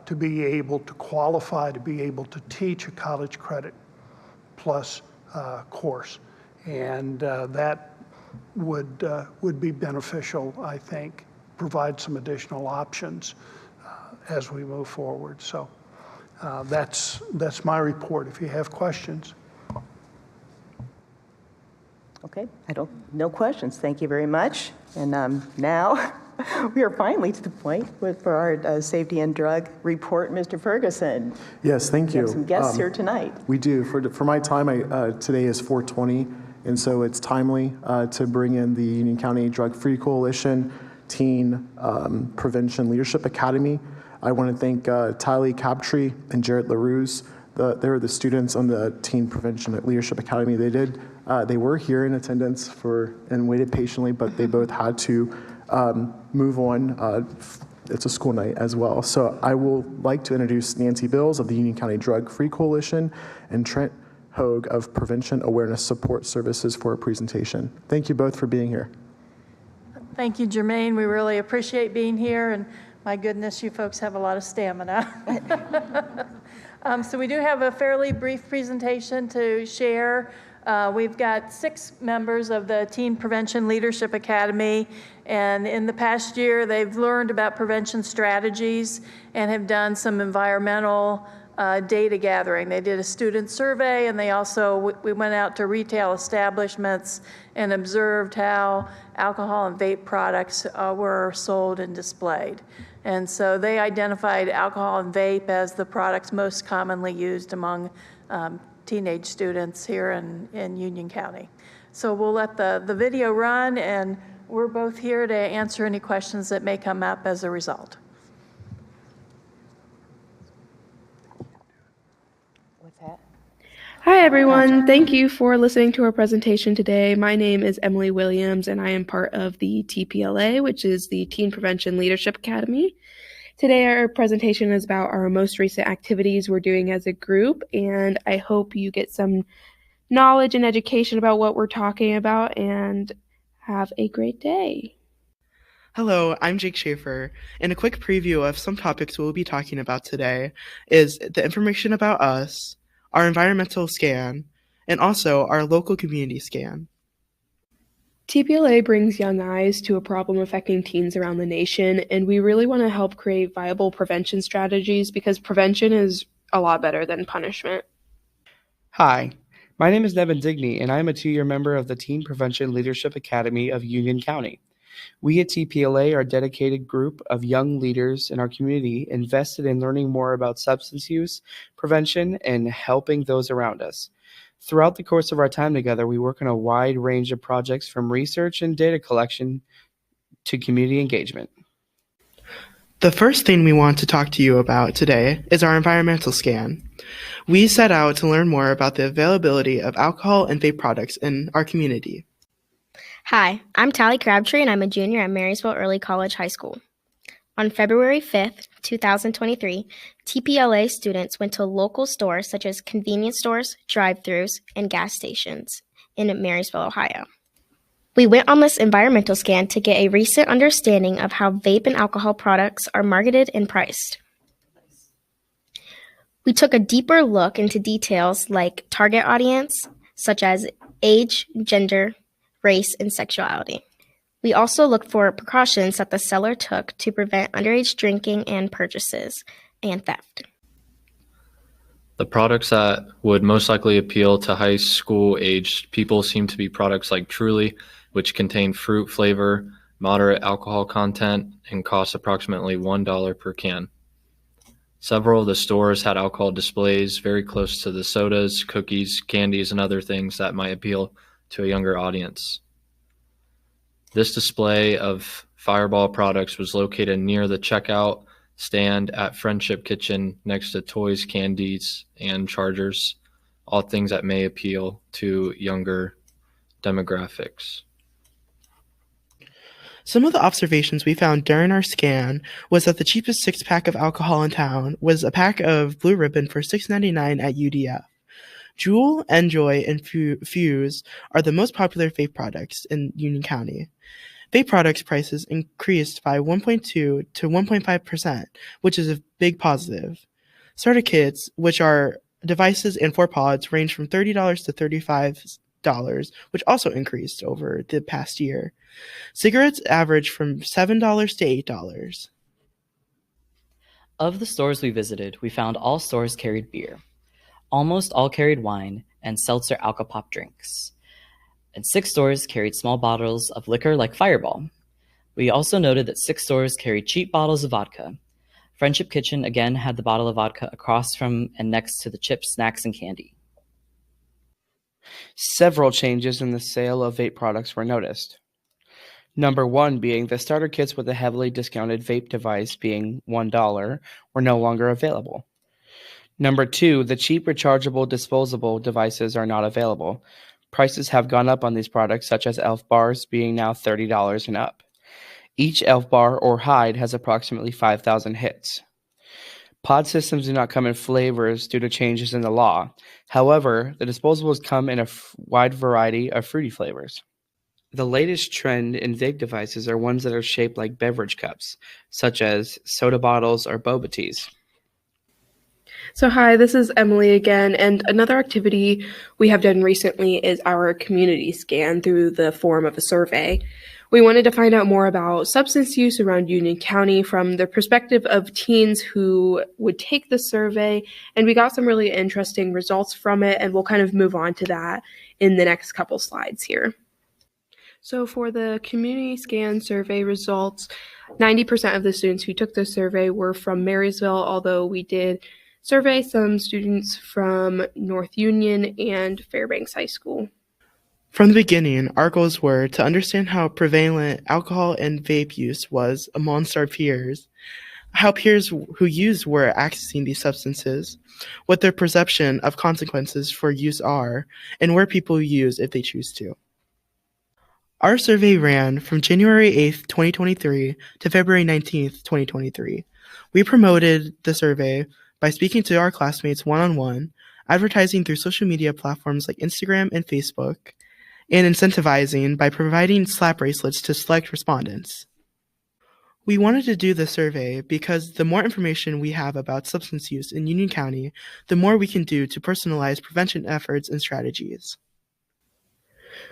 to be able to qualify, to be able to teach a College Credit Plus course. And that would be beneficial, I think, provide some additional options as we move forward. So that's my report. If you have questions. Okay, no questions. Thank you very much. And now we are finally to the point for our safety and drug report. Mr. Ferguson. Yes, thank you. We have some guests here tonight. We do. For my time, today is 420, and so it's timely to bring in the Union County Drug-Free Coalition Teen Prevention Leadership Academy. I want to thank Tylee Cabtree and Jarrett LaRuse. They're the students on the Teen Prevention Leadership Academy. They were here in attendance and waited patiently, but they both had to move on. It's a school night as well. So I will like to introduce Nancy Bills of the Union County Drug-Free Coalition and Trent Hogue of Prevention Awareness Support Services for a presentation. Thank you both for being here. Thank you, Jermaine. We really appreciate being here, and my goodness, you folks have a lot of stamina. So we do have a fairly brief presentation to share. We've got 6 members of the Teen Prevention Leadership Academy, and in the past year, they've learned about prevention strategies and have done some environmental data gathering. They did a student survey, and we went out to retail establishments and observed how alcohol and vape products were sold and displayed. And so they identified alcohol and vape as the products most commonly used among teenage students here in Union County. So we'll let the video run, and we're both here to answer any questions that may come up as a result. What's that? Hi, everyone. Thank you for listening to our presentation today. My name is Emily Williams, and I am part of the TPLA, which is the Teen Prevention Leadership Academy. Today, our presentation is about our most recent activities we're doing as a group, and I hope you get some knowledge and education about what we're talking about, and have a great day. Hello, I'm Jake Schaefer, and a quick preview of some topics we'll be talking about today is the information about us, our environmental scan, and also our local community scan. TPLA brings young eyes to a problem affecting teens around the nation, and we really want to help create viable prevention strategies because prevention is a lot better than punishment. Hi, my name is Nevin Digney, and I am a 2-year member of the Teen Prevention Leadership Academy of Union County. We at TPLA are a dedicated group of young leaders in our community invested in learning more about substance use, prevention, and helping those around us. Throughout the course of our time together, we work on a wide range of projects from research and data collection to community engagement. The first thing we want to talk to you about today is our environmental scan. We set out to learn more about the availability of alcohol and vape products in our community. Hi, I'm Tally Crabtree, and I'm a junior at Marysville Early College High School. On February 5th, 2023, TPLA students went to local stores such as convenience stores, drive-thrus, and gas stations in Marysville, Ohio. We went on this environmental scan to get a recent understanding of how vape and alcohol products are marketed and priced. We took a deeper look into details like target audience, such as age, gender, race, and sexuality. We also looked for precautions that the seller took to prevent underage drinking and purchases and theft. The products that would most likely appeal to high school aged people seem to be products like Truly, which contain fruit flavor, moderate alcohol content, and cost approximately $1 per can. Several of the stores had alcohol displays very close to the sodas, cookies, candies, and other things that might appeal to a younger audience. This display of Fireball products was located near the checkout stand at Friendship Kitchen next to toys, candies, and chargers, all things that may appeal to younger demographics. Some of the observations we found during our scan was that the cheapest 6-pack of alcohol in town was a pack of Blue Ribbon for $6.99 at UDF. Juul, Enjoy, and Fuse are the most popular vape products in Union County. Vape products prices increased by 1.2 to 1.5%, which is a big positive. Starter kits, which are devices and 4 pods, range from $30 to $35, which also increased over the past year. Cigarettes average from $7 to $8. Of the stores we visited, we found all stores carried beer. Almost all carried wine and seltzer alcopop drinks. And 6 stores carried small bottles of liquor like Fireball. We also noted that 6 stores carried cheap bottles of vodka. Friendship Kitchen again had the bottle of vodka across from and next to the chips, snacks, and candy. Several changes in the sale of vape products were noticed. Number 1 being the starter kits with a heavily discounted vape device being $1 were no longer available. Number 2, the cheap rechargeable disposable devices are not available. Prices have gone up on these products, such as Elf bars being now $30 and up. Each Elf bar or hide has approximately 5,000 hits. Pod systems do not come in flavors due to changes in the law. However, the disposables come in a wide variety of fruity flavors. The latest trend in vape devices are ones that are shaped like beverage cups, such as soda bottles or boba teas. So hi, this is Emily again, and another activity we have done recently is our community scan through the form of a survey. We wanted to find out more about substance use around Union County from the perspective of teens who would take the survey, and we got some really interesting results from it, and we'll kind of move on to that in the next couple slides here. So for the community scan survey results, 90% of the students who took the survey were from Marysville, although we did survey some students from North Union and Fairbanks High School. From the beginning, our goals were to understand how prevalent alcohol and vape use was amongst our peers, how peers who used were accessing these substances, what their perception of consequences for use are, and where people use if they choose to. Our survey ran from January 8th, 2023 to February 19th, 2023. We promoted the survey by speaking to our classmates one-on-one, advertising through social media platforms like Instagram and Facebook, and incentivizing by providing slap bracelets to select respondents. We wanted to do the survey because the more information we have about substance use in Union County, the more we can do to personalize prevention efforts and strategies.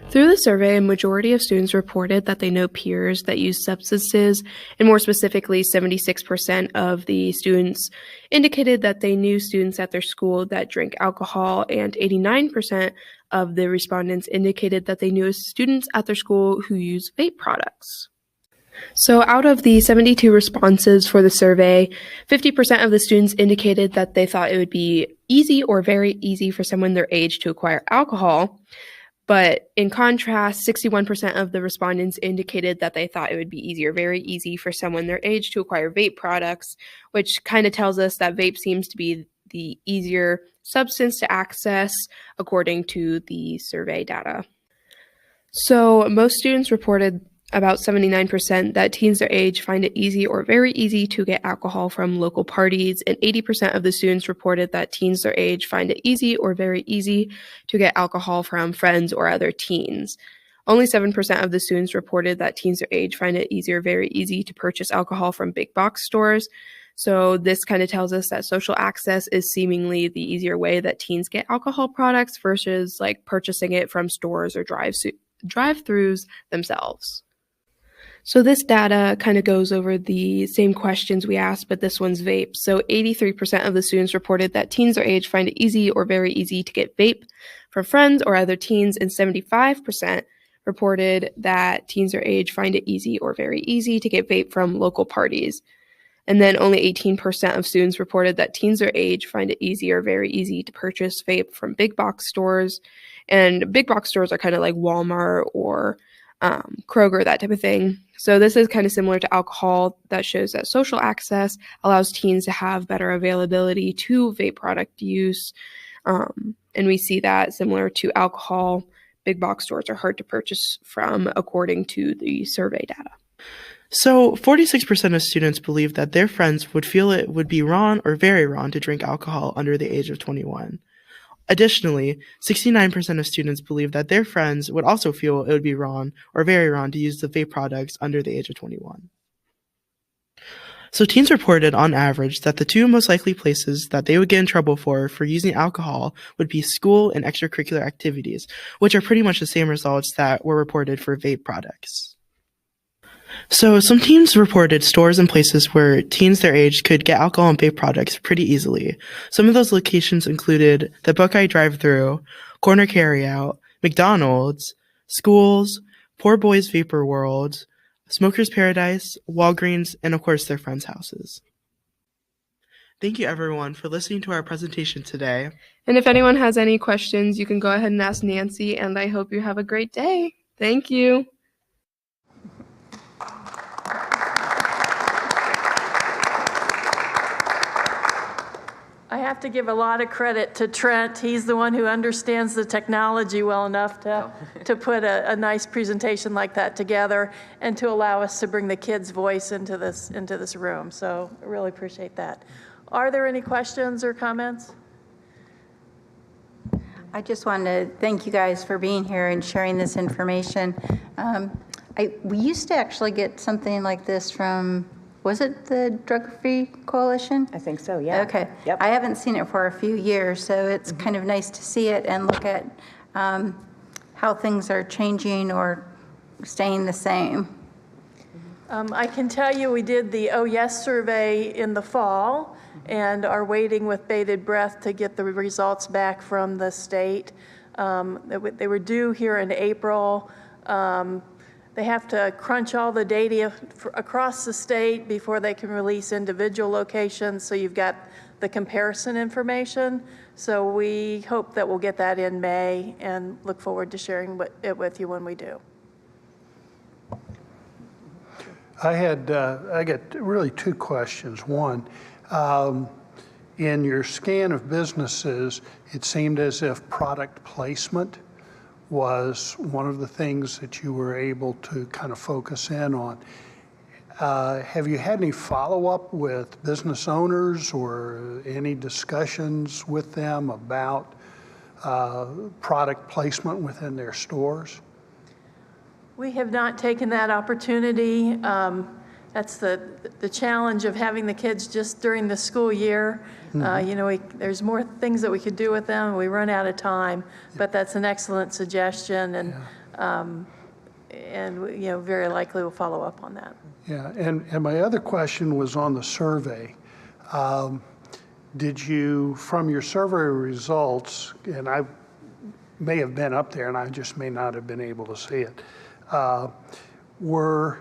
Through the survey, a majority of students reported that they know peers that use substances, and more specifically, 76% of the students indicated that they knew students at their school that drink alcohol, and 89% of the respondents indicated that they knew students at their school who use vape products. So out of the 72 responses for the survey, 50% of the students indicated that they thought it would be easy or very easy for someone their age to acquire alcohol. But in contrast, 61% of the respondents indicated that they thought it would be easy or very easy for someone their age to acquire vape products, which kind of tells us that vape seems to be the easier substance to access according to the survey data. So most students reported, about 79%, that teens their age find it easy or very easy to get alcohol from local parties, and 80% of the students reported that teens their age find it easy or very easy to get alcohol from friends or other teens. Only 7% of the students reported that teens their age find it easy or very easy to purchase alcohol from big box stores. So this kind of tells us that social access is seemingly the easier way that teens get alcohol products versus like purchasing it from stores or drive-throughs themselves. So this data kind of goes over the same questions we asked, but this one's vape. So 83% of the students reported that teens their age find it easy or very easy to get vape from friends or other teens, and 75% reported that teens their age find it easy or very easy to get vape from local parties. And then only 18% of students reported that teens their age find it easy or very easy to purchase vape from big box stores. And big box stores are kind of like Walmart or Kroger, that type of thing. So this is kind of similar to alcohol, that shows that social access allows teens to have better availability to vape product use. And we see that similar to alcohol, big box stores are hard to purchase from, according to the survey data. So 46% of students believe that their friends would feel it would be wrong or very wrong to drink alcohol under the age of 21. Additionally, 69% of students believe that their friends would also feel it would be wrong or very wrong to use the vape products under the age of 21. So teens reported on average that the two most likely places that they would get in trouble for using alcohol would be school and extracurricular activities, which are pretty much the same results that were reported for vape products. So some teens reported stores and places where teens their age could get alcohol and vape products pretty easily. Some of those locations included the Buckeye Drive-Thru, Corner Carryout, McDonald's, schools, Poor Boys Vapor World, Smoker's Paradise, Walgreens, and of course their friends' houses. Thank you everyone for listening to our presentation today. And if anyone has any questions, you can go ahead and ask Nancy, and I hope you have a great day. Thank you. I have to give a lot of credit to Trent. He's the one who understands the technology well enough to put a nice presentation like that together and to allow us to bring the kids' voice into this room. So I really appreciate that. Are there any questions or comments? I just wanted to thank you guys for being here and sharing this information. We used to actually get something like this from, was it the Drug-Free Coalition? I think so, yeah. Okay. Yep. I haven't seen it for a few years, so it's kind of nice to see it and look at how things are changing or staying the same. I can tell you we did the Oh Yes survey in the fall and are waiting with bated breath to get the results back from the state. They were due here in April. They have to crunch all the data across the state before they can release individual locations, so you've got the comparison information. So we hope that we'll get that in May and look forward to sharing it with you when we do. I got really two questions. One, in your scan of businesses, it seemed as if product placement was one of the things that you were able to kind of focus in on. Have you had any follow-up with business owners or any discussions with them about product placement within their stores? We have not taken that opportunity. That's the challenge of having the kids just during the school year. You know, there's more things that we could do with them. We run out of time, but that's an excellent suggestion. And And, very likely we'll follow up on that. Yeah, and my other question was on the survey. Did you, from your survey results, and I may have been up there and I just may not have been able to see it, were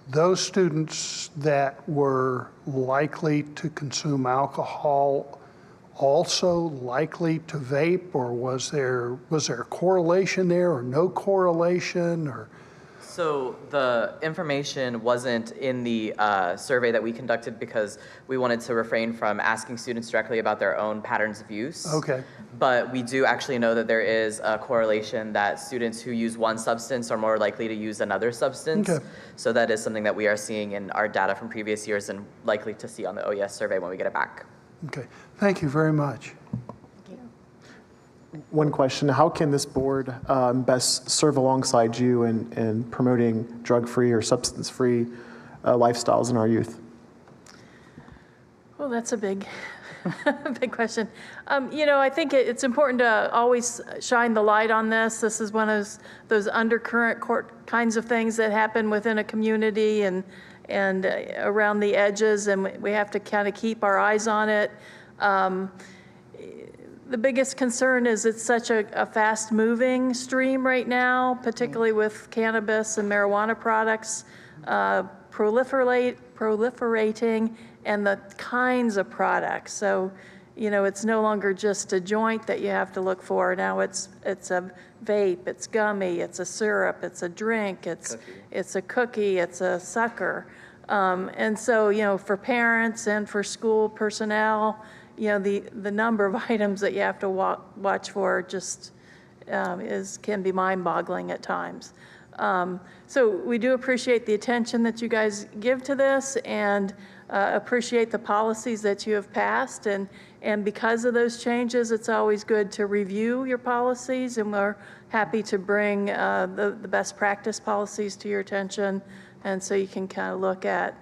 those students that were likely to consume alcohol also likely to vape, or was there a correlation there or no correlation, or? So the information wasn't in the survey that we conducted because we wanted to refrain from asking students directly about their own patterns of use. Okay. But we do actually know that there is a correlation that students who use one substance are more likely to use another substance. Okay. So that is something that we are seeing in our data from previous years and likely to see on the OES survey when we get it back. Okay, thank you very much. One question, how can this board best serve alongside you in promoting drug-free or substance-free lifestyles in our youth? Well, that's a big, big question. I think it's important to always shine the light on this. This is one of those undercurrent kinds of things that happen within a community and around the edges, and we have to kind of keep our eyes on it. The biggest concern is it's such a fast-moving stream right now, particularly with cannabis and marijuana products proliferating, and the kinds of products. So, it's no longer just a joint that you have to look for. Now it's a vape, it's gummy, it's a syrup, it's a drink, it's a cookie, it's a sucker. And so, for parents and for school personnel, the number of items that you have to watch for just can be mind-boggling at times. So we do appreciate the attention that you guys give to this, and appreciate the policies that you have passed. And because of those changes, it's always good to review your policies, and we're happy to bring the best practice policies to your attention, and so you can kind of look at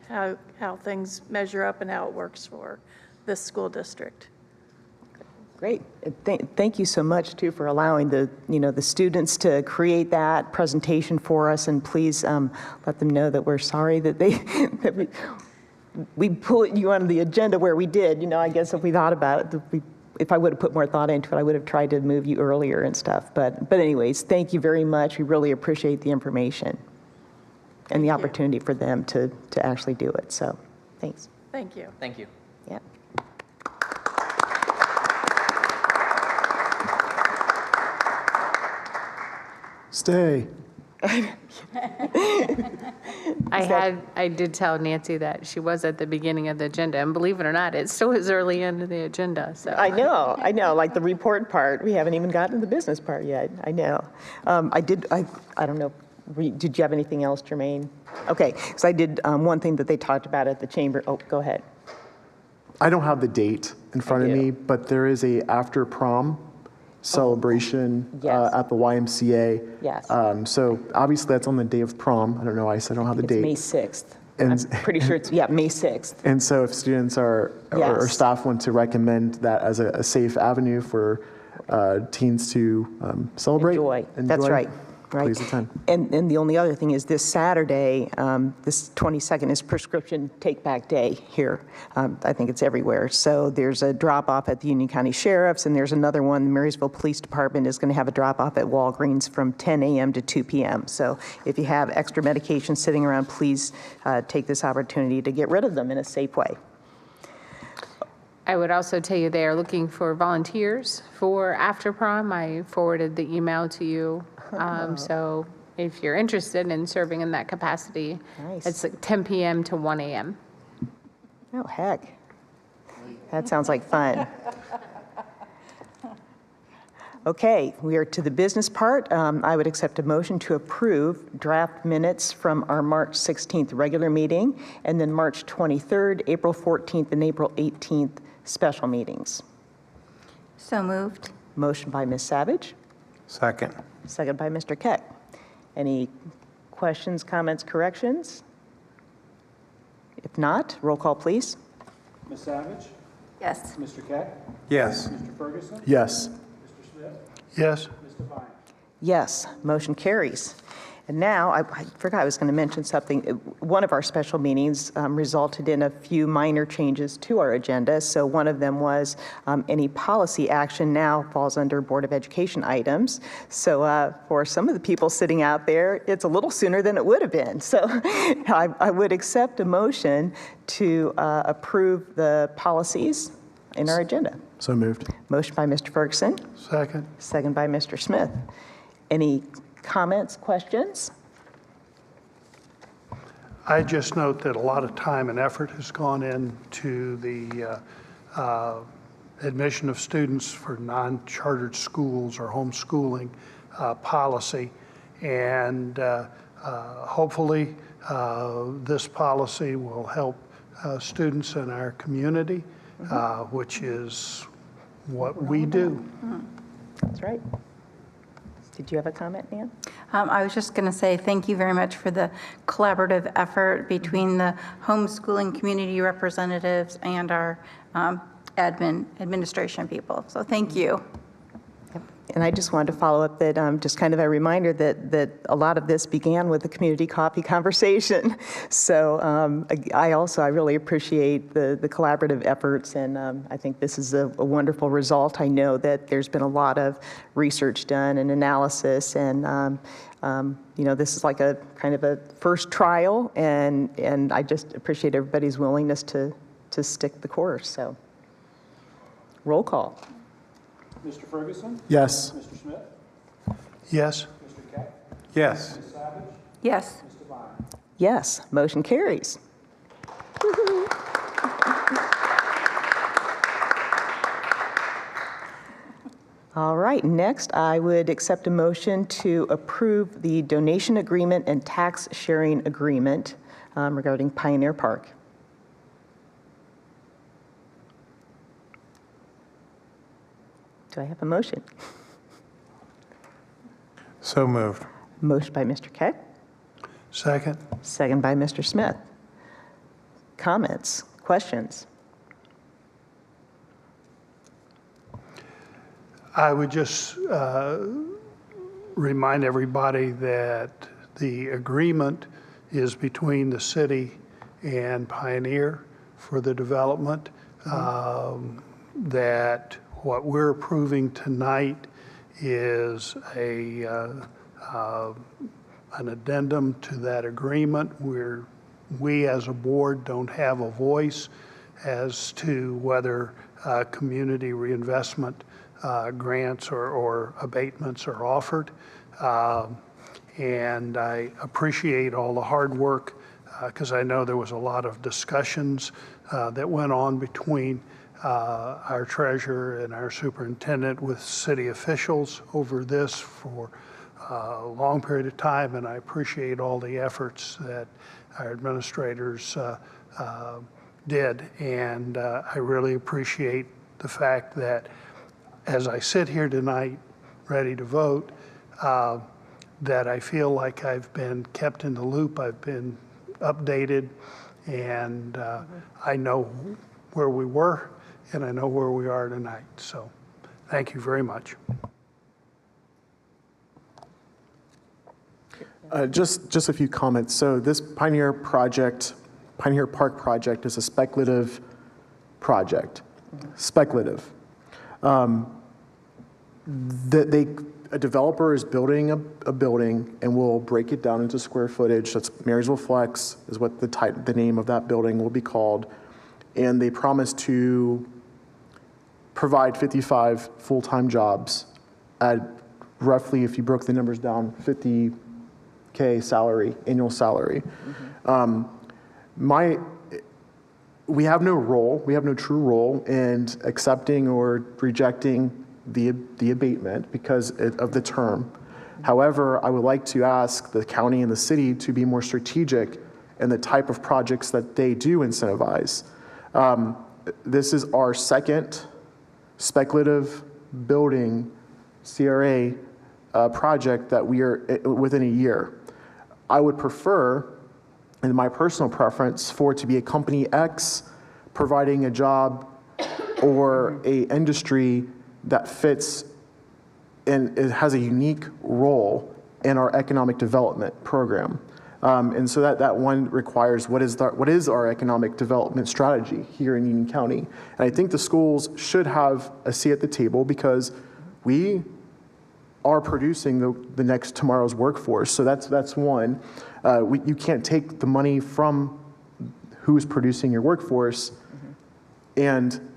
how things measure up and how it works for this school district. Great. Thank you so much, too, for allowing the students to create that presentation for us, and please let them know that we're sorry that we put you on the agenda where we did. I guess if we thought about it, if I would have put more thought into it, I would have tried to move you earlier and stuff. But anyways, thank you very much. We really appreciate the information and the opportunity for them to actually do it. So thanks. Thank you. Thank you. Yeah. Stay. I did tell Nancy that she was at the beginning of the agenda, and believe it or not, it still is early into the agenda, so. I know, like the report part, we haven't even gotten to the business part yet, I know. I don't know, did you have anything else, Jermaine? Okay, so I did one thing that they talked about at the chamber. Oh, go ahead. I don't have the date in front of me, but there is a after prom celebration at the YMCA. Yes. So obviously that's on the day of prom. I don't know, I don't have the date. May 6th. I'm pretty sure it's, May 6th. And so if students or staff want to recommend that as a safe avenue for teens to celebrate. Enjoy. That's right. Please attend. And the only other thing is this Saturday, this 22nd, is Prescription Take Back Day here. I think it's everywhere. So there's a drop-off at the Union County Sheriff's, and there's another one. The Marysville Police Department is going to have a drop-off at Walgreens from 10 a.m. to 2 p.m. So if you have extra medications sitting around, please take this opportunity to get rid of them in a safe way. I would also tell you they are looking for volunteers for after prom. I forwarded the email to you. So if you're interested in serving in that capacity, it's like 10 p.m. to 1 a.m. Oh, heck. That sounds like fun. Okay, we are to the business part. I would accept a motion to approve draft minutes from our March 16th regular meeting, and then March 23rd, April 14th, and April 18th special meetings. So moved. Motion by Ms. Savage. Second. Second by Mr. Keck. Any questions, comments, corrections? If not, roll call, please. Ms. Savage? Yes. Mr. Keck? Yes. Mr. Ferguson? Yes. Mr. Smith? Yes. Mr. Vine? Yes, motion carries. And now, I forgot I was going to mention something. One of our special meetings resulted in a few minor changes to our agenda. So one of them was any policy action now falls under Board of Education items. So for some of the people sitting out there, it's a little sooner than it would have been. So I would accept a motion to approve the policies in our agenda. So moved. Motion by Mr. Ferguson. Second. Second by Mr. Smith. Any comments, questions? I just note that a lot of time and effort has gone into the admission of students for non-chartered schools or homeschooling policy. And hopefully this policy will help students in our community, which is what we do. That's right. Did you have a comment, Nan? I was just going to say thank you very much for the collaborative effort between the homeschooling community representatives and our administration people. So thank you. And I just wanted to follow up that just kind of a reminder that a lot of this began with the community coffee conversation. So I really appreciate the collaborative efforts, and I think this is a wonderful result. I know that there's been a lot of research done and analysis, and this is like a kind of a first trial, and I just appreciate everybody's willingness to stick the course. So, roll call. Mr. Ferguson? Yes. Mr. Smith? Yes. Mr. Keck? Yes. Ms. Savage? Yes. Mr. Vine? Yes, motion carries. All right, next I would accept a motion to approve the donation agreement and tax sharing agreement regarding Pioneer Park. Do I have a motion? So moved. Motion by Mr. Keck. Second. Second by Mr. Smith. Comments, questions? I would just remind everybody that the agreement is between the city and Pioneer for the development, that what we're approving tonight is an addendum to that agreement where we as a board don't have a voice as to whether community reinvestment grants or abatements are offered. And I appreciate all the hard work because I know there was a lot of discussions that went on between our treasurer and our superintendent with city officials over this for a long period of time, and I appreciate all the efforts that our administrators did. And I really appreciate the fact that as I sit here tonight ready to vote, that I feel like I've been kept in the loop, I've been updated, and I know where we were and I know where we are tonight. So thank you very much. Just a few comments. So this Pioneer Park project is a speculative project. Speculative. A developer is building a building and will break it down into square footage. That's Marysville Flex is what the name of that building will be called. And they promise to provide 55 full-time jobs at roughly, if you broke the numbers down, $50K salary, annual salary. We have no role, we have no true role in accepting or rejecting the abatement because of the term. However, I would like to ask the county and the city to be more strategic in the type of projects that they do incentivize. This is our second speculative building CRA project that we are within a year. I would prefer, in my personal preference, for it to be a company X providing a job or a industry that fits and it has a unique role in our economic development program. And so that one requires what is our economic development strategy here in Union County. And I think the schools should have a seat at the table because we are producing the next tomorrow's workforce. So that's one. You can't take the money from who's producing your workforce and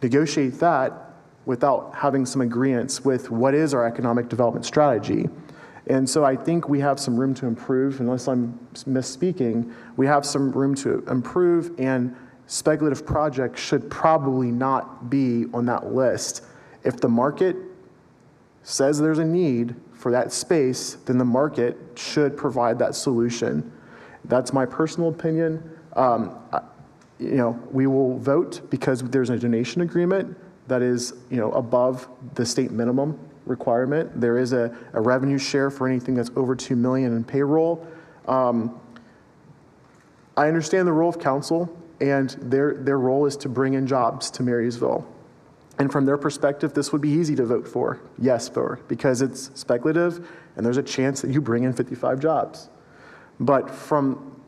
negotiate that without having some agreements with what is our economic development strategy. And so I think we have some room to improve, unless I'm misspeaking, we have some room to improve, and speculative projects should probably not be on that list. If the market says there's a need for that space, then the market should provide that solution. That's my personal opinion. We will vote because there's a donation agreement that is, above the state minimum requirement. There is a revenue share for anything that's over $2 million in payroll. I understand the role of council, and their role is to bring in jobs to Marysville. And from their perspective, this would be easy to vote for, yes for, because it's speculative and there's a chance that you bring in 55 jobs. But from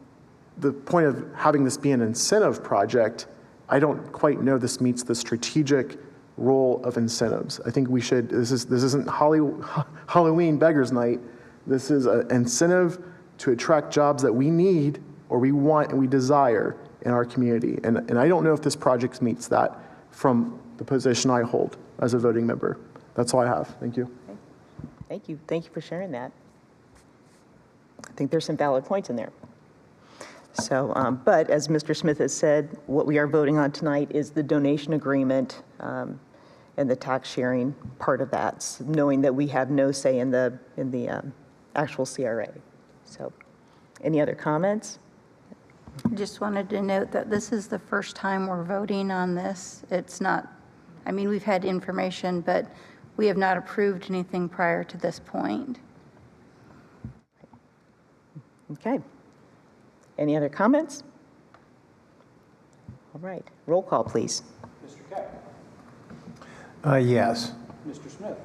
the point of having this be an incentive project, I don't quite know this meets the strategic role of incentives. I think we should, this isn't Halloween beggars night. This is an incentive to attract jobs that we need or we want and we desire in our community. And I don't know if this project meets that from the position I hold as a voting member. That's all I have. Thank you. Thank you. Thank you for sharing that. I think there's some valid points in there. So, but as Mr. Smith has said, what we are voting on tonight is the donation agreement and the tax sharing part of that, knowing that we have no say in the actual CRA. So, any other comments? Just wanted to note that this is the first time we're voting on this. It's not, I mean, we've had information, but we have not approved anything prior to this point. Okay. Any other comments? All right. Roll call, please. Mr. Keck? Yes. Mr. Smith?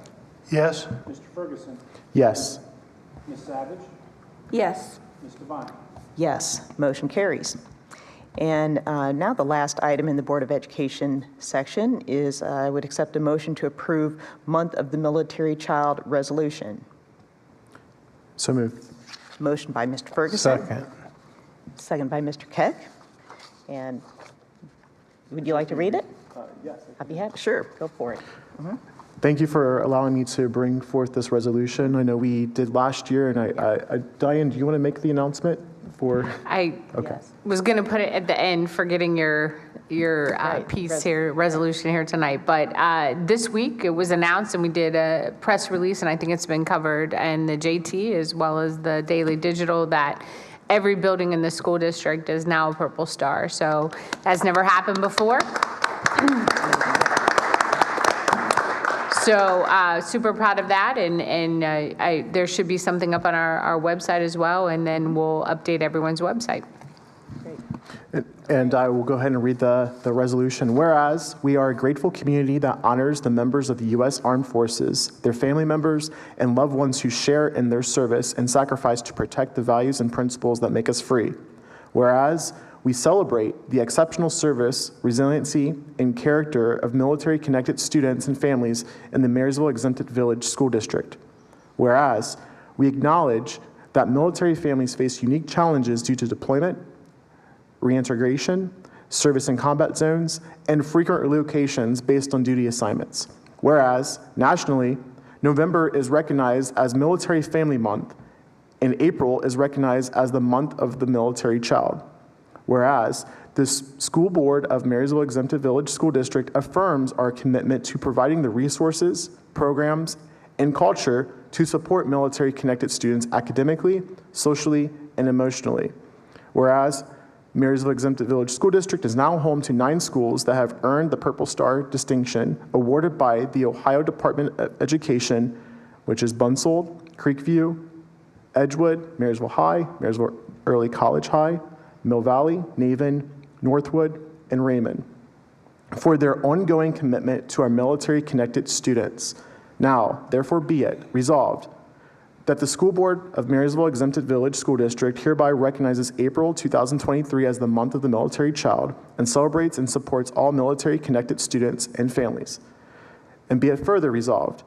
Yes. Mr. Ferguson? Yes. Ms. Savage? Yes. Ms. Devine? Yes. Motion carries. And now the last item in the Board of Education section is I would accept a motion to approve Month of the Military Child resolution. So moved. Motion by Mr. Ferguson. Second. Second by Mr. Keck. And would you like to read it? Yes. I'd be happy. Sure, go for it. Thank you for allowing me to bring forth this resolution. I know we did last year, and Diane, do you want to make the announcement for? I was going to put it at the end for getting your piece here, resolution here tonight. But this week it was announced and we did a press release, and I think it's been covered in the JT as well as the Daily Digital, that every building in the school district is now a Purple Star. So that's never happened before. So super proud of that, and there should be something up on our website as well, and then we'll update everyone's website. And I will go ahead and read the resolution. Whereas we are a grateful community that honors the members of the U.S. Armed Forces, their family members, and loved ones who share in their service and sacrifice to protect the values and principles that make us free. Whereas we celebrate the exceptional service, resiliency, and character of military-connected students and families in the Marysville Exempted Village School District. Whereas we acknowledge that military families face unique challenges due to deployment, reintegration, service in combat zones, and frequent relocations based on duty assignments. Whereas, nationally, November is recognized as Military Family Month, and April is recognized as the Month of the Military Child. Whereas, the School Board of Marysville Exempted Village School District affirms our commitment to providing the resources, programs, and culture to support military-connected students academically, socially, and emotionally. Whereas, Marysville Exempted Village School District is now home to 9 schools that have earned the Purple Star distinction awarded by the Ohio Department of Education, which is Bunsold, Creekview, Edgewood, Marysville High, Marysville Early College High, Mill Valley, Naven, Northwood, and Raymond, for their ongoing commitment to our military-connected students. Now, therefore be it resolved that the School Board of Marysville Exempted Village School District hereby recognizes April 2023 as the month of the military child and celebrates and supports all military-connected students and families. And be it further resolved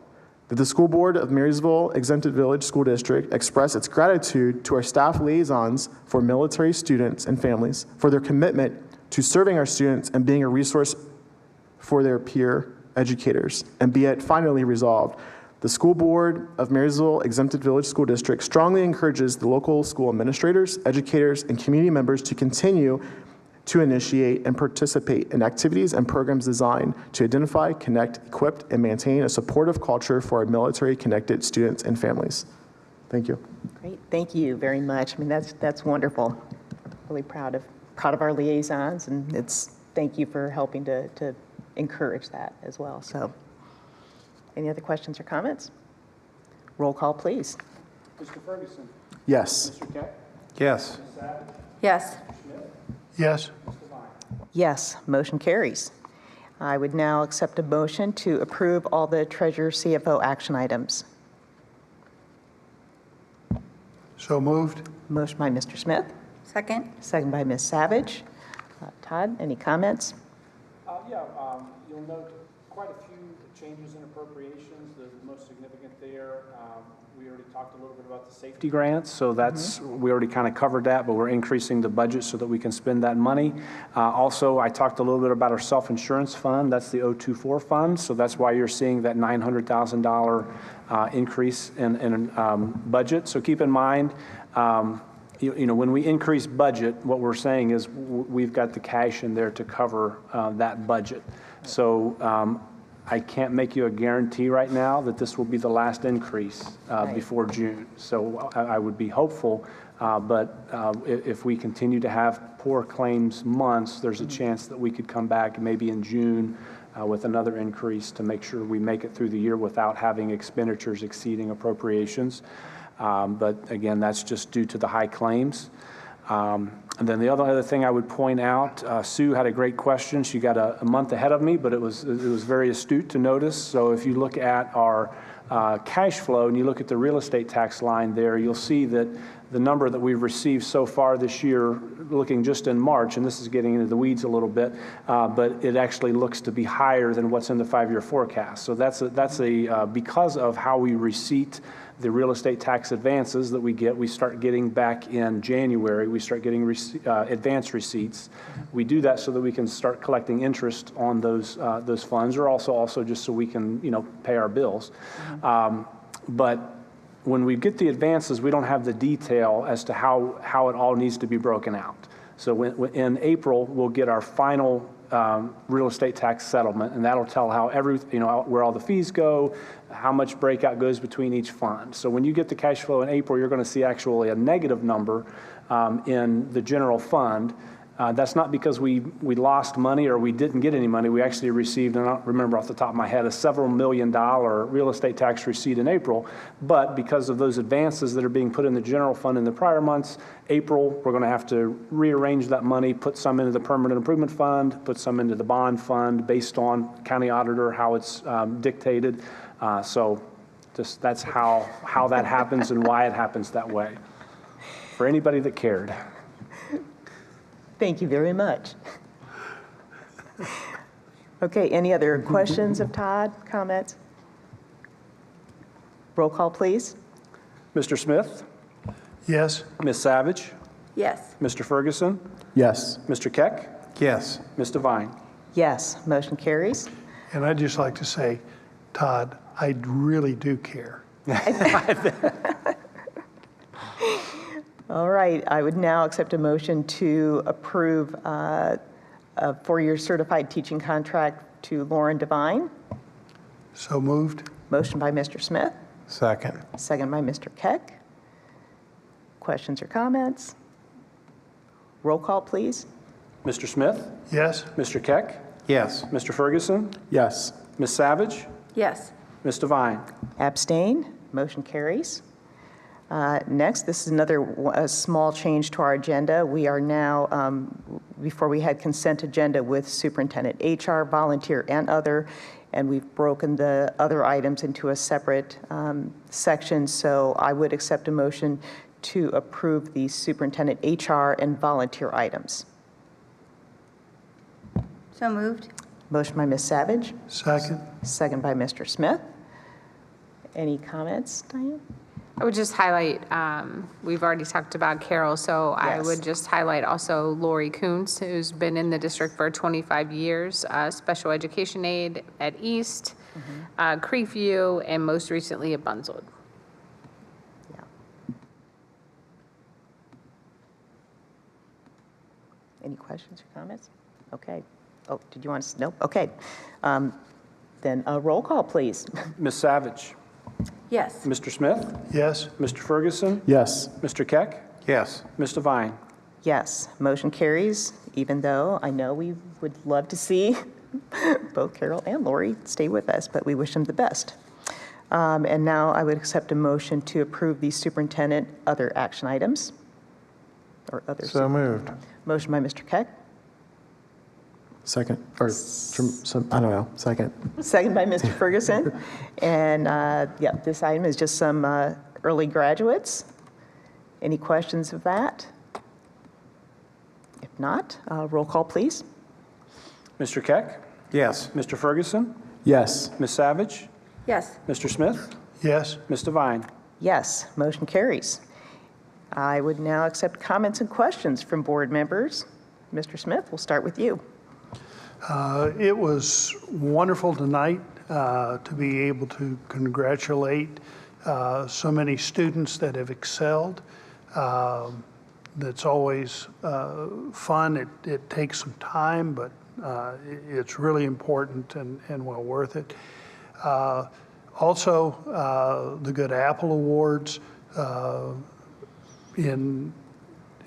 that the School Board of Marysville Exempted Village School District express its gratitude to our staff liaisons for military students and families for their commitment to serving our students and being a resource for their peer educators. And be it finally resolved, the School Board of Marysville Exempted Village School District strongly encourages the local school administrators, educators, and community members to continue to initiate and participate in activities and programs designed to identify, connect, equip, and maintain a supportive culture for our military-connected students and families. Thank you. Great, thank you very much. I mean, that's wonderful. Really proud of our liaisons, and thank you for helping to encourage that as well. So, any other questions or comments? Roll call, please. Mr. Ferguson? Yes. Mr. Keck? Yes. Ms. Savage? Yes. Mr. Smith? Yes. Mr. Vine? Yes, motion carries. I would now accept a motion to approve all the Treasurer CFO action items. So moved. Motion by Mr. Smith, Second? second by Ms. Savage. Todd, any comments? You'll note quite a few changes in appropriations. The most significant there, we already talked a little bit about the safety grants, so that's, we already kind of covered that, but we're increasing the budget so that we can spend that money. Also, I talked a little bit about our self-insurance fund. That's the 024 fund, so that's why you're seeing that $900,000 increase in budget. So keep in mind, you know, when we increase budget, what we're saying is we've got the cash in there to cover that budget. So I can't make you a guarantee right now that this will be the last increase before June. So I would be hopeful, but if we continue to have poor claims months, there's a chance that we could come back maybe in June with another increase to make sure we make it through the year without having expenditures exceeding appropriations. But again, that's just due to the high claims. And then the other thing I would point out, Sue had a great question. She got a month ahead of me, but it was very astute to notice. So if you look at our cash flow and you look at the real estate tax line there, you'll see that the number that we've received so far this year, looking just in March, and this is getting into the weeds a little bit, but it actually looks to be higher than what's in the 5-year forecast. So that's because of how we receipt the real estate tax advances that we get. We start getting back in January. We start getting advance receipts. We do that so that we can start collecting interest on those funds, or also just so we can, you know, pay our bills. But when we get the advances, we don't have the detail as to how it all needs to be broken out. So in April, we'll get our final real estate tax settlement, and that'll tell how where all the fees go, how much breakout goes between each fund. So when you get the cash flow in April, you're going to see actually a negative number in the general fund. That's not because we lost money or we didn't get any money. We actually received, and I don't remember off the top of my head, a several $1 million real estate tax receipt in April. But because of those advances that are being put in the general fund in the prior months, April, we're going to have to rearrange that money, put some into the permanent improvement fund, put some into the bond fund based on county auditor, how it's dictated. So just that's how that happens and why it happens that way, for anybody that cared. Thank you very much. Okay, any other questions of Todd, comments? Roll call, please. Mr. Smith? Yes. Ms. Savage? Yes. Mr. Ferguson? Yes. Mr. Keck? Yes. Ms. Devine? Yes, motion carries. And I'd just like to say, Todd, I really do care. All right, I would now accept a motion to approve a 4-year certified teaching contract to Lauren Devine. So moved. Motion by Mr. Smith, Second. second by Mr. Keck. Questions or comments? Roll call, please. Mr. Smith? Yes. Mr. Keck? Yes. Mr. Ferguson? Yes. Ms. Savage? Yes. Ms. Devine? Abstain, motion carries. Next, this is a small change to our agenda. We are now before we had consent agenda with superintendent, HR, volunteer, and other, and we've broken the other items into a separate section. So I would accept a motion to approve the superintendent, HR, and volunteer items. So moved. Motion by Ms. Savage. Second. Second by Mr. Smith. Any comments, Diane? I would just highlight, we've already talked about Carol, so I would just highlight also Lori Kuntz, who's been in the district for 25 years, special education aide at East, Creekview, and most recently at Bunswood. Yeah. Any questions or comments? Okay. Oh, did you want to? Nope. Okay. Then a roll call, please. Ms. Savage? Yes. Mr. Smith? Yes. Mr. Ferguson? Yes. Mr. Keck? Yes. Ms. Devine? Yes. Motion carries, even though I know we would love to see both Carol and Lori stay with us, but we wish them the best. And now I would accept a motion to approve the superintendent other action items. Or others. So moved. Motion by Mr. Keck. Second, or I don't know, second. Second by Mr. Ferguson. And yeah, this item is just some early graduates. Any questions of that? If not, roll call, please. Mr. Keck? Yes. Mr. Ferguson? Yes. Ms. Savage? Yes. Mr. Smith? Yes. Ms. Devine? Yes, motion carries. I would now accept comments and questions from board members. Mr. Smith, we'll start with you. It was wonderful tonight to be able to congratulate so many students that have excelled. That's always fun. It takes some time, but it's really important and well worth it. Also, the Good Apple Awards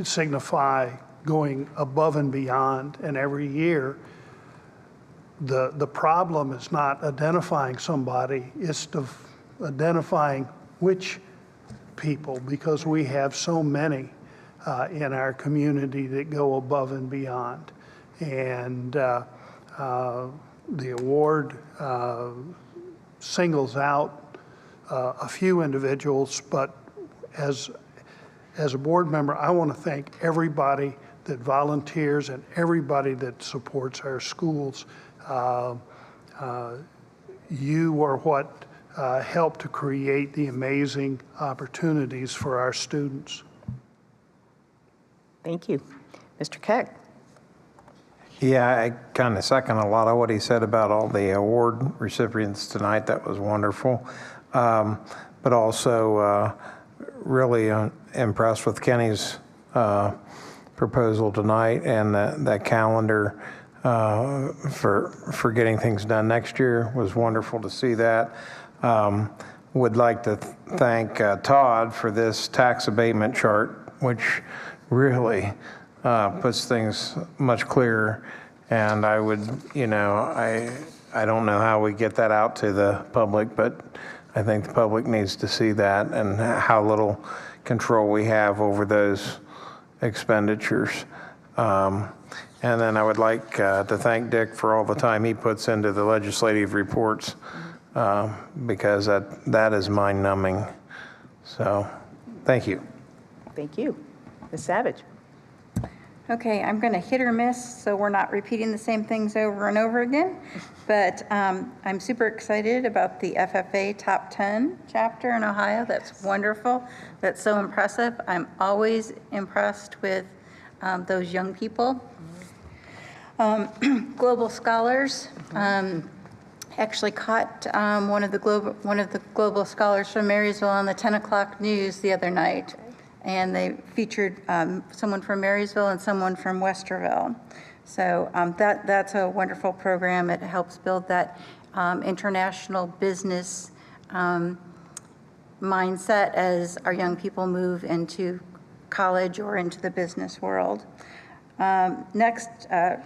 signify going above and beyond, and every year the problem is not identifying somebody, it's identifying which people, because we have so many in our community that go above and beyond. And the award singles out a few individuals, but as a board member, I want to thank everybody that volunteers and everybody that supports our schools. You are what helped to create the amazing opportunities for our students. Thank you. Mr. Keck. Yeah, I kind of second a lot of what he said about all the award recipients tonight. That was wonderful. But also really impressed with Kenny's proposal tonight and that calendar for getting things done next year. Was wonderful to see that. Would like to thank Todd for this tax abatement chart, which really puts things much clearer. And I would, I don't know how we get that out to the public, but I think the public needs to see that and how little control we have over those expenditures. And then I would like to thank Dick for all the time he puts into the legislative reports, because that is mind-numbing. So, thank you. Thank you. Ms. Savage. Okay, I'm going to hit or miss, so we're not repeating the same things over and over again. But I'm super excited about the FFA Top 10 chapter in Ohio. That's wonderful. That's so impressive. I'm always impressed with those young people. Global Scholars actually caught one of the global scholars from Marysville on the 10 o'clock news the other night. And they featured someone from Marysville and someone from Westerville. So that's a wonderful program. It helps build that international business mindset as our young people move into college or into the business world. Next,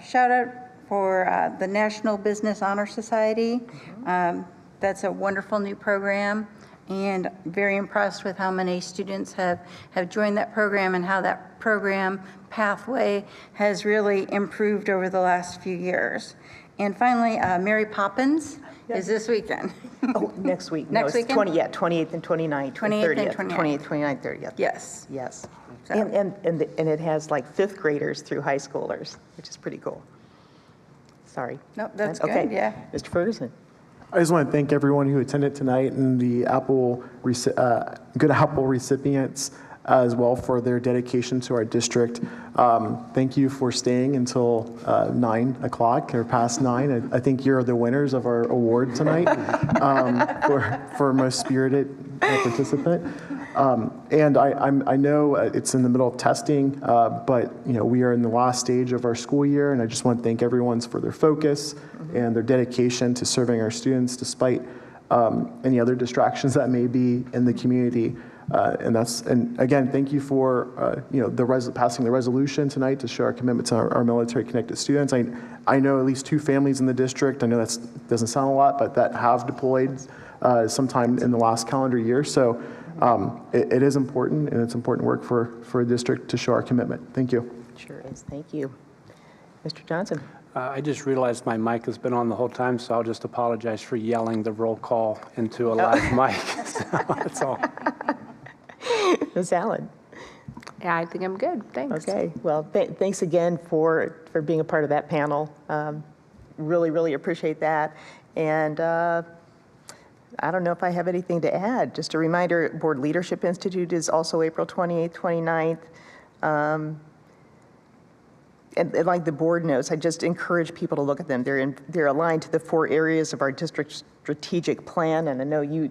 shout out for the National Business Honor Society. That's a wonderful new program. and very impressed with how many students have joined that program and how that program pathway has really improved over the last few years. And finally, Mary Poppins is this weekend. Oh, next week. Next No, it's weekend? 28th and 29th. 28th and 29th. 28th, 29th, 30th. Yes. Yes. So- And it has like fifth graders through high schoolers, which is pretty cool. Sorry. Nope, that's Okay. good, yeah. Mr. Ferguson. I just want to thank everyone who attended tonight and the Good Apple recipients as well for their dedication to our district. Thank you for staying until 9 o'clock or past 9. I think you're the winners of our award tonight for most spirited participant. And I know it's in the middle of testing, but we are in the last stage of our school year, and I just want to thank everyone for their focus and their dedication to serving our students despite any other distractions that may be in the community. And again, thank you for passing the resolution tonight to show our commitment to our military connected students. I know at least 2 families in the district. I know that doesn't sound a lot, but that have deployed sometime in the last calendar year. So it is important, and it's important work for a district to show our commitment. Thank you. Sure is. Thank you. Mr. Johnson. I just realized my mic has been on the whole time, so I'll just apologize for yelling the roll call into a live mic. So that's all. Ms. Allen. Yeah, I think I'm good. Thanks. Okay. Well, thanks again for being a part of that panel. Really, really appreciate that. And I don't know if I have anything to add. Just a reminder, Board Leadership Institute is also April 28th, 29th. And like the board notes, I just encourage people to look at them. They're aligned to the 4 areas of our district strategic plan. And I know you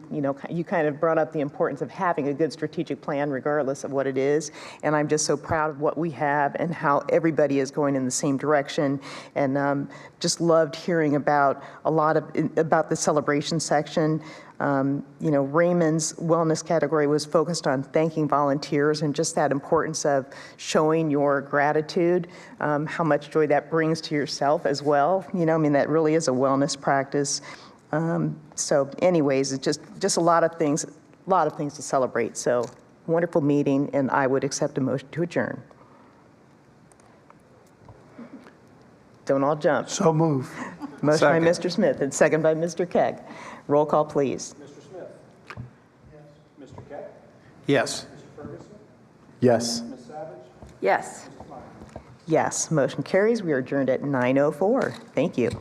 kind of brought up the importance of having a good strategic plan regardless of what it is. And I'm just so proud of what we have and how everybody is going in the same direction. And just loved hearing about about the celebration section. Raymond's wellness category was focused on thanking volunteers and just that importance of showing your gratitude, how much joy that brings to yourself as well. That really is a wellness practice. So anyways, it's just a lot of things to celebrate. So wonderful meeting, and I would accept a motion to adjourn. Don't all jump. So move. Motion Second. by Mr. Smith and second by Mr. Keck. Roll call, please. Mr. Smith? Yes. Mr. Keck? Yes. Mr. Ferguson? Yes. Ms. Savage? Yes. Yes, motion carries. We are adjourned at 9:04. Thank you.